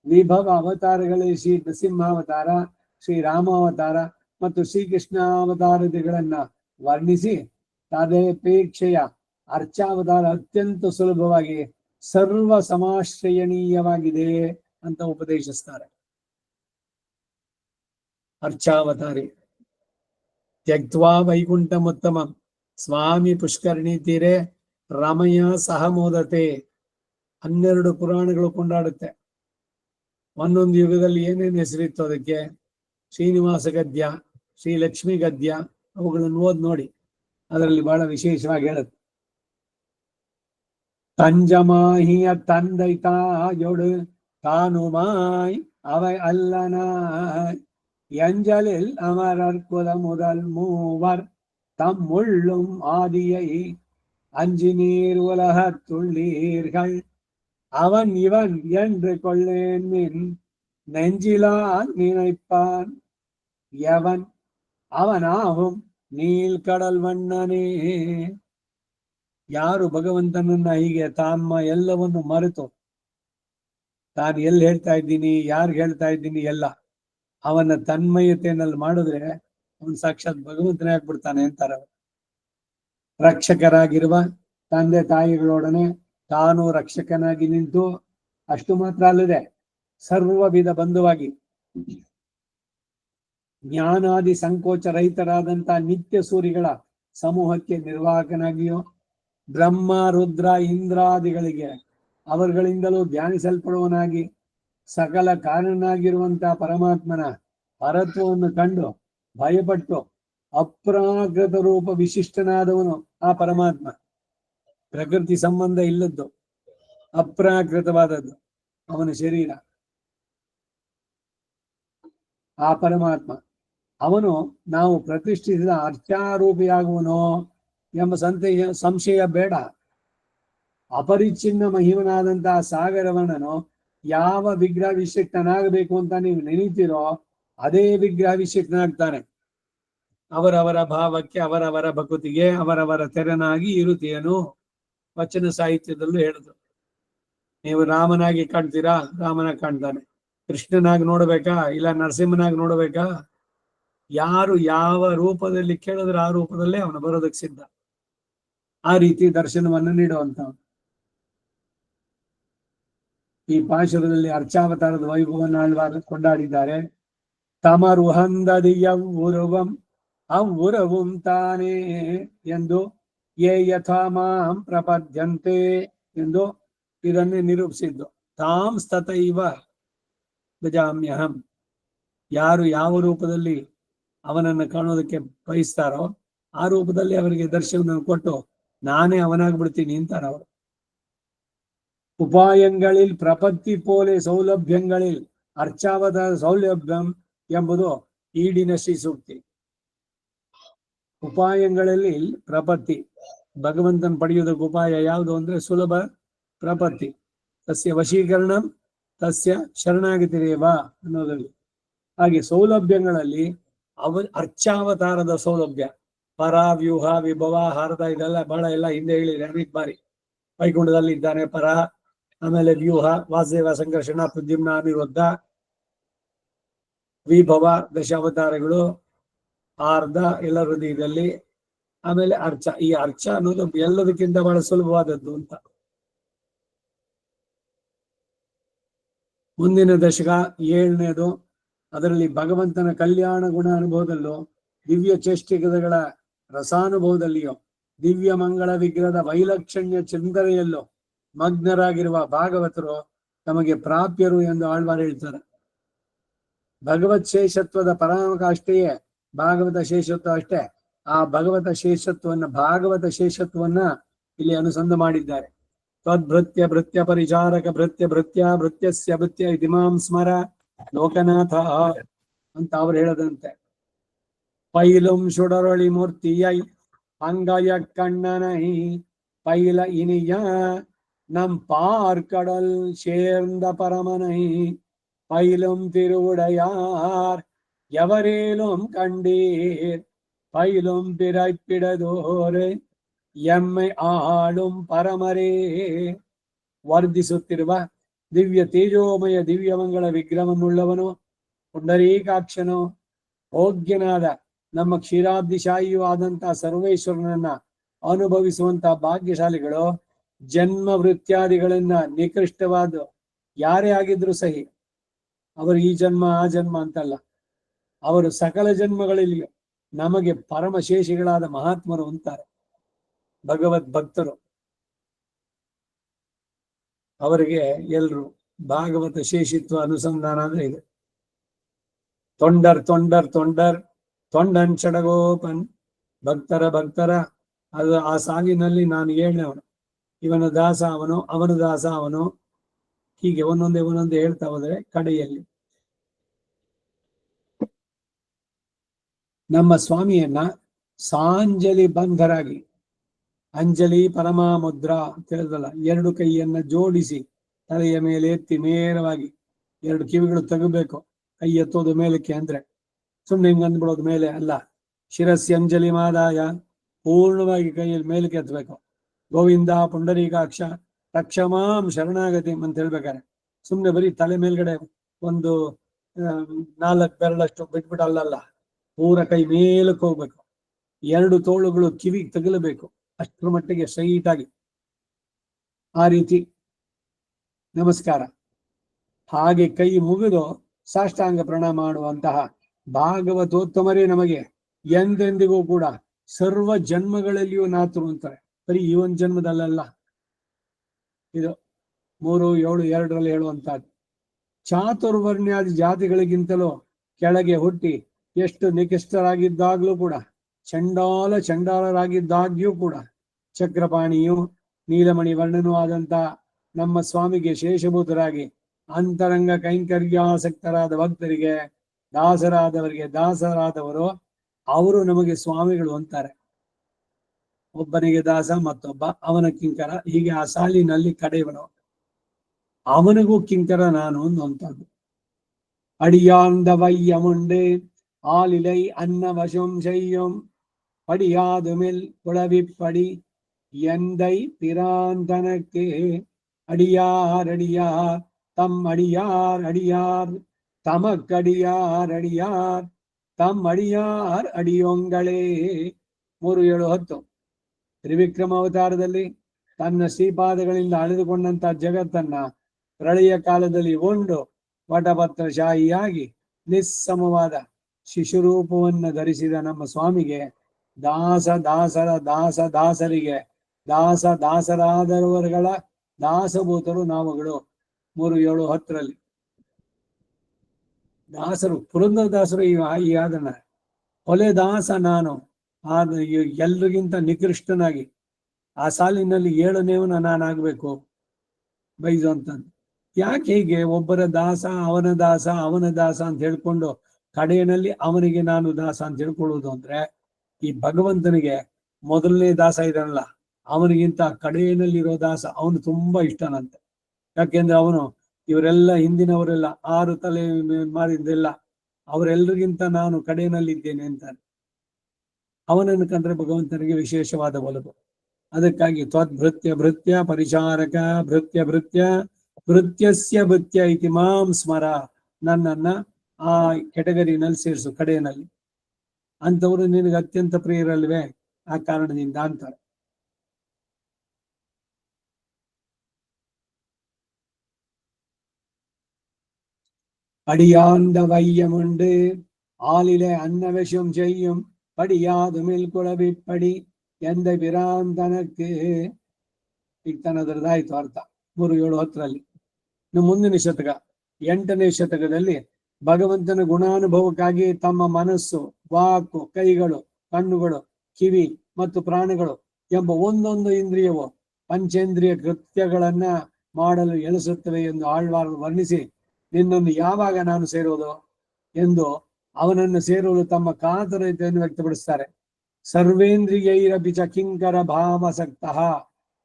ವಿಭವ ಅವತಾರಗಳಲ್ಲಿ ಶ್ರೀ ನರಸಿಂಹಾವತಾರ, ಶ್ರೀ ರಾಮಾವತಾರ ಮತ್ತು ಶ್ರೀಕೃಷ್ಣಾವತಾರಗಳನ್ನ ವರ್ಣಿಸಿ ತದೇಪೇಕ್ಷೆಯ ಅರ್ಚಾವತಾರ ಅತ್ಯಂತ ಸುಲಭವಾಗಿ ಸರ್ವ ಸಮಾಶ್ರಯಣೀಯವಾಗಿದೆ ಅಂತ ಉಪದೇಶಿಸ್ತಾರೆ. ಅರ್ಚಾವತಾರಿ ತ್ಯಕ್ವಾ ವೈಕುಂಠಮುತ್ತಮಂ ಸ್ವಾಮಿ ಪುಷ್ಕರಣಿ ತೀರೆ ರಮಯ ಸಹ ಮೋದತೆ. 12 ಪುರಾಣಗಳು ಕೊಂಡಾಡುತ್ತೆ. ಒಂದೊಂದು ಯುಗದಲ್ಲಿ ಏನೇನು ಹೆಸರಿತ್ತು ಅದಕ್ಕೆ. ಶ್ರೀನಿವಾಸ ಗದ್ಯ, ಶ್ರೀ ಲಕ್ಷ್ಮಿ ಗದ್ಯ, ಅವುಗಳನ್ನು ಓದ್ ನೋಡಿ. ಅದರಲ್ಲಿ ಬಹಳ ವಿಶೇಷವಾಗಿ ಹೇಳುತ್ತೆ. தஞ்சமாகிய தந்தை தாயொடு தானுமாய் அவை அல்லனாய் எஞ்சலில் அமரர் குல முதல் மூவர் தம்முள்ளும் ஆதியை அஞ்சி நீர் உலகத்துள்ளீர்கள் அவன் இவன் என்று கொள்ளேன் மின் நெஞ்சிலான் நினைப்பான் எவன் ಅವನಾಹುಂ ನೀಲ್ಕಡಲ್ ವಣ್ಣನೇ. ಯಾರು ಭಗವಂತನನ್ನ ಹೀಗೆ ತಮ್ಮ ಎಲ್ಲವನ್ನು ಮರೆತು ತಾನು ಎಲ್ಲಿ ಹೇಳ್ತಾ ಇದ್ದೀನಿ, ಯಾರು ಹೇಳ್ತಾ ಇದ್ದೀನಿ ಎಲ್ಲ ಅವನ ತನ್ಮಯತೆಯಲ್ಲಿ ಮಾಡಿದ್ರೆ ಅವನು ಸಾಕ್ಷಾತ್ ಭಗವಂತನೇ ಆಗ್ಬಿಡ್ತಾನೆ ಅಂತಾರೆ. ರಕ್ಷಕರಾಗಿರುವ ತಂದೆ ತಾಯಿಗಳೊಡನೆ ತಾನು ರಕ್ಷಕನಾಗಿ ನಿಂತು ಅಷ್ಟು ಮಾತ್ರ ಅಲ್ಲದೆ ಸರ್ವವಿಧ ಬಂಧುವಾಗಿ ಜ್ಞಾನಾದಿ ಸಂಕೋಚ ರಹಿತರಾದಂತ ನಿತ್ಯ ಸೂರಿಗಳ ಸಮೂಹಕ್ಕೆ ನಿರ್ವಾಹಕನಾಗಿಯೋ ಬ್ರಹ್ಮ ರುದ್ರ ಇಂದ್ರಾದಿಗಳಿಗೆ ಅವರುಗಳಿಂದಲೂ ಧ್ಯಾನಿಸಲ್ಪಡುವನಾಗಿ ಸಕಲ ಕಾರಣನಾಗಿರುವಂತಹ ಪರಮಾತ್ಮನ ಪರತ್ವವನ್ನು ಕಂಡು ಭಯಪಟ್ಟು ಅಪ್ರಾಕೃತ ರೂಪ ವಿಶಿಷ್ಟನಾದವನು ಆ ಪರಮಾತ್ಮ. ಪ್ರಕೃತಿ ಸಂಬಂಧ ಇಲ್ಲದ್ದು, ಅಪ್ರಾಕೃತವಾದದ್ದು ಅವನ ಶರೀರ. ಆ ಪರಮಾತ್ಮ ಅವನು ನಾವು ಪ್ರತಿಷ್ಠಿಸಿದ ಅರ್ಚಾರೂಪಿಯಾಗುವನೋ ಎಂಬ ಸಂಶಯ ಬೇಡ. ಅಪರಿಚ್ಛಿನ್ನ ಮಹಿಮನಾದಂತಹ ಸಾಗರವಣ್ಣನು ಯಾವ ವಿಗ್ರಹ ವಿಶಿಷ್ಟನಾಗಬೇಕು ಅಂತ ನೀವು ನೆನೀತಿರೋ ಅದೇ ವಿಗ್ರಹ ವಿಶಿಷ್ಟನಾಗ್ತಾನೆ. ಅವರವರ ಭಾವಕ್ಕೆ, ಅವರವರ ಭಕುತಿಗೆ ಅವರವರ ತೆರನಾಗಿ ಇರುತ್ತೇನು ವಚನ ಸಾಹಿತ್ಯದಲ್ಲೂ ಹೇಳಿದ್ರು. ನೀವು ರಾಮನಾಗಿ ಕಾಣ್ತೀರಾ, ರಾಮನಾಗಿ ಕಾಣ್ತಾನೆ. ಕೃಷ್ಣನಾಗಿ ನೋಡ್ಬೇಕಾ, ಇಲ್ಲ ನರಸಿಂಹನಾಗಿ ನೋಡ್ಬೇಕಾ, ಯಾರು ಯಾವ ರೂಪದಲ್ಲಿ ಕೇಳಿದ್ರೆ ಆ ರೂಪದಲ್ಲೇ ಅವನು ಬರೋದಕ್ಕೆ ಸಿದ್ಧ. ಆ ರೀತಿ ದರ್ಶನವನ್ನು ನೀಡುವಂತವನು. ಈ ಪಾಶುರದಲ್ಲಿ ಅರ್ಚಾವತಾರದ ವೈಭವವನ್ನು ಆಳ್ವಾರ ಕೊಂಡಾಡಿದ್ದಾರೆ. ತಮರುಹಂದದಿಯವ್ವುರುವಂ ಅವ್ವುರವುಂ ತಾನೇ ಎಂದು ಯೇ ಯಥಾ ಮಾಂ ಪ್ರಪದ್ಯಂತೆ ಎಂದು ಇದನ್ನೇ ನಿರೂಪಿಸಿದ್ದು. ತಾಂ ಸ್ತತೈವ ಭಜಾಮ್ಯಹಂ. ಯಾರು ಯಾವ ರೂಪದಲ್ಲಿ ಅವನನ್ನು ಕಾಣೋದಕ್ಕೆ ಬಯಸ್ತಾರೋ ಆ ರೂಪದಲ್ಲಿ ಅವರಿಗೆ ದರ್ಶನವನ್ನು ಕೊಟ್ಟು ನಾನೇ ಅವನಾಗ್ಬಿಡ್ತೀನಿ ಅಂತಾರೆ ಅವರು. ಉಪಾಯங்களில் ಪ್ರಪತ್ತಿ ಪೋಲೆ ಸೌಲಭ್ಯங்களில் ಅರ್ಚಾವತಾರ ಸೌಲಭ್ಯಂ ಎಂಬುದು ಈಡಿನ ಶ್ರೀ ಸೂಕ್ತಿ. ಉಪಾಯಗಳಲ್ಲಿ ಪ್ರಪತ್ತಿ, ಭಗವಂತನ ಪಡೆಯುವುದಕ್ಕೆ ಉಪಾಯ ಯಾವುದು ಅಂದ್ರೆ ಸುಲಭ ಪ್ರಪತ್ತಿ. ತಸ್ಯ ವಶೀಕರಣ ತಸ್ಯ ಶರಣಾಗತಿರೇವ ಅನ್ನೋದ್ರಲ್ಲಿ. ಹಾಗೆ ಸೌಲಭ್ಯಗಳಲ್ಲಿ ಅರ್ಚಾವತಾರದ ಸೌಲಭ್ಯ, ಪರಾವ್ಯೂಹ ವಿಭವ ಹಾರದ ಇದೆಲ್ಲ ಬಹಳ ಎಲ್ಲ ಹಿಂದೆ ಹೇಳಿದೆ ಅನೇಕ ಬಾರಿ. ವೈಕುಂಠದಲ್ಲಿ ಇದ್ದಾನೆ ಪರ, ಆಮೇಲೆ ವ್ಯೂಹ ವಾಸುದೇವ ಸಂಕರ್ಷಣ ಪ್ರದ್ಯುಮ್ನ ಅನಿರುದ್ಧ, ವಿಭವ ದಶಾವತಾರಗಳು, ಆರ್ಧ ಎಲ್ಲ ಹೃದಯದಲ್ಲಿ, ಆಮೇಲೆ ಅರ್ಚ. ಈ ಅರ್ಚ ಅನ್ನೋದು ಎಲ್ಲದಕ್ಕಿಂತ ಬಹಳ ಸುಲಭವಾದದ್ದು ಅಂತ. ಮುಂದಿನ ದಶಕ 7ನೇದು. ಅದರಲ್ಲಿ ಭಗವಂತನ ಕಲ್ಯಾಣ ಗುಣ ಅನುಭವದಲ್ಲೂ ದಿವ್ಯ ಚೇಷ್ಟಿಕಗಳ ರಸಾನುಭವದಲ್ಲಿಯೋ ದಿವ್ಯ ಮಂಗಳ ವಿಗ್ರಹದ ವೈಲಕ್ಷಣ್ಯ ಚಿಂತನೆಯಲ್ಲೋ ಮಗ್ನರಾಗಿರುವ ಭಾಗವತರು ತಮಗೆ ಪ್ರಾಪ್ಯರು ಎಂದು ಆಳ್ವಾರ್ ಹೇಳ್ತಾರೆ. ಭಗವತ್ ಶೇಷತ್ವದ ಪರಾಮಕ ಅಷ್ಟೇಯೇ ಭಾಗವತ ಶೇಷತ್ವ ಅಷ್ಟೇ. ಆ ಭಾಗವತ ಶೇಷತ್ವವನ್ನ ಇಲ್ಲಿ ಅನುಸಂಧ ಮಾಡಿದ್ದಾರೆ. ತದ್ಭೃತ್ಯ ಭೃತ್ಯ ಪರಿಚಾರಕ ಭೃತ್ಯ ಭೃತ್ಯ ಭೃತ್ಯಸ್ಯ ಭೃತ್ಯ ಇತಿಮಾಂ ಸ್ಮರ ಲೋಕನಾಥ ಅಂತ ಅವ್ರು ಹೇಳದಂತೆ. பயிலும் சுடரொளி மூர்த்தியை அங்காய கண்ணனை பயில இனிய நம் பார்க்கடல் சேர்ந்த பரமனை பயிலும் திருவுடையார் எவரேலும் கண்டீர் பயிலும் பிறப்பிடதோரு ಎಮ್ಮೆ ಆಳುಂ ಪರಮರೇ. ವರ್ಧಿಸುತ್ತಿರುವ ದಿವ್ಯ ತೇಜೋಮಯ ದಿವ್ಯಮಂಗಳ ವಿಗ್ರಹವನ್ನುಳ್ಳವನು ಪುಂಡರೀಕಾಕ್ಷನು ಯೋಗ್ಯನಾದ ನಮ್ಮ ಕ್ಷೀರಾಬ್ಧಿಶಾಹಿಯೂ ಆದಂತಹ ಸರ್ವೇಶ್ವರನನ್ನ ಅನುಭವಿಸುವಂತಹ ಭಾಗ್ಯಶಾಲಿಗಳು ಜನ್ಮ ವೃತ್ಯಾದಿಗಳನ್ನ ನಿಕೃಷ್ಟವಾದ ಯಾರೇ ಆಗಿದ್ರು ಸಹಿ, ಅವರು ಈ ಜನ್ಮ ಆ ಜನ್ಮ ಅಂತಲ್ಲ, ಅವರು ಸಕಲ ಜನ್ಮಗಳಲ್ಲಿ ನಮಗೆ ಪರಮಶೇಷಿಗಳಾದ ಮಹಾತ್ಮರು ಅಂತಾರೆ ಭಗವದ್ ಭಕ್ತರು. ಅವರಿಗೆ ಎಲ್ರು ಭಾಗವತ ಶೇಷಿತ್ವ ಅನುಸಂಧಾನ ಅಂದ್ರೆ ಇದೆ. ತೊಂಡರ್ ತೊಂಡರ್ ತೊಂಡರ್ ತೊಂಡನ್ ಚಡಗೋಪನ್ ಭಕ್ತರ ಭಕ್ತರ. ಅದು ಆ ಸಾಲಿನಲ್ಲಿ ನಾನು ಹೇಳವನು, ಇವನ ದಾಸ ಅವನು, ಅವನ ದಾಸ ಅವನು, ಹೀಗೆ ಒಂದೊಂದೇ ಹೇಳ್ತಾ ಹೋದ್ರೆ ಕಡೆಯಲ್ಲಿ ನಮ್ಮ ಸ್ವಾಮಿಯನ್ನ ಸಾಂಜಲಿ ಬಂಧರಾಗಿ, ಅಂಜಲಿ ಪರಮಾಮುದ್ರಾ ಅಂತ ಹೇಳಿದ್ರಲ್ಲ, ಎರಡು ಕೈಯನ್ನ ಜೋಡಿಸಿ ತಲೆಯ ಮೇಲೆ ಎತ್ತಿ ನೇರವಾಗಿ ಎರಡು ಕಿವಿಗಳು ತೆಗಬೇಕು. ಕೈ ಎತ್ತೋದು ಮೇಲಕ್ಕೆ ಅಂದ್ರೆ ಸುಮ್ಮನೆ ಹಿಂಗ್ ಅಂದ್ಬಿಡೋದು ಮೇಲೆ ಅಲ್ಲ. ಶಿರಸ್ಸಿ ಅಂಜಲಿ ಮಾದಾಯ, ಪೂರ್ಣವಾಗಿ ಕೈಯಲ್ಲಿ ಮೇಲಕ್ಕೆ ಎತ್ತಬೇಕು. ಗೋವಿಂದ ಪುಂಡರೀಕಾಕ್ಷ ರಕ್ಷಮಾಂ ಶರಣಾಗತಿ ಅಂತ ಹೇಳ್ಬೇಕಾರೆ ಸುಮ್ಮನೆ ಬರೀ ತಲೆ ಮೇಲ್ಗಡೆ ಒಂದು 4 ಬೆರಳಷ್ಟು ಬಿಟ್ಬಿಟ್ಟು ಅಲ್ಲಲ್ಲ, ಪೂರ ಕೈ ಮೇಲಕ್ಕೆ ಹೋಗ್ಬೇಕು. ಎರಡು ತೋಳುಗಳು ಕಿವಿಗೆ ತಗಲಬೇಕು, ಅಷ್ಟರ ಮಟ್ಟಿಗೆ ಸ್ಟ್ರೈಟ್ ಆಗಿ ಆ ರೀತಿ ನಮಸ್ಕಾರ. ಹಾಗೆ ಕೈ ಮುಗಿದು ಸಾಷ್ಟಾಂಗ ಪ್ರಣಾಮ ಮಾಡುವಂತಹ ಭಾಗವತೋತ್ತಮರೇ ನಮಗೆ ಎಂದೆಂದಿಗೂ ಕೂಡ ಸರ್ವ ಜನ್ಮಗಳಲ್ಲಿಯೂ ನಾತರು ಅಂತಾರೆ. ಬರೀ ಈ ಒಂದು ಜನ್ಮದಲ್ಲ, ಇದು 3, 7, 2ರಲ್ಲಿ ಹೇಳುವಂತಹದ್ದು. ಚಾತುರ್ವರ್ಣ್ಯಾದಿ ಜಾತಿಗಳಿಗಿಂತಲೂ ಕೆಳಗೆ ಹುಟ್ಟಿ ಎಷ್ಟು ನಿಕೃಷ್ಟರಾಗಿದ್ದಾಗ್ಲೂ ಕೂಡ, ಚಂಡಾಲರಾಗಿದ್ದಾಗ್ಯೂ ಕೂಡ ಚಕ್ರಪಾಣಿಯು ನೀಲಮಣಿ ವರ್ಣನೂ ಆದಂತ ನಮ್ಮ ಸ್ವಾಮಿಗೆ ಶೇಷಭೂತರಾಗಿ ಅಂತರಂಗ ಕೈಂಕರ್ಯಾಸಕ್ತರಾದ ಭಕ್ತರಿಗೆ ದಾಸರಾದವರು ಅವರು ನಮಗೆ ಸ್ವಾಮಿಗಳು ಅಂತಾರೆ. ಒಬ್ಬನಿಗೆ ದಾಸ, ಮತ್ತೊಬ್ಬ ಅವನ ಕಿಂಕರ, ಹೀಗೆ ಆ ಸಾಲಿನಲ್ಲಿ ಕಡೆಯವನು. ಅವನಿಗೂ ಕಿಂಕರ ನಾನು ಅನ್ನುವಂಥದ್ದು. ಅಡಿಯಾಂದವಯ್ಯಮುಂಡೆ ஆலிலை அன்னவசம் செய்யும் படியாதுமில் குளவிப்படி எந்தை பிராந்தனக்கு அடியார் அடியார் தம் அடியார் அடியார் தமக்கடியார் அடியார் தம் ಅಡಿಯಾರ್ ಅಡಿಯೊಂಗಳೇ. 3:7-10 ತ್ರಿವಿಕ್ರಮ ಅವತಾರದಲ್ಲಿ ತನ್ನ ಶ್ರೀಪಾದಗಳಿಂದ ಅಳೆದುಕೊಂಡಂತ ಜಗತ್ತನ್ನ ಪ್ರಳಯ ಕಾಲದಲ್ಲಿ ಉಂಡು ವಟಪತ್ರಶಾಹಿಯಾಗಿ ನಿಸ್ಸಮವಾದ ಶಿಶುರೂಪವನ್ನು ಧರಿಸಿದ ನಮ್ಮ ಸ್ವಾಮಿಗೆ ದಾಸರಿಗೆ ದಾಸರಾದವರುಗಳ ದಾಸಭೂತರು ನಾವುಗಳು. 3:7-10ರಲ್ಲಿ ದಾಸರು, ಪುರಂದರದಾಸರು ಈ ಆದನ ಹೊಲೆ ದಾಸ ನಾನು, ಎಲ್ರಿಗಿಂತ ನಿಕೃಷ್ಟನಾಗಿ ಆ ಸಾಲಿನಲ್ಲಿ 7ನೇವನ ನಾನಾಗಬೇಕು ಬೈದು ಅಂತಂದು. ಯಾಕೆ ಹೀಗೆ ಒಬ್ಬರ ದಾಸ ಅವನ ದಾಸ ಅಂತ ಹೇಳ್ಕೊಂಡು ಕಡೆಯಲ್ಲಿ ಅವನಿಗೆ ನಾನು ದಾಸ ಅಂತ ಹೇಳ್ಕೊಳ್ಳುವುದು ಅಂದ್ರೆ, ಈ ಭಗವಂತನಿಗೆ ಮೊದಲನೇ ದಾಸ ಇದಾನಲ್ಲ, ಅವನಿಗಿಂತ ಕಡೆಯಲ್ಲಿರೋ ದಾಸ ಅವನು ತುಂಬಾ ಇಷ್ಟನಂತೆ. ಯಾಕೆಂದ್ರೆ ಅವನು ಇವರೆಲ್ಲ ಹಿಂದಿನವರೆಲ್ಲ 6 ತಲೆ ಮಾರಿದ್ದೆಲ್ಲ ಅವರೆಲ್ಲರಿಗಿಂತ ನಾನು ಕಡೆಯಲ್ಲಿದ್ದೇನೆ ಅಂತಾನೆ. ಅವನನ್ನು ಕಂಡ್ರೆ ಭಗವಂತನಿಗೆ ವಿಶೇಷವಾದ ಒಲವು. ಅದಕ್ಕಾಗಿ ತ್ವದ್ಭೃತ್ಯ ಭೃತ್ಯ ಪರಿಚಾರಕ ಭೃತ್ಯ ಭೃತ್ಯಸ್ಯ ಭೃತ್ಯ ಇತಿ ಮಾಂ ಸ್ಮರ, ನನ್ನನ್ನ ಆ ಕೆಟಗರಿನಲ್ಲಿ ಸೇರಿಸು, ಕಡೆಯಲ್ಲಿ ಅಂತವರು ನಿನಗೆ ಅತ್ಯಂತ ಪ್ರಿಯರಲ್ವೇ, ಆ ಕಾರಣದಿಂದ ಅಂತಾರೆ. அடியாந்த வையமுண்டு ஆலிலே அன்னவசம் செய்யும் ಪಡಿಯಾದು ಮೇಲ್ಕೊಳಬಿಪ್ಪಡಿ ಎಂದ ಬಿರಾಂತನಕ್ಕೆ. ಈಗ ತನ್ನದ್ರದ್ದಾಯ್ತು ಅರ್ಥ 3-7-10ರಲ್ಲಿ. ಇನ್ನು ಮುಂದಿನ ಶತಕ 8ನೇ ಶತಕದಲ್ಲಿ ಭಗವಂತನ ಗುಣಾನುಭವಕ್ಕಾಗಿ ತಮ್ಮ ಮನಸ್ಸು, ವಾಕು, ಕೈಗಳು, ಕಣ್ಣುಗಳು, ಕಿವಿ ಮತ್ತು ಪ್ರಾಣಗಳು ಎಂಬ ಒಂದೊಂದು ಇಂದ್ರಿಯವು ಪಂಚೇಂದ್ರಿಯ ಕೃತ್ಯಗಳನ್ನ ಮಾಡಲು ಎಳಿಸುತ್ತವೆ ಎಂದು ಆಳ್ವಾರರು ವರ್ಣಿಸಿ, ನಿನ್ನನ್ನು ಯಾವಾಗ ನಾನು ಸೇರುವುದು ಎಂದು ಅವನನ್ನು ಸೇರಲು ತಮ್ಮ ಕಾತರತೆಯನ್ನು ವ್ಯಕ್ತಪಡಿಸ್ತಾರೆ. ಸರ್ವೇಂದ್ರಿಯೈರಪಿ ಚ ಕಿಂಕರ ಭಾವಸಕ್ತಃ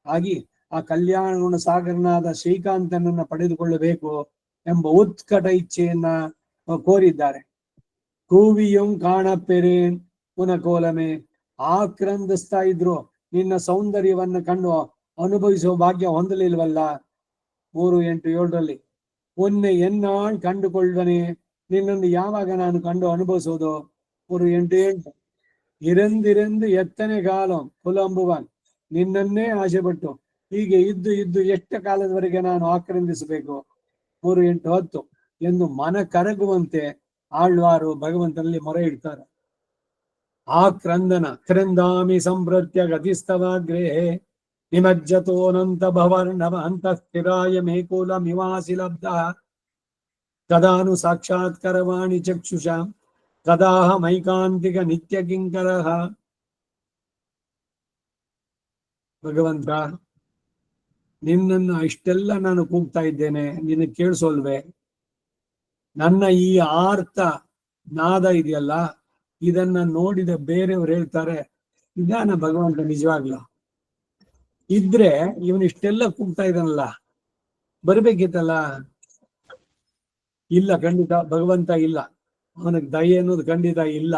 ಆಗಿ ಆ ಕಲ್ಯಾಣ ಗುಣ ಸಾಗರನಾದ ಶ್ರೀಕಾಂತನನ್ನ ಪಡೆದುಕೊಳ್ಳಬೇಕು ಎಂಬ ಉತ್ಕಟ ಇಚ್ಛೆಯನ್ನ ಕೋರಿದ್ದಾರೆ. ಕೂವಿಯಂ ಕಾಣಪೆರೇನ್ ಪುನಕೋಲಮೆ, ಆಕ್ರಂದಿಸ್ತಾ ಇದ್ರು ನಿನ್ನ ಸೌಂದರ್ಯವನ್ನ ಕಂಡು ಅನುಭವಿಸುವ ಭಾಗ್ಯ ಹೊಂದಲಿಲ್ವಲ್ಲ. 3-8-7ರಲ್ಲಿ ಒನ್ನೆ ಎನ್ನಾಳ್ ಕಂಡುಕೊಳ್ಳನೆ, ನಿನ್ನನ್ನು ಯಾವಾಗ ನಾನು ಕಂಡು ಅನುಭವಿಸೋದು. 3-8-8 ಇರಂದಿರೆಂದು ಎತ್ತನೆ ಕಾಲಂ ಪುಲಂಬುವನ್, ನಿನ್ನನ್ನೇ ಆಸೆಪಟ್ಟು ಹೀಗೆ ಇದ್ದು ಇದ್ದು ಎಷ್ಟು ಕಾಲದವರೆಗೆ ನಾನು ಆಕ್ರಂದಿಸಬೇಕು. 3-8-10 ಎಂದು ಮನ ಕರಗುವಂತೆ ಆಳ್ವಾರು ಭಗವಂತನಲ್ಲಿ ಮೊರೆ ಇಡ್ತಾರೆ. ಆಕ್ರಂದನ ಕ್ರಂದಾಮಿ ಸಂಪ್ರತ್ಯ ಗತಿಸ್ತವಾಗ್ರೇ ನಿಮಜ್ಜತೋನಂತ ಭವರ್ಣವ ಅಂತಃಸ್ಥಿರಾಯ ಮೇಕೂಲ ಮಿವಾಸಿ ಲಬ್ಧ ಕದಾನು ಸಾಕ್ಷಾತ್ಕರವಾಣಿ ಚಕ್ಷುಷ ಕದಾಹ ಮೈಕಾಂತಿಕ ನಿತ್ಯ ಕಿಂಕರ. ಭಗವಂತ, ನಿನ್ನನ್ನು ಇಷ್ಟೆಲ್ಲ ನಾನು ಕೂಗ್ತಾ ಇದ್ದೇನೆ, ನಿನ್ನ ಕೇಳಿಸೋಲ್ವೆ? ನನ್ನ ಈ ಆರ್ತ ನಾದ ಇದೆಯಲ್ಲ, ಇದನ್ನ ನೋಡಿದ ಬೇರೆಯವ್ರು ಹೇಳ್ತಾರೆ, ನಿಧಾನ ಭಗವಂತ ನಿಜವಾಗ್ಲು ಇದ್ರೆ ಇವನು ಇಷ್ಟೆಲ್ಲ ಕೂಗ್ತಾ ಇದ್ದಾನಲ್ಲ, ಬರ್ಬೇಕಿತ್ತಲ್ಲ. ಇಲ್ಲ, ಖಂಡಿತ ಭಗವಂತ ಇಲ್ಲ, ಅವನಿಗೆ ದಯೆ ಅನ್ನೋದು ಖಂಡಿತ ಇಲ್ಲ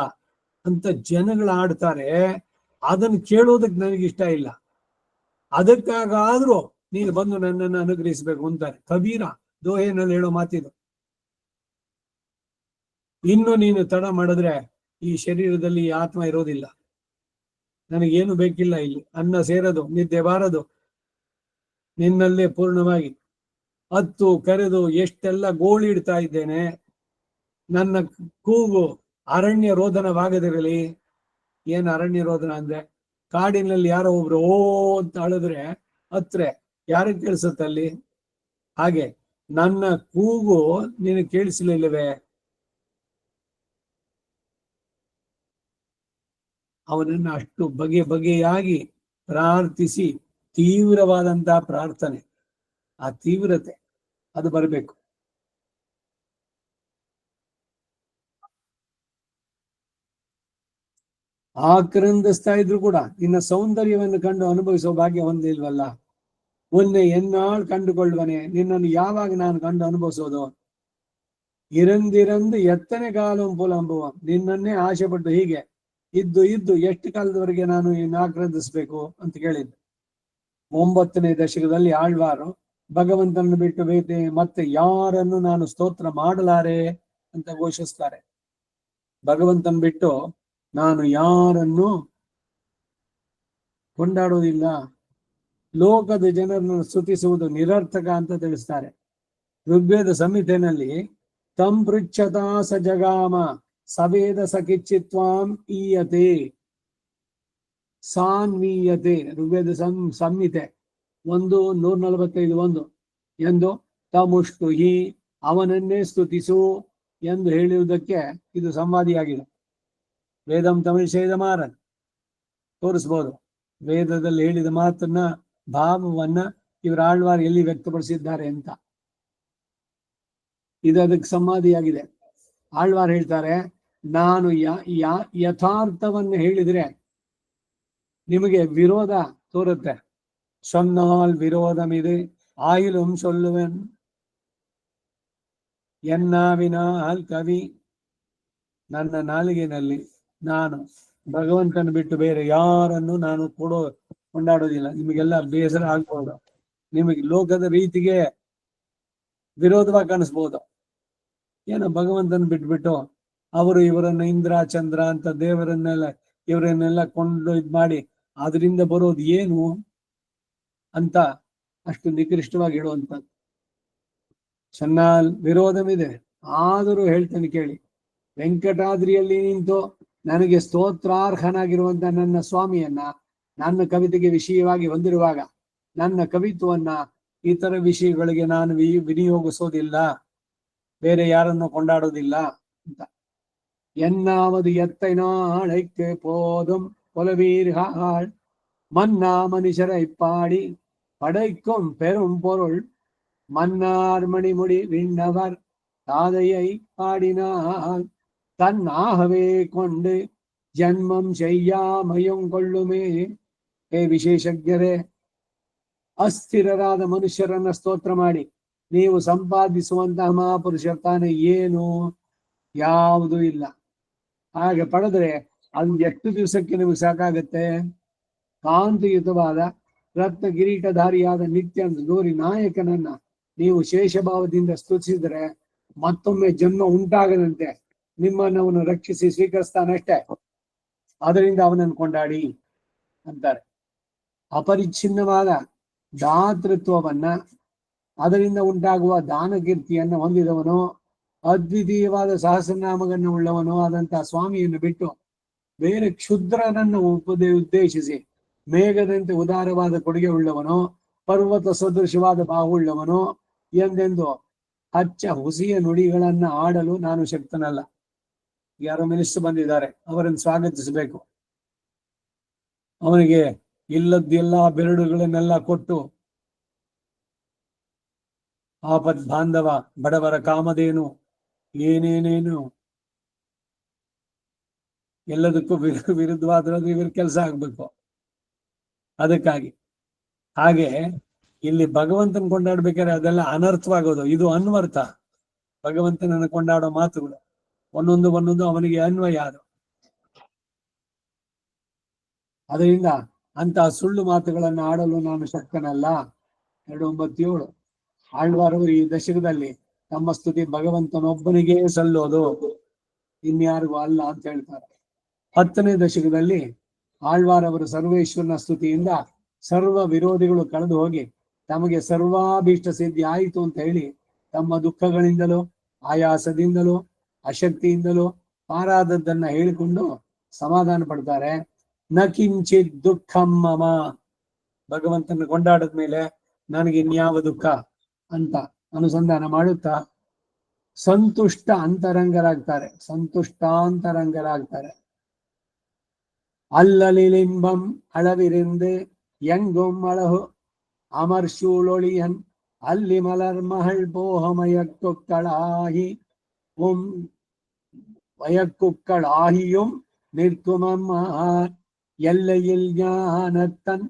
ಅಂತ ಜನಗಳು ಆಡ್ತಾರೆ. ಅದನ್ನು ಕೇಳೋದಕ್ಕೆ ನನಗಿಷ್ಟ ಇಲ್ಲ. ಅದಕ್ಕಾಗಾದ್ರೂ ನೀನು ಬಂದು ನನ್ನನ್ನು ಅನುಗ್ರಹಿಸಬೇಕು ಅಂತಾರೆ. ಕಬೀರ ದೋಹೆನಲ್ಲಿ ಹೇಳೋ ಮಾತಿದು. ಇನ್ನು ನೀನು ತಡ ಮಾಡಿದ್ರೆ ಈ ಶರೀರದಲ್ಲಿ ಈ ಆತ್ಮ ಇರೋದಿಲ್ಲ, ನನಗೇನು ಬೇಕಿಲ್ಲ. ಇಲ್ಲಿ ಅನ್ನ ಸೇರದು, ನಿದ್ದೆ ಬಾರದು, ನಿನ್ನಲ್ಲೇ ಪೂರ್ಣವಾಗಿ ಹತ್ತು ಕರೆದು ಎಷ್ಟೆಲ್ಲ ಗೋಳಿಡ್ತಾ ಇದ್ದೇನೆ. ನನ್ನ ಕೂಗು ಅರಣ್ಯ ರೋದನವಾಗದಿರಲಿ. ಏನು ಅರಣ್ಯ ರೋದನ ಅಂದ್ರೆ, ಕಾಡಿನಲ್ಲಿ ಯಾರೋ ಒಬ್ರು ಓ ಅಂತ ಅಳಿದ್ರೆ ಹತ್ರ ಯಾರಿಗೆ ಕೇಳಿಸುತ್ತಲ್ಲಿ? ಹಾಗೆ ನನ್ನ ಕೂಗು ನೀನು ಕೇಳಿಸಲಿಲ್ಲವೇ? ಅವನನ್ನ ಅಷ್ಟು ಬಗೆ ಬಗೆಯಾಗಿ ಪ್ರಾರ್ಥಿಸಿ, ತೀವ್ರವಾದಂತಹ ಪ್ರಾರ್ಥನೆ, ಆ ತೀವ್ರತೆ ಅದು ಬರಬೇಕು. ಆಕ್ರಂದಿಸ್ತಾ ಇದ್ರು ಕೂಡ ನಿನ್ನ ಸೌಂದರ್ಯವನ್ನು ಕಂಡು ಅನುಭವಿಸುವ ಭಾಗ್ಯ ಹೊಂದಿಲ್ವಲ್ಲ. ಒನ್ನೆ ಎನ್ನಾಳ್ ಕಂಡುಕೊಳ್ಳುವನೆ, ನಿನ್ನನ್ನು ಯಾವಾಗ ನಾನು ಕಂಡು ಅನುಭವಿಸೋದು. ಇರಂದಿರಂದು ಎತ್ತನೆ ಕಾಲಂ ಪುಲಂಬುವ, ನಿನ್ನನ್ನೇ ಆಸೆ ಪಟ್ಟು ಹೀಗೆ ಇದ್ದು ಇದ್ದು ಎಷ್ಟು ಕಾಲದವರೆಗೆ ನಾನು ಇನ್ನು ಆಕ್ರಂದಿಸ್ಬೇಕು ಅಂತ ಕೇಳಿದ್ದೆ. 9ನೇ ದಶಕದಲ್ಲಿ ಆಳ್ವಾರು ಭಗವಂತನನ್ನು ಬಿಟ್ಟು ಬೇತೆ ಮತ್ತೆ ಯಾರನ್ನು ನಾನು ಸ್ತೋತ್ರ ಮಾಡಲಾರೆ ಅಂತ ಘೋಷಿಸ್ತಾರೆ. ಭಗವಂತನ ಬಿಟ್ಟು ನಾನು ಯಾರನ್ನು ಕೊಂಡಾಡುವುದಿಲ್ಲ, ಲೋಕದ ಜನರನ್ನು ಸ್ತುತಿಸುವುದು ನಿರರ್ಥಕ ಅಂತ ತಿಳಿಸ್ತಾರೆ. ಋಗ್ವೇದ ಸಂಹಿತೆಯಲ್ಲಿ ತಂ ಪೃಚ್ಛತಾ ಸ ಜಗಾಮ ಸವೇದ ಸಕಿಚ್ಚಿತ್ವಾಂ ಈಯತೆ ಸಾನ್ವೀಯತೆ, ಋಗ್ವೇದ ಸಂಹಿತೆ 1:145 ಎಂದು ತಮುಷ್ಟು ಹಿ, ಅವನನ್ನೇ ಸ್ತುತಿಸು ಎಂದು ಹೇಳುವುದಕ್ಕೆ ಇದು ಸಂವಾದಿಯಾಗಿದೆ. ವೇದಂ ತಮಿಳ್ ಶೇದ ಮಾರನ್ ತೋರಿಸ್ಬೋದು. ವೇದದಲ್ಲಿ ಹೇಳಿದ ಮಾತನ್ನ, ಭಾವವನ್ನ ಇವರು ಆಳ್ವಾರ್ ಎಲ್ಲಿ ವ್ಯಕ್ತಪಡಿಸಿದ್ದಾರೆ ಅಂತ ಇದು ಅದಕ್ಕೆ ಸಂವಾದಿಯಾಗಿದೆ. ಆಳ್ವಾರ್ ಹೇಳ್ತಾರೆ, ನಾನು ಯಥಾರ್ಥವನ್ನು ಹೇಳಿದ್ರೆ ನಿಮಗೆ ವಿರೋಧ ತೋರುತ್ತೆ. ಸೊನ್ನಾಲ್ ವಿರೋಧಮಿದು ಆಯಿಲುಂ ಸೊಲ್ಲುವೆನ್ ಎನ್ನಾವಿನಾಲ್ ಕವಿ. ನನ್ನ ನಾಲಿಗೆನಲ್ಲಿ ನಾನು ಭಗವಂತನ ಬಿಟ್ಟು ಬೇರೆ ಯಾರನ್ನು ನಾನು ಕೊಂಡಾಡೋದಿಲ್ಲ. ನಿಮಗೆಲ್ಲ ಬೇಸರ ಆಗ್ಬೋದು, ನಿಮಗೆ ಲೋಕದ ರೀತಿಗೆ ವಿರೋಧವಾಗಿ ಕಾಣಿಸ್ಬೋದು. ಏನೋ ಭಗವಂತನ ಬಿಟ್ಬಿಟ್ಟು ಅವರು ಇವರನ್ನ ಇಂದ್ರ ಚಂದ್ರ ಅಂತ ಇವರನ್ನೆಲ್ಲ ಕೊಂಡು ಮಾಡಿ ಅದರಿಂದ ಬರೋದು ಏನು ಅಂತ ಅಷ್ಟು ನಿಕೃಷ್ಟವಾಗಿ ಹೇಳುವಂಥದ್ದು. ಚೆನ್ನಾಲ್ ವಿರೋಧವಿದೆ, ಆದರೂ ಹೇಳ್ತೇನೆ ಕೇಳಿ. ವೆಂಕಟಾದ್ರಿಯಲ್ಲಿ ನಿಂತು ನನಗೆ ಸ್ತೋತ್ರಾರ್ಹನಾಗಿರುವಂತ ನನ್ನ ಸ್ವಾಮಿಯನ್ನ ನನ್ನ ಕವಿತೆಗೆ ವಿಷಯವಾಗಿ ಹೊಂದಿರುವಾಗ ನನ್ನ ಕವಿತ್ವವನ್ನ ಇತರ ವಿಷಯಗಳಿಗೆ ನಾನು ವಿನಿಯೋಗಿಸೋದಿಲ್ಲ, ಬೇರೆ ಯಾರನ್ನು ಕೊಂಡಾಡೋದಿಲ್ಲ ಅಂತ. ಎನ್ನಾಮದು ಎತ್ತೈ ನಾಳೈಕ್ಕೆ போதும் புலவீர்கள் மன்னா மனுஷரை பாடி படைக்கும் பெரும் பொருள் மன்னார் மணிமுடி விண்ணவர் தாதையை பாடினால் தன்னாகவே கொண்டு ಜನ್ಮಂ ಶಯ್ಯಾಮಯಂ ಕೊಳ್ಳುಮೇ. ಹೇ ವಿಶೇಷಜ್ಞರೇ, ಅಸ್ಥಿರರಾದ ಮನುಷ್ಯರನ್ನ ಸ್ತೋತ್ರ ಮಾಡಿ ನೀವು ಸಂಪಾದಿಸುವಂತಹ ಮಹಾಪುರುಷ ತಾನೇ ಏನು? ಯಾವುದೂ ಇಲ್ಲ. ಹಾಗೆ ಪಡೆದ್ರೆ ಅದು ಎಷ್ಟು ದಿವಸಕ್ಕೆ ನಿಮಗೆ ಸಾಕಾಗತ್ತೆ? ಕಾಂತಿಯುತವಾದ ರತ್ನ ಕಿರೀಟಧಾರಿಯಾದ ನಿತ್ಯ ಗೌರಿ ನಾಯಕನನ್ನ ನೀವು ಶೇಷಭಾವದಿಂದ ಸ್ತುತಿಸಿದ್ರೆ ಮತ್ತೊಮ್ಮೆ ಜನ್ಮ ಉಂಟಾಗದಂತೆ ನಿಮ್ಮನ್ನು ಅವನು ರಕ್ಷಿಸಿ ಸ್ವೀಕರಿಸ್ತಾನಷ್ಟೇ. ಅದರಿಂದ ಅವನನ್ನು ಕೊಂಡಾಡಿ ಅಂತಾರೆ. ಅಪರಿಚ್ಛಿನ್ನವಾದ ದಾತೃತ್ವವನ್ನ, ಅದರಿಂದ ಉಂಟಾಗುವ ದಾನ ಕೀರ್ತಿಯನ್ನ ಹೊಂದಿದವನು, ಅದ್ವಿತೀಯವಾದ ಸಹಸ್ರನಾಮಗಳನ್ನು ಉಳ್ಳವನು ಆದಂತಹ ಸ್ವಾಮಿಯನ್ನು ಬಿಟ್ಟು ಬೇರೆ ಕ್ಷುದ್ರನನ್ನು ಉದ್ದೇಶಿಸಿ ಮೇಘದಂತೆ ಉದಾರವಾದ ಕೊಡುಗೆ ಉಳ್ಳವನು, ಪರ್ವತ ಸದೃಶವಾದ ಬಾಹುಳ್ಳವನು ಎಂದೆಂದು ಹಚ್ಚ ಹುಸಿಯ ನುಡಿಗಳನ್ನ ಆಡಲು ನಾನು ಶಕ್ತನಲ್ಲ. ಯಾರೋ ಮಿನಿಸ್ಟರ್ ಬಂದಿದ್ದಾರೆ, ಅವರನ್ನು ಸ್ವಾಗತಿಸಬೇಕು. ಅವನಿಗೆ ಇಲ್ಲದ್ದೆಲ್ಲ ಬೆರಡುಗಳನ್ನೆಲ್ಲ ಕೊಟ್ಟು ಆಪದ್ ಬಾಂಧವ, ಬಡವರ ಕಾಮಧೇನು, ಏನೇನೇನು ಎಲ್ಲದಕ್ಕೂ ವಿರುದ್ಧವಾದ್ರದ್ದು ಇವ್ರ ಕೆಲಸ ಆಗ್ಬೇಕು. ಅದಕ್ಕಾಗಿ ಹಾಗೆ ಇಲ್ಲಿ ಭಗವಂತನ ಕೊಂಡಾಡ್ಬೇಕಾದ್ರೆ ಅದೆಲ್ಲ ಅನರ್ಥವಾಗೋದು, ಇದು ಅನ್ವರ್ಥ. ಭಗವಂತನನ್ನು ಕೊಂಡಾಡೋ ಮಾತುಗಳು ಒಂದೊಂದು ಅವನಿಗೆ ಅನ್ವಯ. ಅದು ಅದರಿಂದ ಅಂತಹ ಸುಳ್ಳು ಮಾತುಗಳನ್ನು ಆಡಲು ನಾನು ಶಕ್ತನಲ್ಲ. 2:9 ಆಳ್ವಾರವರು ಈ ದಶಕದಲ್ಲಿ ತಮ್ಮ ಸ್ತುತಿ ಭಗವಂತನೊಬ್ಬನಿಗೇ ಸಲ್ಲೋದು, ಇನ್ಯಾರಿಗೂ ಅಲ್ಲ ಅಂತ ಹೇಳ್ತಾರೆ. 10ನೇ ದಶಕದಲ್ಲಿ ಆಳ್ವಾರವರು ಸರ್ವೇಶ್ವರನ ಸ್ತುತಿಯಿಂದ ಸರ್ವ ವಿರೋಧಿಗಳು ಕಳೆದು ಹೋಗಿ ತಮಗೆ ಸರ್ವಾಭೀಷ್ಟ ಸಿದ್ಧಿ ಆಯಿತು ಅಂತ ಹೇಳಿ ತಮ್ಮ ದುಃಖಗಳಿಂದಲೂ ಆಯಾಸದಿಂದಲೂ ಅಶಕ್ತಿಯಿಂದಲೂ ಪಾರಾದದ್ದನ್ನ ಹೇಳಿಕೊಂಡು ಸಮಾಧಾನ ಪಡ್ತಾರೆ. ನ ಕಿಂಚಿತ್ ದುಃಖಂ ಮಮ, ಭಗವಂತನ ಕೊಂಡಾಡದ ಮೇಲೆ ನನಗೆ ಇನ್ಯಾವ ದುಃಖ ಅಂತ ಅನುಸಂಧಾನ ಮಾಡುತ್ತಾ ಸಂತುಷ್ಟ ಅಂತರಂಗರಾಗ್ತಾರೆ. அல்லலிலின்பம் அளவிருந்து எங்கும் அழகு அமர் சூழொளியன் அல்லி மலர் மகள் வயக்குக்களாகியும் நிற்குமம்மா எல்லையில் ஞானத்தன்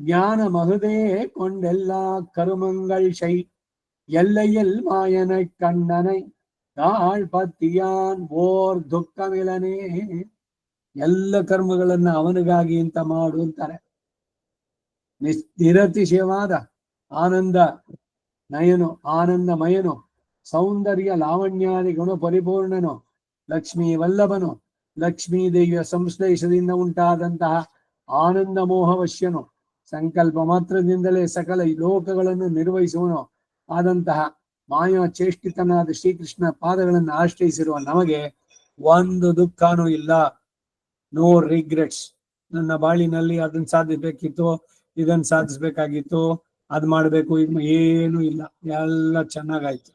ஞான மகுதே கொண்டெல்லா கருமங்கள் எல்லையில் மாயனை கண்ணனை தாழ் பத்தியான் ஓர் ದುಃಖಮಿಲನೇ. ಎಲ್ಲ ಕರ್ಮಗಳನ್ನ ಅವನಿಗಾಗಿ ಅಂತ ಮಾಡು ಅಂತಾರೆ. ನಿರತಿಶಯವಾದ ಆನಂದಮಯನು, ಸೌಂದರ್ಯ ಲಾವಣ್ಯಾದಿ ಗುಣ ಪರಿಪೂರ್ಣನು, ಲಕ್ಷ್ಮೀ ವಲ್ಲಭನು, ಲಕ್ಷ್ಮೀ ದೇವಿಯ ಸಂಶ್ಲೇಷದಿಂದ ಉಂಟಾದಂತಹ ಆನಂದ ಮೋಹವಶ್ಯನು, ಸಂಕಲ್ಪ ಮಾತ್ರದಿಂದಲೇ ಸಕಲ ಲೋಕಗಳನ್ನು ನಿರ್ವಹಿಸುವನು ಆದಂತಹ ಮಾಯಾ ಚೇಷ್ಟಿತನಾದ ಶ್ರೀಕೃಷ್ಣ ಪಾದಗಳನ್ನು ಆಶ್ರಯಿಸಿರುವ ನಮಗೆ ಒಂದು ದುಃಖನೂ ಇಲ್ಲ. No regrets. ನನ್ನ ಬಾಳಿನಲ್ಲಿ ಅದನ್ನ ಸಾಧಿಸ್ಬೇಕಿತ್ತು, ಇದನ್ನ ಸಾಧಿಸ್ಬೇಕಾಗಿತ್ತು, ಅದ್ ಮಾಡ್ಬೇಕು, ಏನು ಇಲ್ಲ, ಎಲ್ಲ ಚೆನ್ನಾಗಾಯ್ತು.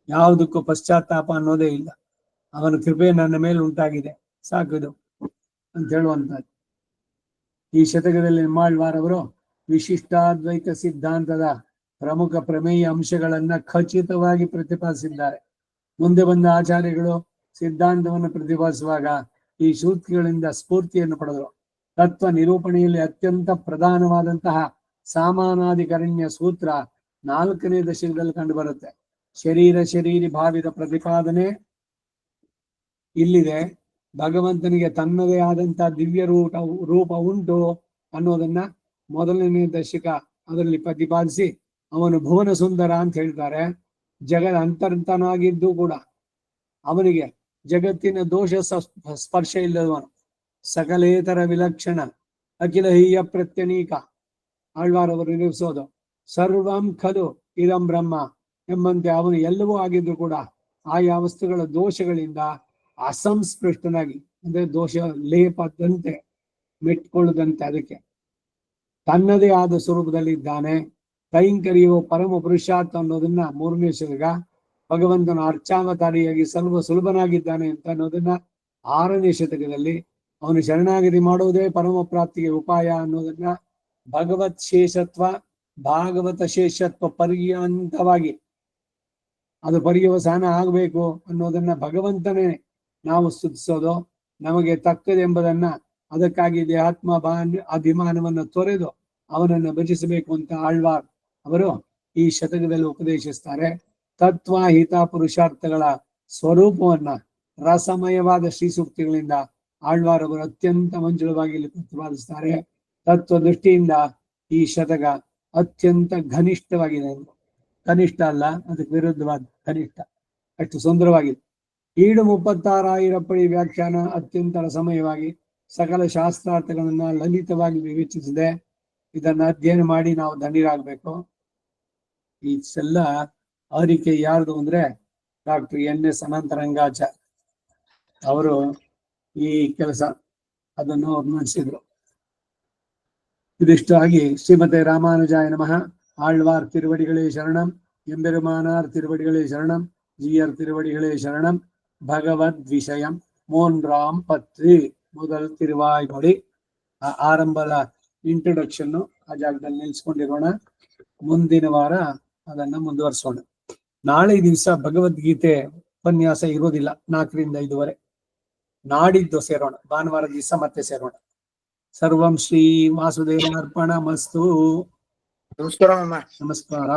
ಯಾವುದಕ್ಕೂ ಪಶ್ಚಾತ್ತಾಪ ಅನ್ನೋದೇ ಇಲ್ಲ. ಅವನ ಕೃಪೆ ನನ್ನ ಮೇಲೆ ಉಂಟಾಗಿದೆ, ಸಾಕಿದು ಅಂತ ಹೇಳುವಂತದ್ದು. ಈ ಶತಕದಲ್ಲಿ ನಿಮ್ಮಾಳ್ವಾರವರು ವಿಶಿಷ್ಟಾದ್ವೈತ ಸಿದ್ಧಾಂತದ ಪ್ರಮುಖ ಪ್ರಮೇಯ ಅಂಶಗಳನ್ನ ಖಚಿತವಾಗಿ ಪ್ರತಿಪಾದಿಸಿದ್ದಾರೆ. ಮುಂದೆ ಬಂದ ಆಚಾರ್ಯಗಳು ಸಿದ್ಧಾಂತವನ್ನು ಪ್ರತಿಪಾದಿಸುವಾಗ ಈ ಸೂಕ್ತಿಗಳಿಂದ ಸ್ಫೂರ್ತಿಯನ್ನು ಪಡೆದರು. ತತ್ವ ನಿರೂಪಣೆಯಲ್ಲಿ ಅತ್ಯಂತ ಪ್ರಧಾನವಾದಂತಹ ಸಾಮಾನಾಧಿಕರಣ್ಯ ಸೂತ್ರ 4ನೇ ದಶಕದಲ್ಲಿ ಕಂಡು ಬರುತ್ತೆ. ಶರೀರಿ ಭಾವಿದ ಪ್ರತಿಪಾದನೆ ಇಲ್ಲಿದೆ. ಭಗವಂತನಿಗೆ ತನ್ನದೇ ಆದಂತಹ ದಿವ್ಯ ರೂಪ ಉಂಟು ಅನ್ನೋದನ್ನ 1ನೇ ದಶಕ ಅದರಲ್ಲಿ ಪ್ರತಿಪಾದಿಸಿ ಅವನು ಭುವನ ಸುಂದರ ಅಂತ ಹೇಳ್ತಾರೆ. ಜಗದ ಅಂತರ್ಂತನಾಗಿದ್ದು ಕೂಡ ಅವನಿಗೆ ಜಗತ್ತಿನ ದೋಷ ಸ್ಪರ್ಶ ಇಲ್ಲದವನು, ಸಕಲೇತರ ವಿಲಕ್ಷಣ, ಅಖಿಲ ಹೀಯ ಪ್ರತ್ಯನೀಕ. ಆಳ್ವಾರವರು ನಿರೂಪಿಸೋದು ಸರ್ವಂ ಖಲು ಇದಂ ಬ್ರಹ್ಮ ಎಂಬಂತೆ ಅವನು ಎಲ್ಲವೂ ಆಗಿದ್ರು ಕೂಡ ಆಯಾ ವಸ್ತುಗಳ ದೋಷಗಳಿಂದ ಅಸಂಸ್ಪೃಷ್ಟನಾಗಿ ಅಂದ್ರೆ ದೋಷ ಲೇಪದಂತೆ ಮೆಟ್ಕೊಳ್ಳದಂತೆ ಅದಕ್ಕೆ ತನ್ನದೇ ಆದ ಸ್ವರೂಪದಲ್ಲಿ ಇದ್ದಾನೆ. ಕೈಂಕರ್ಯವು ಪರಮ ಪುರುಷಾರ್ಥ ಅನ್ನೋದನ್ನ 3ನೇ ಶತಕ, ಭಗವಂತನ ಅರ್ಚಾವತಾರಿಯಾಗಿ ಸುಲಭನಾಗಿದ್ದಾನೆ ಅಂತ ಅನ್ನೋದನ್ನ 6ನೇ ಶತಕದಲ್ಲಿ, ಅವನು ಶರಣಾಗತಿ ಮಾಡುವುದೇ ಪರಮ ಪ್ರಾಪ್ತಿಗೆ ಉಪಾಯ ಅನ್ನೋದನ್ನ ಭಗವತ್ ಶೇಷತ್ವ ಭಾಗವತ ಶೇಷತ್ವ ಪರ್ಯಂತವಾಗಿ ಅದು ಪರ್ಯವಸಾನ ಆಗಬೇಕು ಅನ್ನೋದನ್ನ ಭಗವಂತನೇ ನಾವು ಸ್ತುತಿಸೋದು ನಮಗೆ ತಕ್ಕದೆಂಬುದನ್ನ, ಅದಕ್ಕಾಗಿ ದೇಹಾತ್ಮ ಅಭಿಮಾನವನ್ನು ತೊರೆದು ಅವನನ್ನು ಭಜಿಸಬೇಕು ಅಂತ ಆಳ್ವಾರ್ ಅವರು ಈ ಶತಕದಲ್ಲಿ ಉಪದೇಶಿಸ್ತಾರೆ. ತತ್ವ ಹಿತ ಪುರುಷಾರ್ಥಗಳ ಸ್ವರೂಪವನ್ನ ರಸಮಯವಾದ ಶ್ರೀಸೂಕ್ತಿಗಳಿಂದ ಆಳ್ವಾರ್ ಅವರು ಅತ್ಯಂತ ಮಂಜುಳವಾಗಿ ಇಲ್ಲಿ ಪ್ರತಿಪಾದಿಸ್ತಾರೆ. ತತ್ವ ದೃಷ್ಟಿಯಿಂದ ಈ ಶತಕ ಅತ್ಯಂತ ಘನಿಷ್ಠವಾಗಿದೆ. ಕನಿಷ್ಠ ಅಲ್ಲ, ಅದಕ್ಕೆ ವಿರುದ್ಧವಾದ ಕನಿಷ್ಠ, ಅಷ್ಟು ಸುಂದರವಾಗಿದೆ. 36,000 ಪಡಿ ವ್ಯಾಖ್ಯಾನ ಅತ್ಯಂತ ರಸಮಯವಾಗಿ ಸಕಲ ಶಾಸ್ತ್ರಾರ್ಥಗಳನ್ನ ಲಲಿತವಾಗಿ ವಿವೇಚಿಸಿದೆ. ಇದನ್ನ ಅಧ್ಯಯನ ಮಾಡಿ ನಾವು ಧನ್ಯರಾಗಬೇಕು. ಇಷ್ಟೆಲ್ಲ ಅರಿಕೆ ಯಾರ್ದು ಅಂದ್ರೆ ಡಾಕ್ಟರ್ NS ಅನಂತರಂಗಾಚಾರ್ಯ ಅವರು ಈ ಕೆಲಸ ಅದನ್ನು ಅವ್ರು ನಡೆಸಿದ್ರು. ಇದಿಷ್ಟಾಗಿ ಶ್ರೀಮತೆ ರಾಮಾನುಜಾಯ ನಮಃ. ಆಳ್ವಾರ್ ತಿರುವಡಿಗಳೇ ಶರಣಂ, ಎಂಬೆರುಮಾನಾರ್ ತಿರುವಡಿಗಳೇ ಶರಣಂ, ஜிஆர் திருவடிகளே ಶರಣಂ. ಭಗವದ್ ವಿಷಯಂ 3ஆம் பத்து ಮೊದಲ ತಿರುವಾಯ್ಮೊಳಿ. ಆರಂಭದ ಇಂಟ್ರೊಡಕ್ಷನ್ ಆ ಜಾಗದಲ್ಲಿ ನಿಲ್ಸ್ಕೊಂಡಿರೋಣ. ಮುಂದಿನ ವಾರ ಅದನ್ನ ಮುಂದುವರಿಸೋಣ. ನಾಳೆ ದಿವಸ ಭಗವದ್ಗೀತೆ ಉಪನ್ಯಾಸ ಇರೋದಿಲ್ಲ, 4ರಿಂದ 5ವರೆ. ನಾಡಿದ್ದು ಸೇರೋಣ, ಭಾನುವಾರ ದಿವಸ ಮತ್ತೆ ಸೇರೋಣ. ಸರ್ವಂ ಶ್ರೀ ವಾಸುದೇವಾರ್ಪಣಮಸ್ತು. ನಮಸ್ಕಾರ. ನಮಸ್ಕಾರ.